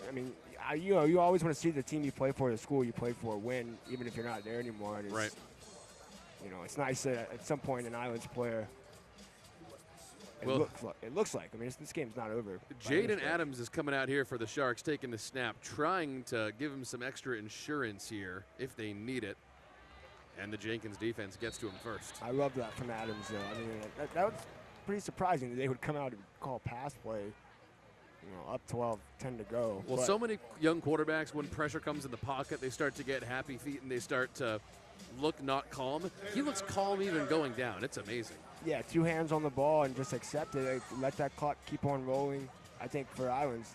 I mean, you always want to see the team you play for, the school you play for, win, even if you're not there anymore. And it's, right. It's nice that at some point an Islands player. It looks like. I mean, this game's not over. Jaden Adams is coming out here for the Sharks, taking the snap, trying to give him some extra insurance here if they need it. And the Jenkins defense gets to him first. I love that from Adams, though. I mean, that was pretty surprising that they would come out and call pass play, up 12, 10 to go. Well, so many young quarterbacks, when pressure comes in the pocket, they start to get happy feet and they start to look not calm. He looks calm even going down. It's amazing. Yeah, 2 hands on the ball and just accept it. Let that clock keep on rolling. I think for Islands,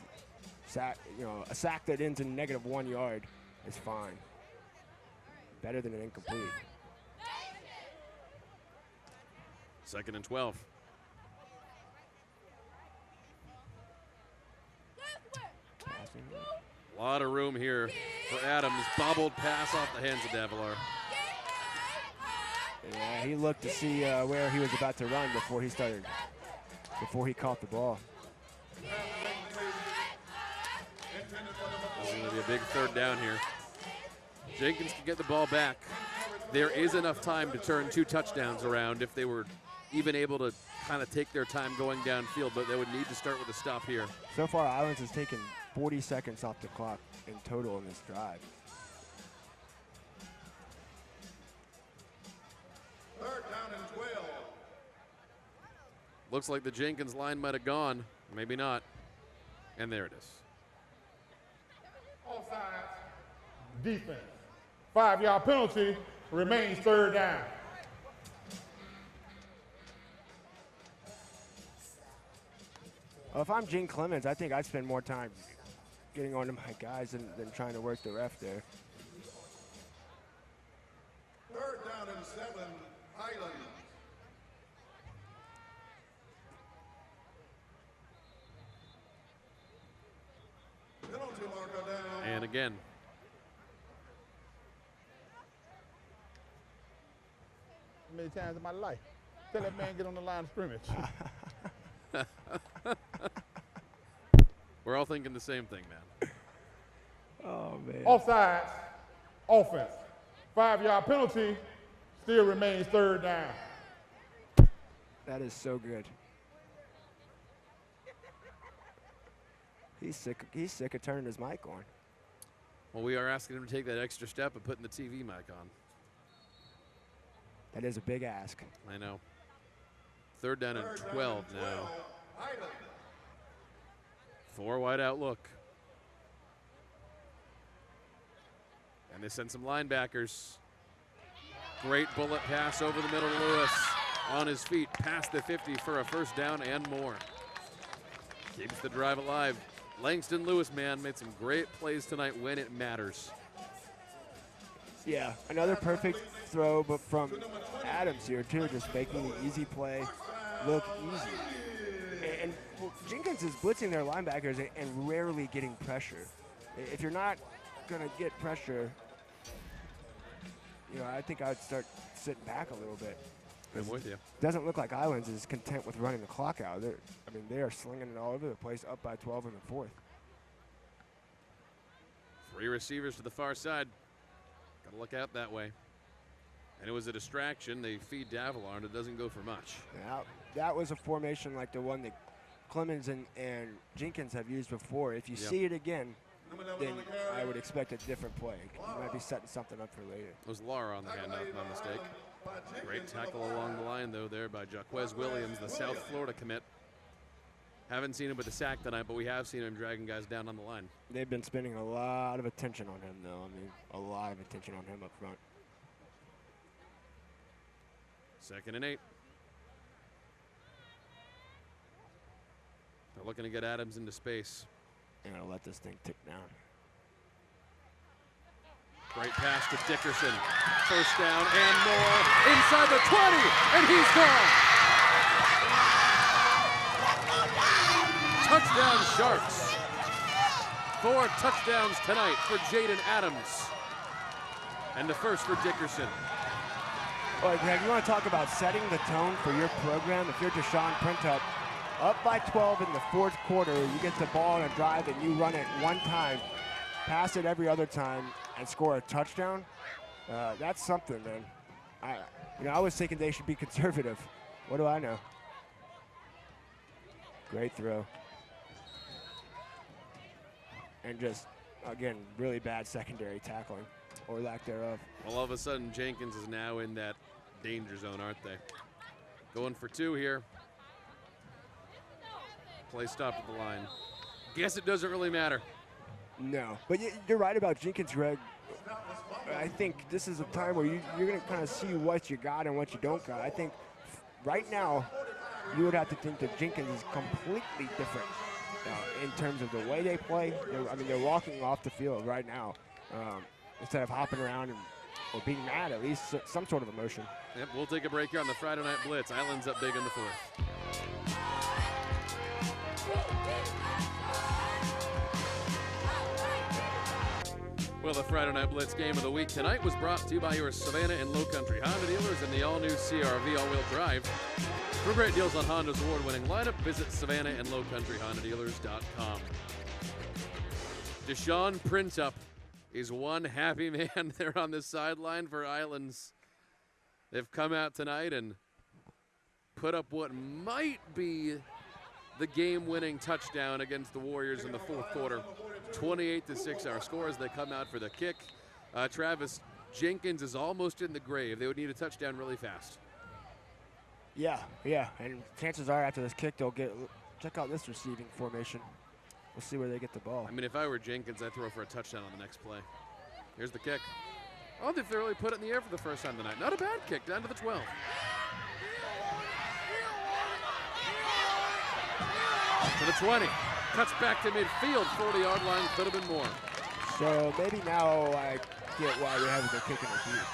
a sack that ends in -1 yard is fine. Better than an incomplete. 2nd and 12. A lot of room here for Adams. Bobbled pass off the hands of Davilar. Yeah, he looked to see where he was about to run before he caught the ball. This is going to be a big 3rd down here. Jenkins can get the ball back. There is enough time to turn 2 touchdowns around if they were even able to kind of take their time going downfield, but they would need to start with a stop here. So far, Islands has taken 40 seconds off the clock in total in this drive. 3rd down and 12. Looks like the Jenkins line might have gone. Maybe not. And there it is. Offsides. Defense. 5-yard penalty. Remains third down. Well, if I'm Gene Clemens, I think I'd spend more time getting onto my guys than trying to work the ref there. Third down and 7, Highlands. Penalty marker down. And again. How many times in my life? Tell that man get on the line of scrimmage. We're all thinking the same thing, man. Oh, man. Offsides. Offense. 5-yard penalty. Still remains third down. That is so good. He's sick of turning his mic on. Well, we are asking him to take that extra step of putting the TV mic on. That is a big ask. I know. Third down and 12 now. 4 wide out look. And they send some linebackers. Great bullet pass over the middle to Lewis. On his feet, past the 50 for a first down and more. Keeps the drive alive. Langston Lewis, man, made some great plays tonight when it matters. Yeah, another perfect throw, but from Adams here, too, just making the easy play look easy. And Jenkins is blitzing their linebackers and rarely getting pressure. If you're not going to get pressure, you know, I think I would start sitting back a little bit. I'm with you. Doesn't look like Islands is content with running the clock out. They are slinging it all over the place, up by 12 in the fourth. 3 receivers to the far side. Got to look out that way. And it was a distraction. They feed Davila, and it doesn't go for much. Yeah, that was a formation like the one that Clemens and Jenkins have used before. If you see it again, then I would expect a different play. You might be setting something up for later. It was Lara on the handoff, no mistake. Great tackle along the line, though, there by Jaquez Williams, the South Florida commit. Haven't seen him with the sack tonight, but we have seen him dragging guys down on the line. They've been spending a lot of attention on him, though. I mean, a lot of attention on him up front. 2nd and 8. They're looking to get Adams into space. They're going to let this thing tick down. Great pass to Dickerson. First down and more. Inside the 20, and he's gone. Touchdown Sharks. 4 touchdowns tonight for Jaden Adams. And the first for Dickerson. All right, Greg, you want to talk about setting the tone for your program? If you're Deshaun Printup, up by 12 in the fourth quarter, you get the ball in a drive and you run it one time, pass it every other time, and score a touchdown. That's something, man. I was thinking they should be conservative. What do I know? Great throw. And just, again, really bad secondary tackling, or lack thereof. Well, all of a sudden, Jenkins is now in that danger zone, aren't they? Going for 2 here. Play stopped at the line. Guess it doesn't really matter. No, but you're right about Jenkins, Greg. I think this is a time where you're going to kind of see what you got and what you don't got. I think right now you would have to think that Jenkins is completely different in terms of the way they play. They're walking off the field right now instead of hopping around or being mad, at least some sort of emotion. Yep, we'll take a break here on the Friday Night Blitz. Island's up big in the 4th. Well, the Friday Night Blitz game of the week tonight was brought to you by your Savannah and Low Country Honda dealers and the all-new CR-V all-wheel drive. For great deals on Honda's award-winning lineup, visit SavannahAndLowCountryHondaDealers.com. Deshaun Printup is one happy man there on the sideline for Islands. They've come out tonight and put up what might be the game-winning touchdown against the Warriors in the fourth quarter. 28-6 our score as they come out for the kick. Travis, Jenkins is almost in the grave. They would need a touchdown really fast. Yeah, yeah. And chances are after this kick, they'll get. Check out this receiving formation. We'll see where they get the ball. I mean, if I were Jenkins, I'd throw for a touchdown on the next play. Here's the kick. Oh, they've really put it in the air for the first time tonight. Not a bad kick, down to the 12. To the 20. Cuts back to midfield, 40-yard line, could have been more. So maybe now I get why we haven't been kicking a beat.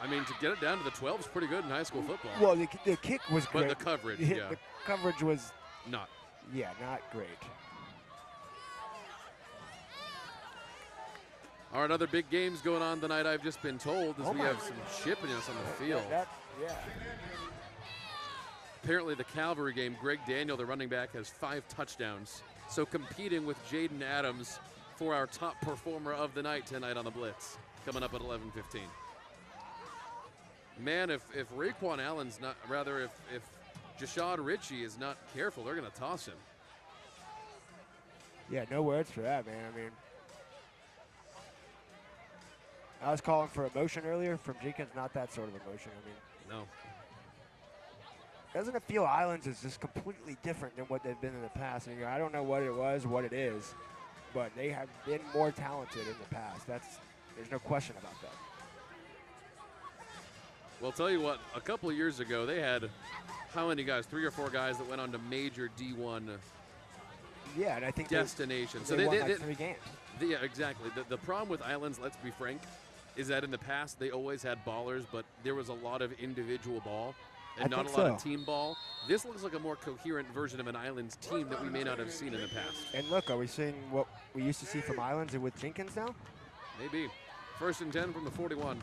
I mean, to get it down to the 12 is pretty good in high school football. Well, the kick was great. But the coverage, yeah. The coverage was not. Yeah, not great. All right, other big games going on tonight, I've just been told, as we have some chippiness on the field. Yeah. Apparently the Calvary game, Greg Daniel, the running back, has 5 touchdowns. So competing with Jaden Adams for our top performer of the night tonight on the Blitz, coming up at 11:15. Man, if Raekwon Allen's not, rather if Jashad Ritchie is not careful, they're going to toss him. Yeah, no words for that, man. I mean, I was calling for emotion earlier from Jenkins, not that sort of emotion. I mean, no. Doesn't it feel Islands is just completely different than what they've been in the past? And, I don't know what it was, what it is, but they have been more talented in the past. There's no question about that. Well, I'll tell you what, a couple of years ago, they had how many guys? 3 or 4 guys that went on to major D1 yeah, and I think destinations. They won like 3 games. Yeah, exactly. The problem with Islands, let's be frank, is that in the past they always had ballers, but there was a lot of individual ball and not a lot of team ball. This looks like a more coherent version of an Islands team that we may not have seen in the past. And look, are we seeing what we used to see from Islands with Jenkins now? Maybe. 1st and 10 from the 41.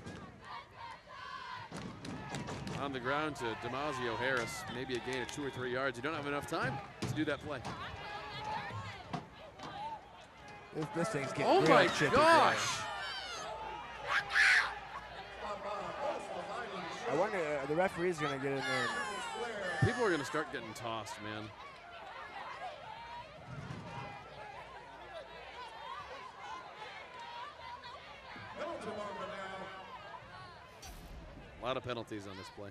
On the ground to Damasio Harris. Maybe a gain of 2 or 3 yards. You don't have enough time to do that play. This thing's getting oh my chippy, gosh! I wonder, the referee's going to get in there. People are going to start getting tossed, man. A lot of penalties on this play.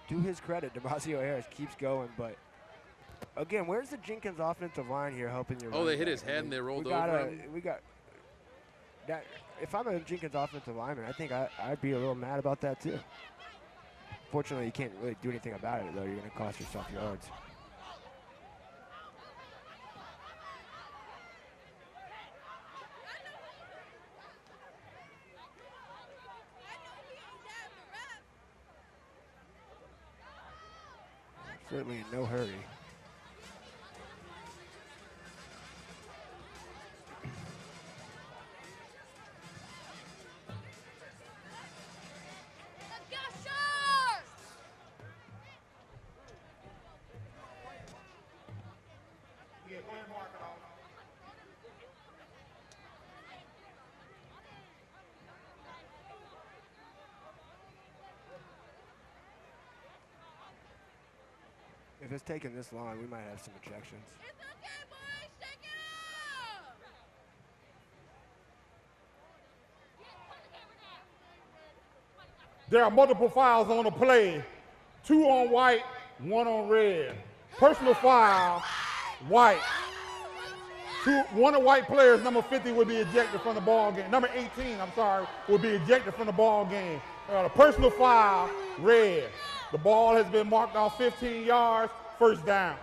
To his credit, Damasio Harris keeps going, but again, where's the Jenkins offensive line here helping your? Oh, they hit his head and they rolled over him. We got that. If I'm a Jenkins offensive lineman, I think I'd be a little mad about that too. Fortunately, you can't really do anything about it, though. You're going to cost yourself yards. Certainly in no hurry. If it's taking this long, we might have some ejections. There are multiple fouls on the play. 2 on white, 1 on red. Personal foul, white. 1 of white players, number 50, will be ejected from the ball game. Number 18, I'm sorry, will be ejected from the ball game. The personal foul, red. The ball has been marked off 15 yards, first down.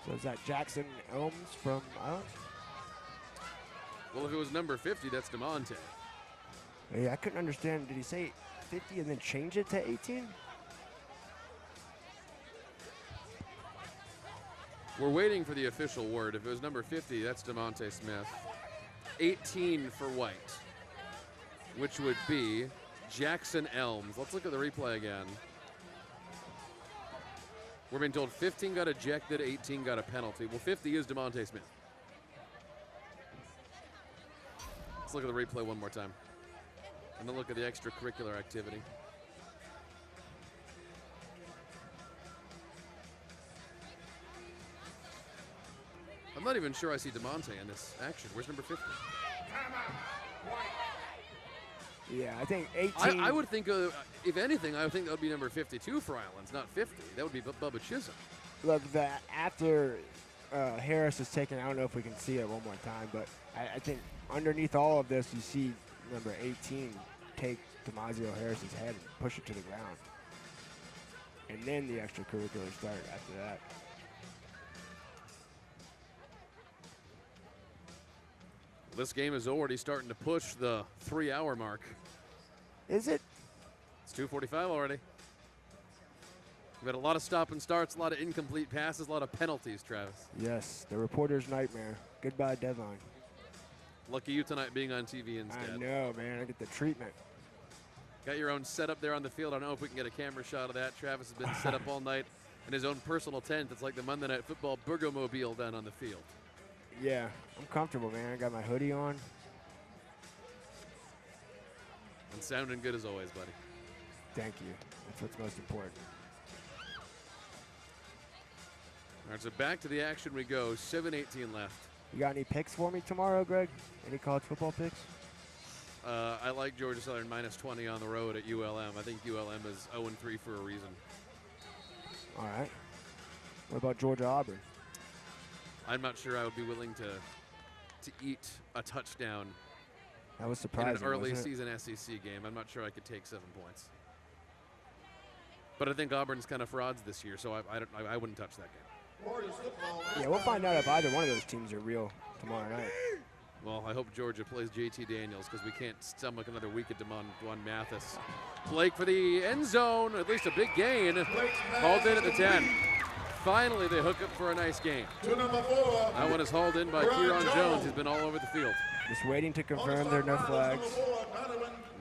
So is that Jackson Elms from Islands? Well, if it was number 50, that's DeMonte. Yeah, I couldn't understand. Did he say 50 and then change it to 18? We're waiting for the official word. If it was number 50, that's DeMonte Smith. 18 for White, which would be Jackson Elms. Let's look at the replay again. We're being told 15 got ejected, 18 got a penalty. Well, 50 is DeMonte Smith. Let's look at the replay one more time. And then look at the extracurricular activity. I'm not even sure I see DeMonte in this action. Where's number 50? Yeah, I think 18. I would think, if anything, I would think that would be number 52 for Islands, not 50. That would be Bubba Chisholm. Look, after Harris is taken, I don't know if we can see it one more time, but I think underneath all of this, you see number 18 take DeMazio Harris's head and push it to the ground. And then the extracurriculars start after that. This game is already starting to push the 3-hour mark. Is it? It's 2:45 already. We've had a lot of stop and starts, a lot of incomplete passes, a lot of penalties, Travis. Yes, the reporter's nightmare. Goodbye, deadline. Lucky you tonight being on TV instead. I know, man. I get the treatment. Got your own setup there on the field. I don't know if we can get a camera shot of that. Travis has been set up all night in his own personal tent. It's like the Monday Night Football Burgomobile down on the field. Yeah, I'm comfortable, man. I got my hoodie on. And sounding good as always, buddy. Thank you. That's what's most important. All right, so back to the action we go. 7:18 left. You got any picks for me tomorrow, Greg? Any college football picks? I like Georgia Southern -20 on the road at ULM. I think ULM is 0-3 for a reason. All right. What about Georgia Auburn? I'm not sure I would be willing to eat a touchdown That was surprising. in an early wasn't it? season SEC game. I'm not sure I could take 7 points. But I think Auburn's kind of frauds this year, so I wouldn't touch that game. Yeah, we'll find out if either one of those teams are real tomorrow night. Well, I hope Georgia plays JT Daniels because we can't stomach another week of Dwan Mathis. Blake for the end zone, at least a big gain. Hauled in at the 10. Finally, they hook up for a nice gain. That one is hauled in by Kieran Jones. He's been all over the field. Just waiting to confirm there are no flags.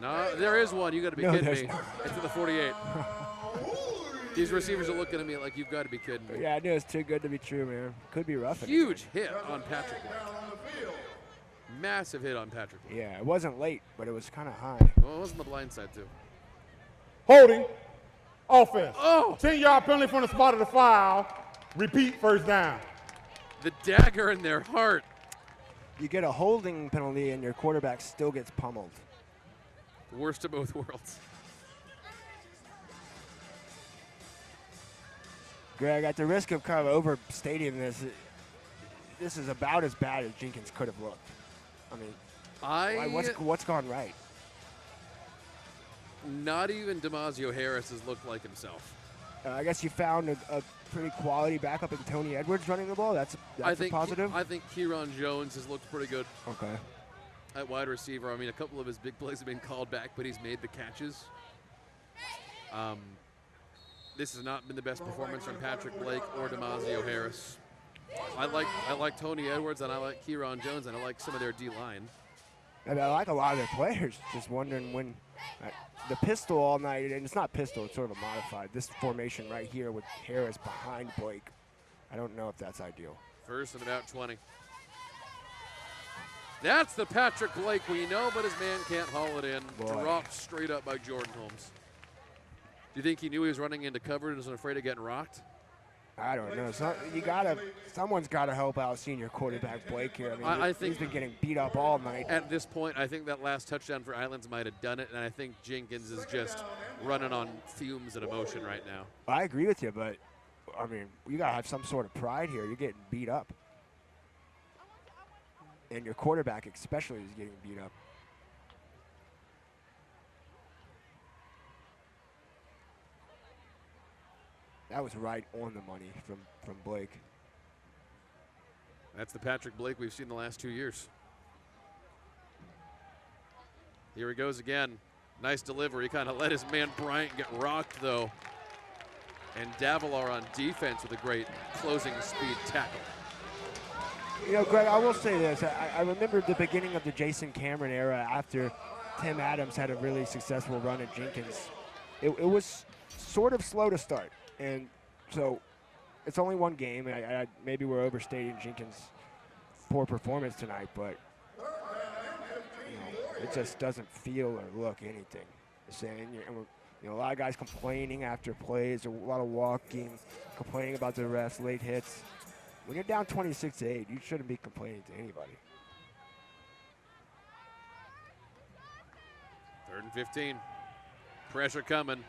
No, there is one. You got to be No, kidding there's me. not. It's to the 48. These receivers are looking at me like you've got to be kidding me. Yeah, I knew it's too good to be true, man. Could be rough. Huge hit on Patrick Blake. Massive hit on Patrick Blake. Yeah, it wasn't late, but it was kind of high. Well, it wasn't the blind side, too. Holding. Offense. Oh! 10-yard penalty from the spot of the foul. Repeat, first down. The dagger in their heart. You get a holding penalty and your quarterback still gets pummeled. Worst of both worlds. Greg, at the risk of kind of overstating this, this is about as bad as Jenkins could have looked. I mean, what's gone right? Not even DeMazio Harris has looked like himself. I guess you found a pretty quality backup in Tony Edwards running the ball. That's a positive. I think Kieran Jones has looked pretty good. Okay. At wide receiver, I mean, a couple of his big plays have been called back, but he's made the catches. This has not been the best performance from Patrick Blake or DeMazio Harris. I like Tony Edwards and I like Kieran Jones and I like some of their D-line. And I like a lot of their players. Just wondering when the pistol all night, and it's not pistol, it's sort of a modified. This formation right here with Harris behind Blake, I don't know if that's ideal. First and about 20. That's the Patrick Blake we know, but his man can't haul it in. Boy. Dropped straight up by Jordan Holmes. Do you think he knew he was running into cover and was afraid of getting rocked? I don't know. Someone's got to help out senior quarterback Blake here. I think he's been getting beat up all night. At this point, I think that last touchdown for Islands might have done it, and I think Jenkins is just running on fumes and emotion right now. I agree with you, but, I mean, you got to have some sort of pride here. You're getting beat up. And your quarterback especially is getting beat up. That was right on the money from Blake. That's the Patrick Blake we've seen the last 2 years. Here he goes again. Nice delivery. Kind of let his man Bryant get rocked, though. And Davilar on defense with a great closing speed tackle. You know, Greg, I will say this. I remember the beginning of the Jason Cameron era after Tim Adams had a really successful run at Jenkins. It was sort of slow to start. And so it's only one game. Maybe we're overstating Jenkins' poor performance tonight, but It just doesn't feel or look anything the same. A lot of guys complaining after plays, a lot of walking, complaining about the refs, late hits. When you're down 26-8, you shouldn't be complaining to anybody. 3rd and 15. Pressure coming.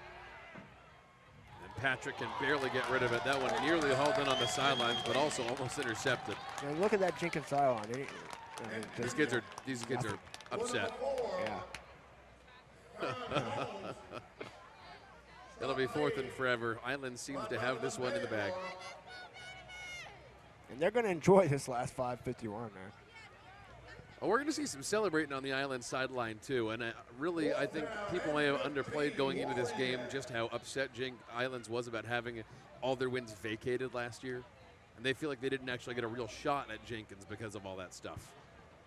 And Patrick can barely get rid of it. That one nearly hauled in on the sidelines, but also almost intercepted. And look at that Jenkins sideline. These kids are upset. Yeah. It'll be 4th and forever. Island seems to have this one in the bag. And they're going to enjoy this last 5:51, man. Oh, we're going to see some celebrating on the Island sideline, too. And really, I think people may have underplayed going into this game just how upset Islands was about having all their wins vacated last year. And they feel like they didn't actually get a real shot at Jenkins because of all that stuff.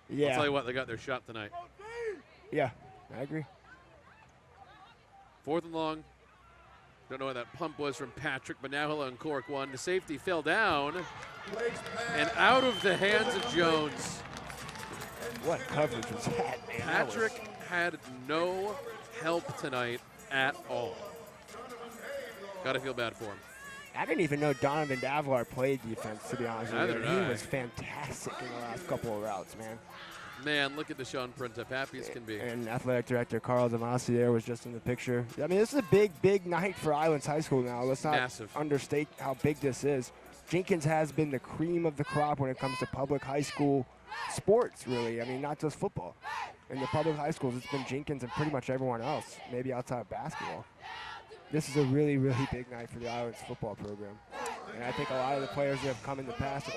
Yeah. I'll tell you what, they got their shot tonight. Yeah, I agree. 4th and long. Don't know what that pump was from Patrick, but now he'll uncork one. The safety fell down and out of the hands of Jones. What coverage was that, man? Patrick had no help tonight at all. Got to feel bad for him. I didn't even know Donovan Davlar played defense, to be honest with you. Neither He did I. was fantastic in the last couple of routes, man. Man, look at Deshaun Printup, happy as can be. And athletic director Carl Damasi there was just in the picture. I mean, this is a big, big night for Islands High School now. Let's not understate how big this is. Jenkins has been the cream of the crop when it comes to public high school sports, really. I mean, not just football. In the public high schools, it's been Jenkins and pretty much everyone else, maybe outside of basketball. This is a really, really big night for the Islands football program. And I think a lot of the players that have come in the past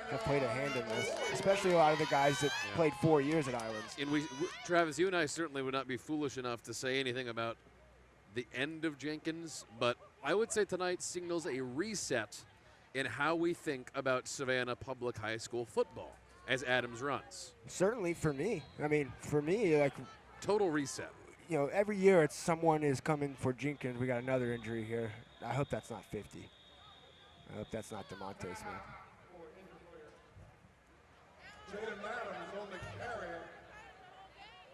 have played a hand in this, especially a lot of the guys that played 4 years at Islands. And Travis, you and I certainly would not be foolish enough to say anything about the end of Jenkins, but I would say tonight signals a reset in how we think about Savannah Public High School football as Adams runs. Certainly for me. I mean, for me, like, total reset. You know, every year it's someone is coming for Jenkins. We got another injury here. I hope that's not 50. I hope that's not DeMonte Smith.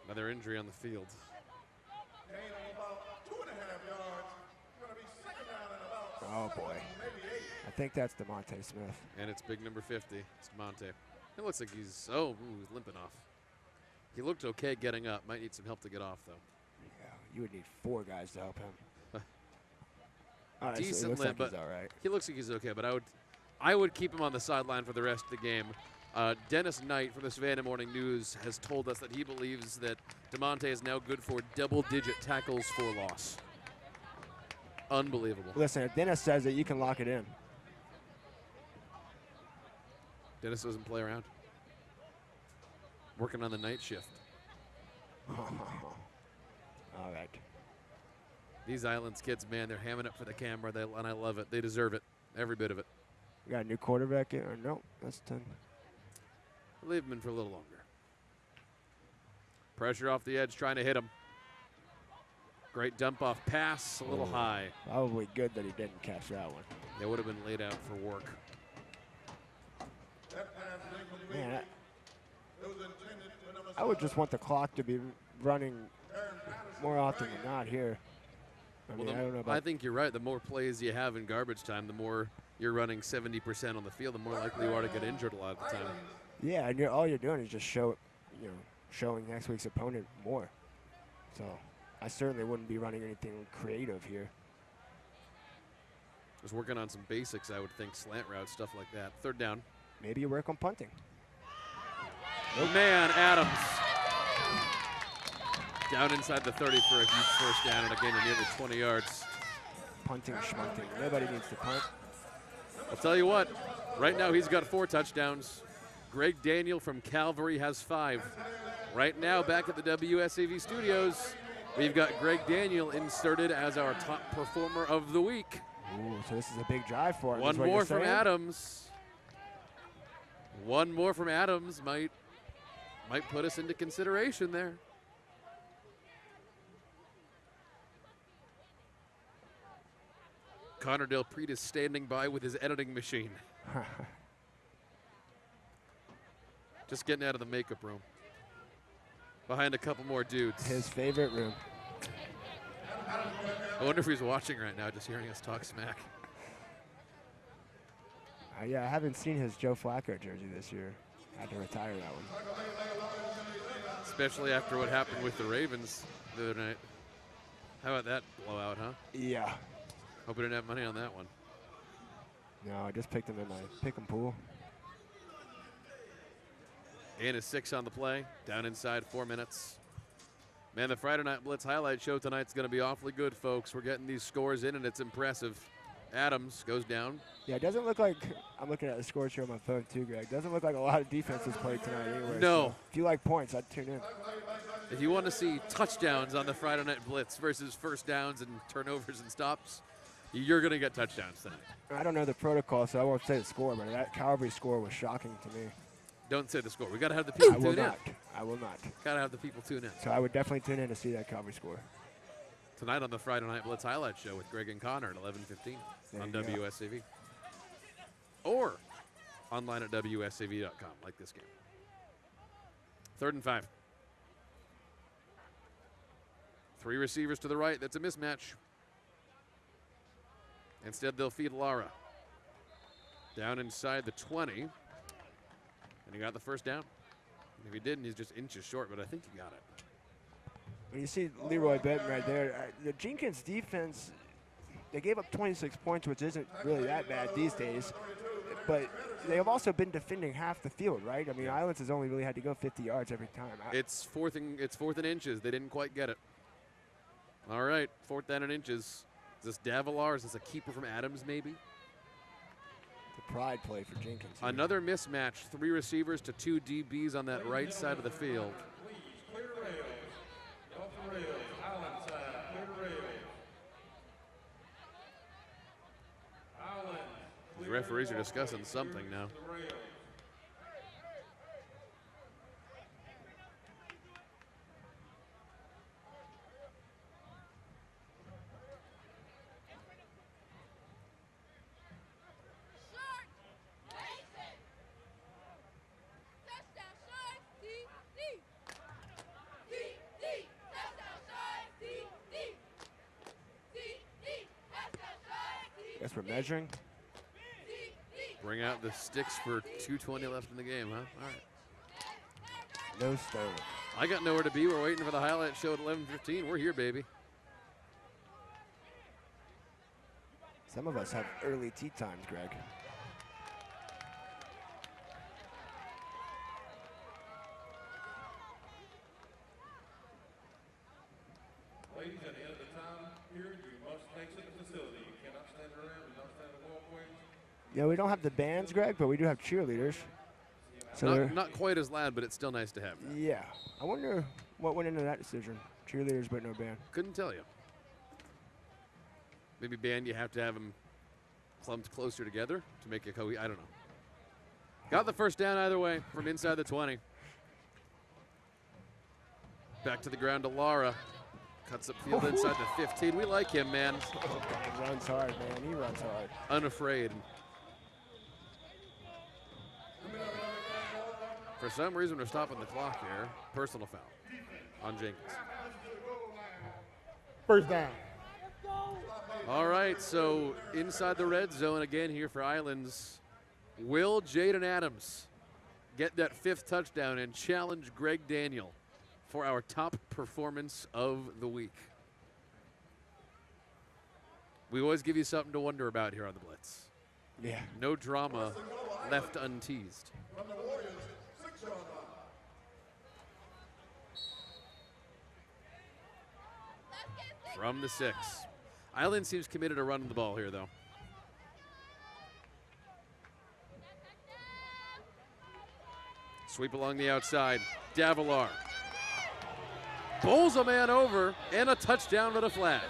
Another injury on the field. Oh, boy. I think that's DeMonte Smith. And it's big number 50. It's DeMonte. It looks like he's limping off. He looked okay getting up. Might need some help to get off, though. Yeah, you would need 4 guys to help him. Decent like limp, but he's all right. he looks like he's okay. But I would keep him on the sideline for the rest of the game. Dennis Knight from the Savannah Morning News has told us that he believes that DeMonte is now good for double-digit tackles for loss. Unbelievable. Listen, if Dennis says that, you can lock it in. Dennis doesn't play around. Working on the night shift. All right. These Islands kids, man, they're hamming up for the camera, and I love it. They deserve it, every bit of it. We got a new quarterback in, or no? That's 10. Leave him in for a little longer. Pressure off the edge, trying to hit him. Great dump off pass, a little high. Probably good that he didn't catch that one. They would have been laid out for work. Man, I would just want the clock to be running more often than not here. I mean, I don't know about I think you're right. The more plays you have in garbage time, the more you're running 70% on the field, the more likely you are to get injured a lot of the time. Yeah, and all you're doing is just showing next week's opponent more. So I certainly wouldn't be running anything creative here. Just working on some basics, I would think, slant routes, stuff like that. 3rd down. Maybe you work on punting. Man, Adams. Down inside the 30 for a huge first down and a gain of nearly 20 yards. Punting, schmunting. Nobody needs to punt. I'll tell you what, right now he's got 4 touchdowns. Greg Daniel from Calvary has 5. Right now, back at the WSAV studios, we've got Greg Daniel inserted as our top performer of the week. Ooh, so this is a big drive for him. One more from Adams. One more from Adams might put us into consideration there. Connor Del Prete is standing by with his editing machine. Just getting out of the makeup room. behind a couple more dudes. His favorite room. I wonder if he's watching right now, just hearing us talk smack. Yeah, I haven't seen his Joe Flacco jersey this year. I had to retire that one. Especially after what happened with the Ravens the other night. How about that blowout, huh? Yeah. Hope we didn't have money on that one. No, I just picked him in my pick-em pool. And a 6 on the play, down inside 4 minutes. Man, the Friday Night Blitz highlight show tonight's going to be awfully good, folks. We're getting these scores in, and it's impressive. Adams goes down. Yeah, it doesn't look like, I'm looking at the scores here on my phone too, Greg. Doesn't look like a lot of defenses played tonight anyway. No. So if you like points, I'd tune in. If you want to see touchdowns on the Friday Night Blitz versus first downs and turnovers and stops, you're going to get touchdowns tonight. I don't know the protocol, so I won't say the score, but that Calvary score was shocking to me. Don't say the score. We got to have the people I will tune not. in. I will not. Got to have the people tune in. So I would definitely tune in to see that Calvary score. Tonight on the Friday Night Blitz highlight show with Greg and Connor at 11:15 on WSAV. Or online at WSAV.com, like this game. 3rd and 5. 3 receivers to the right. That's a mismatch. Instead, they'll feed Lara. Down inside the 20. And he got the first down. If he didn't, he's just inches short, but I think he got it. When you see Leroy Benton right there, the Jenkins defense, they gave up 26 points, which isn't really that bad these days. But they have also been defending half the field, right? I mean, Islands has only really had to go 50 yards every time. It's fourth and inches. They didn't quite get it. All right, 4th down and inches. Is this Davilar? Is this a keeper from Adams, maybe? The pride play for Jenkins. Another mismatch. 3 receivers to 2 DBs on that right side of the field. The referees are discussing something now. Guess we're measuring. Bring out the sticks for 2:20 left in the game, huh? All right. No stone. I got nowhere to be. We're waiting for the highlight show at 11:15. We're here, baby. Some of us have early tea times, Greg. Ladies, at the end of the time here, you must exit the facility. You cannot stand around. You don't stand in the walkways. Yeah, we don't have the bands, Greg, but we do have cheerleaders. So Not quite as loud, but it's still nice to have. yeah. I wonder what went into that decision. Cheerleaders, but no band. Couldn't tell you. Maybe band, you have to have them clumped closer together to make it I don't know. Got the first down either way from inside the 20. Back to the ground to Lara. Cuts up field inside the 15. We like him, man. He runs hard, man. He runs hard. Unafraid. For some reason, we're stopping the clock here. Personal foul on Jenkins. First down. All right, so inside the red zone again here for Islands. Will Jaden Adams get that 5th touchdown and challenge Greg Daniel for our top performance of the week? We always give you something to wonder about here on the Blitz. Yeah. No drama left unteased. From the 6. Island seems committed to running the ball here, though. Sweep along the outside. Davilar bowls a man over, and a touchdown with a flag.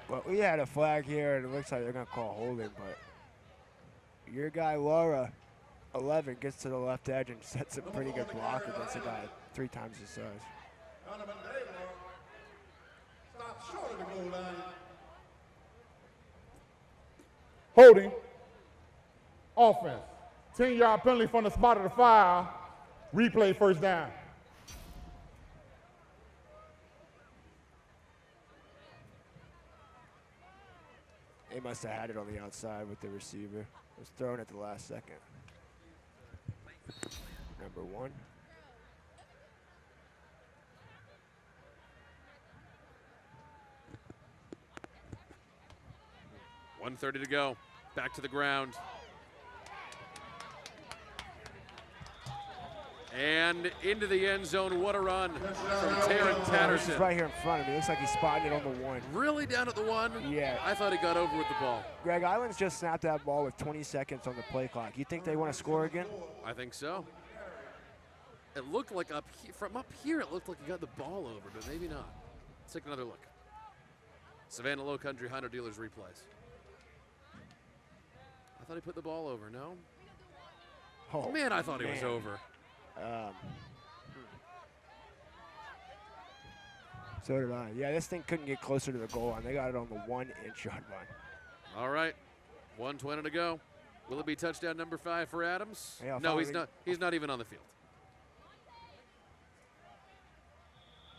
Well, we had a flag here, and it looks like they're going to call holding, but your guy, Laura, 11, gets to the left edge and sets a pretty good block against a guy 3 times his size. Holding. Offense. 10-yard penalty from the spot of the foul. Replay first down. They must have had it on the outside with the receiver. It was thrown at the last second. Number 1. 1:30 to go. Back to the ground. And into the end zone. What a run from Taryn Tatterson. He's right here in front of me. Looks like he spotted it on the 1. Really down at the 1? Yeah. I thought he got over with the ball. Greg, Islands just snapped that ball with 20 seconds on the play clock. You think they want to score again? I think so. It looked like from up here, it looked like he got the ball over, but maybe not. Let's take another look. Savannah Low Country Honda Dealers replays. I thought he put the ball over, no? Oh, man, I thought he was over. So did I. Yeah, this thing couldn't get closer to the goal line. They got it on the 1-inch yard line. All right, 1:20 to go. Will it be touchdown number 5 for Adams? Yeah, no, he's not. He's not even on the field.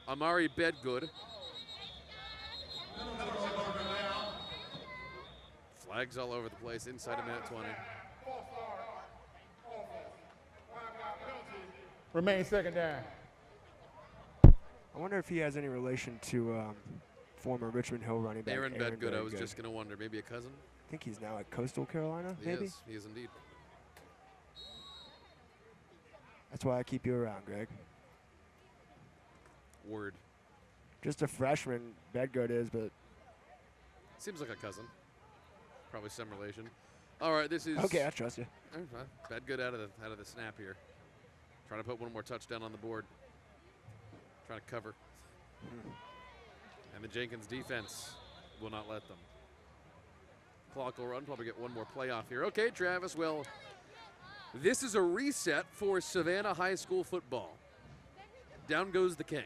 Amari Bedgood. Flags all over the place inside a minute 20. Remain second down. I wonder if he has any relation to former Richmond Hill running back Aaron Bedgood. I was just going to wonder, maybe a cousin? I think he's now at Coastal Carolina, maybe? He is indeed. That's why I keep you around, Greg. Word. Just a freshman, Bedgood is, but... Seems like a cousin. Probably some relation. All right, this is... Okay, I trust you. Bedgood out of the snap here. Trying to put one more touchdown on the board. Trying to cover. And the Jenkins defense will not let them. Clock will run, probably get one more play off here. Okay, Travis, well, this is a reset for Savannah High School football. Down goes the king.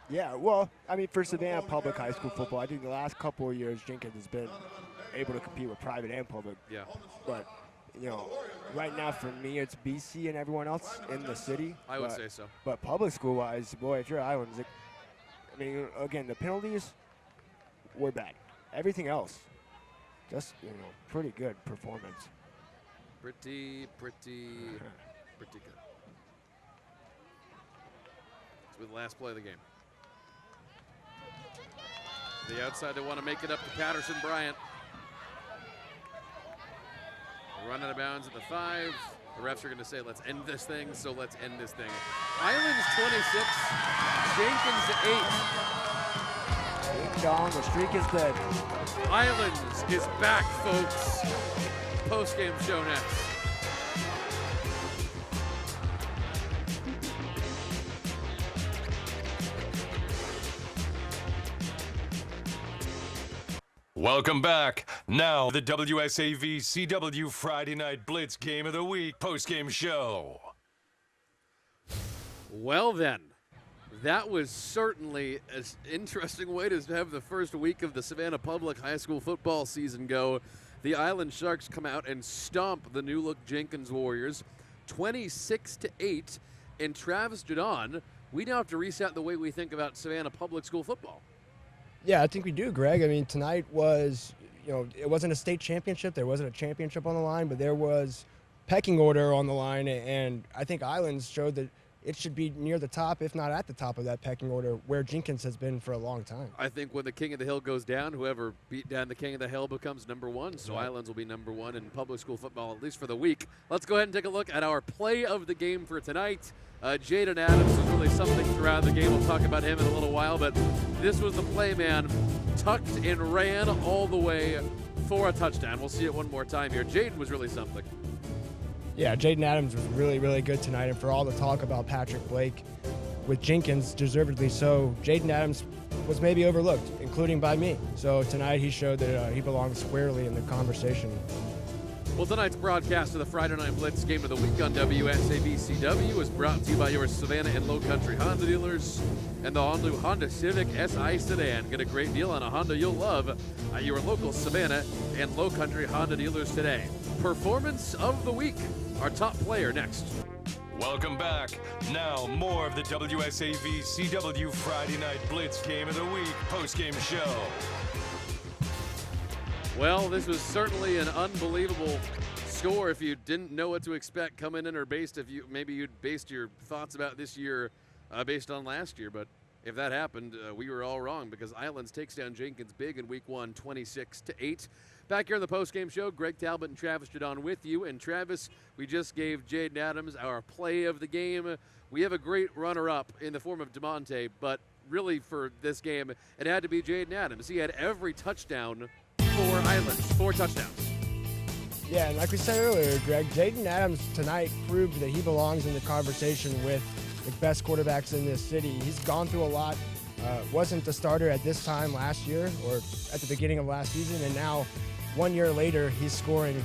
Yeah, well, I mean, for Savannah Public High School football, I think the last couple of years, Jenkins has been able to compete with private and public. Yeah. But, you know, right now for me, it's BC and everyone else in the city. I would say so. But public school-wise, boy, if you're Islands, I mean, again, the penalties were bad. Everything else, just, you know, pretty good performance. Pretty good. It's the last play of the game. The outside, they want to make it up to Patterson Bryant. Run out of bounds at the 5. The refs are going to say, let's end this thing, so let's end this thing. Islands 26, Jenkins 8. Ding dong, the streak is dead. Islands is back, folks. Post-game show next. Welcome back. Now, the WSAV CW Friday Night Blitz Game of the Week post-game show. Well then, that was certainly an interesting way to have the first week of the Savannah Public High School football season go. The Island Sharks come out and stomp the new-look Jenkins Warriors 26-8. And Travis Jadon, we now have to reset the way we think about Savannah Public School football. Yeah, I think we do, Greg. I mean, tonight was, you know, it wasn't a state championship. There wasn't a championship on the line, but there was pecking order on the line. And I think Islands showed that it should be near the top, if not at the top of that pecking order, where Jenkins has been for a long time. I think when the King of the Hill goes down, whoever beat down the King of the Hill becomes number 1. So Right. Islands will be number 1 in public school football, at least for the week. Let's go ahead and take a look at our play of the game for tonight. Jaden Adams was really something throughout the game. We'll talk about him in a little while, but this was the play man. Tucked and ran all the way for a touchdown. We'll see it one more time here. Jaden was really something. Yeah, Jaden Adams was really, really good tonight. And for all the talk about Patrick Blake with Jenkins, deservedly so, Jaden Adams was maybe overlooked, including by me. So tonight he showed that he belongs squarely in the conversation. Well, tonight's broadcast of the Friday Night Blitz Game of the Week on WSAV-CW is brought to you by your Savannah and Low Country Honda dealers and the all-new Honda Civic SI sedan. Get a great deal on a Honda you'll love at your local Savannah and Low Country Honda dealers today. Performance of the Week, our top player next. Welcome back. Now, more of the WSAV CW Friday Night Blitz Game of the Week post-game show. Well, this was certainly an unbelievable score if you didn't know what to expect coming in, or maybe you'd based your thoughts about this year based on last year. But if that happened, we were all wrong, because Islands takes down Jenkins big in week 1, 26-8. Back here on the postgame show, Greg Talbot and Travis Jadon with you. And Travis, we just gave Jaden Adams our play of the game. We have a great runner-up in the form of DeMonte, but really for this game, it had to be Jaden Adams. He had every touchdown for Islands, 4 touchdowns. Yeah, and like we said earlier, Greg, Jaden Adams tonight proved that he belongs in the conversation with the best quarterbacks in this city. He's gone through a lot. Wasn't the starter at this time last year or at the beginning of last season, and now 1 year later, he's scoring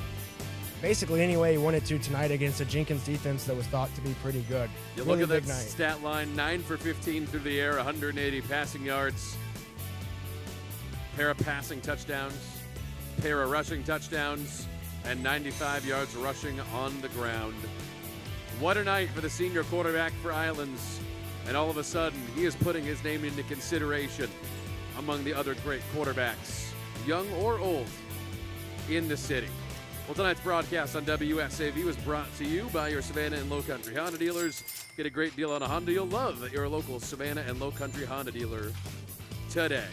basically any way he wanted to tonight against a Jenkins defense that was thought to be pretty good. You really look at big that night. stat line, 9 for 15 through the air, 180 passing yards, pair of passing touchdowns, pair of rushing touchdowns, and 95 yards rushing on the ground. What a night for the senior quarterback for Islands. And all of a sudden, he is putting his name into consideration among the other great quarterbacks, young or old, in the city. Well, tonight's broadcast on WSAV was brought to you by your Savannah and Low Country Honda dealers. Get a great deal on a Honda you'll love at your local Savannah and Low Country Honda dealer today.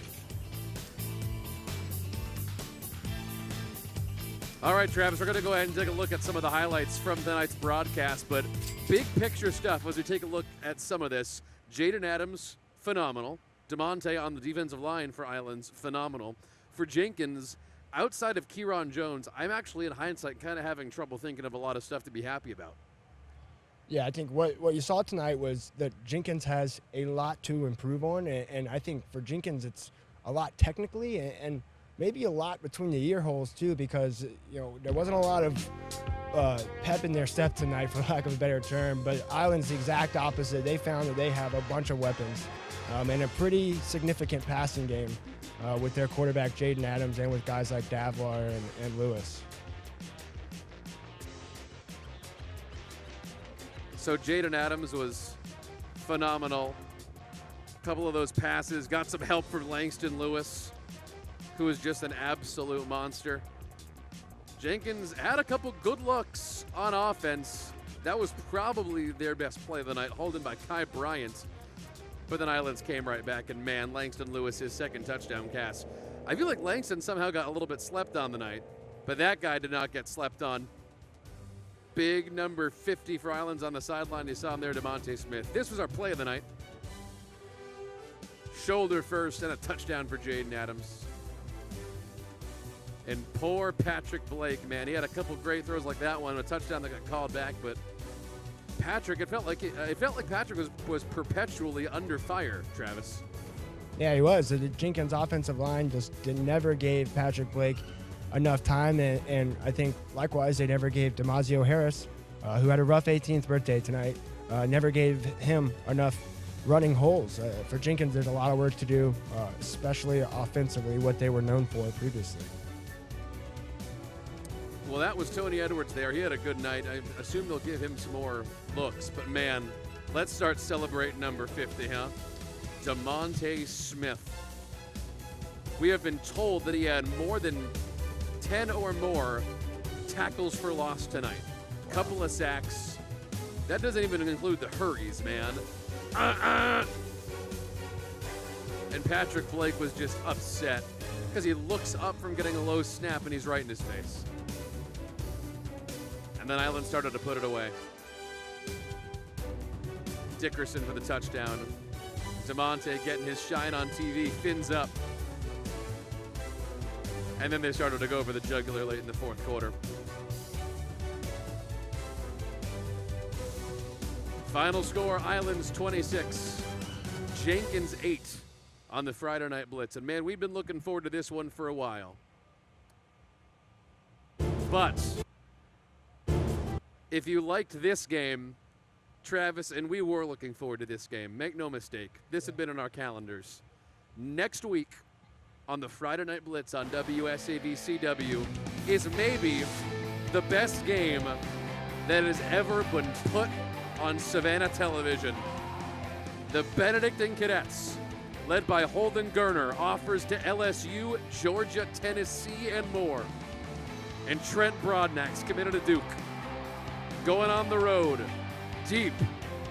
All right, Travis, we're going to go ahead and take a look at some of the highlights from tonight's broadcast, but big picture stuff as we take a look at some of this. Jaden Adams, phenomenal. DeMonte on the defensive line for Islands, phenomenal. For Jenkins, outside of Kieron Jones, I'm actually, in hindsight, kind of having trouble thinking of a lot of stuff to be happy about. Yeah, I think what you saw tonight was that Jenkins has a lot to improve on, and I think for Jenkins it's a lot technically and maybe a lot between the ear holes too, because there wasn't a lot of pep in their step tonight, for lack of a better term. But Island's the exact opposite. They found that they have a bunch of weapons and a pretty significant passing game with their quarterback Jaden Adams and with guys like Davlar and Lewis. So Jaden Adams was phenomenal. A couple of those passes, got some help from Langston Lewis, who is just an absolute monster. Jenkins had a couple good looks on offense. That was probably their best play of the night, holding by Kai Bryant. But then Islands came right back, and man, Langston Lewis, his second touchdown pass. I feel like Langston somehow got a little bit slept on the night, but that guy did not get slept on. Big number 50 for Islands on the sideline. You saw him there, DeMonte Smith. This was our play of the night. Shoulder first and a touchdown for Jaden Adams. And poor Patrick Blake, man. He had a couple great throws like that one, a touchdown that got called back, but Patrick, it felt like Patrick was perpetually under fire, Travis. Yeah, he was. The Jenkins offensive line just never gave Patrick Blake enough time, and I think likewise they never gave DeMazio Harris, who had a rough 18th birthday tonight, never gave him enough running holes. For Jenkins, there's a lot of work to do, especially offensively, what they were known for previously. Well, that was Tony Edwards there. He had a good night. I assume they'll give him some more looks. But, man, let's start celebrating number 50, huh? DeMonte Smith. We have been told that he had more than 10 or more tackles for loss tonight. Couple of sacks. That doesn't even include the hurries, man. And Patrick Blake was just upset because he looks up from getting a low snap and he's right in his face. And then Island started to put it away. Dickerson for the touchdown. DeMonte getting his shine on TV, fins up. And then they started to go for the jugular late in the fourth quarter. Final score, Islands 26, Jenkins 8 on the Friday Night Blitz. And man, we've been looking forward to this one for a while. But if you liked this game, Travis, and we were looking forward to this game, make no mistake, this had been in our calendars. Next week on the Friday Night Blitz on WSAV-CW is maybe the best game that has ever been put on Savannah television. The Benedictine Cadets led by Holden Gerner, offers to LSU, Georgia, Tennessee, and more. And Trent Broadnax committed to Duke. Going on the road, deep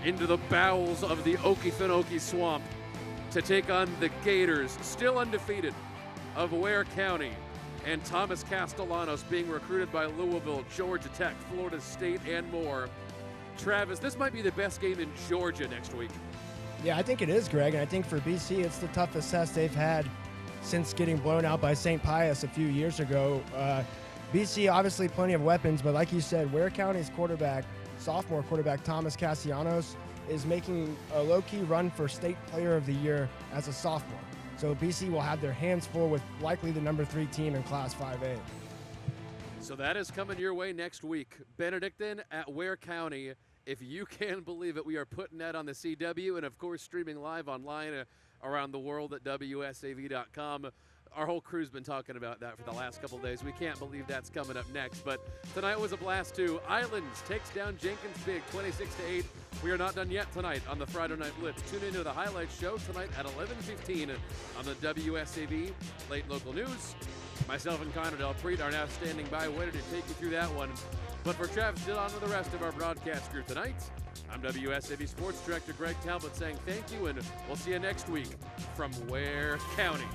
into the bowels of the Okefenokee Swamp to take on the Gators, still undefeated, of Ware County. And Thomas Castellanos being recruited by Louisville, Georgia Tech, Florida State, and more. Travis, this might be the best game in Georgia next week. Yeah, I think it is, Greg, and I think for BC, it's the toughest test they've had since getting blown out by St. Pius a few years ago. BC, obviously plenty of weapons, but like you said, Ware County's sophomore quarterback Thomas Castellanos is making a low-key run for State Player of the Year as a sophomore. So BC will have their hands full with likely the number 3 team in Class 5A. So that is coming your way next week. Benedictine at Ware County. If you can believe it, we are putting that on the CW and, of course, streaming live online around the world at WSAV.com. Our whole crew's been talking about that for the last couple days. We can't believe that's coming up next. But tonight was a blast, too. Islands takes down Jenkins big, 26-8. We are not done yet tonight on the Friday Night Blitz. Tune into the highlights show tonight at 11:15 on the WSAV Late Local News. Myself and Connor Del Preet are now standing by, waiting to take you through that one. But for Travis Dillon and the rest of our broadcast crew tonight, I'm WSAV Sports Director Greg Talbot saying thank you, and we'll see you next week from Ware County.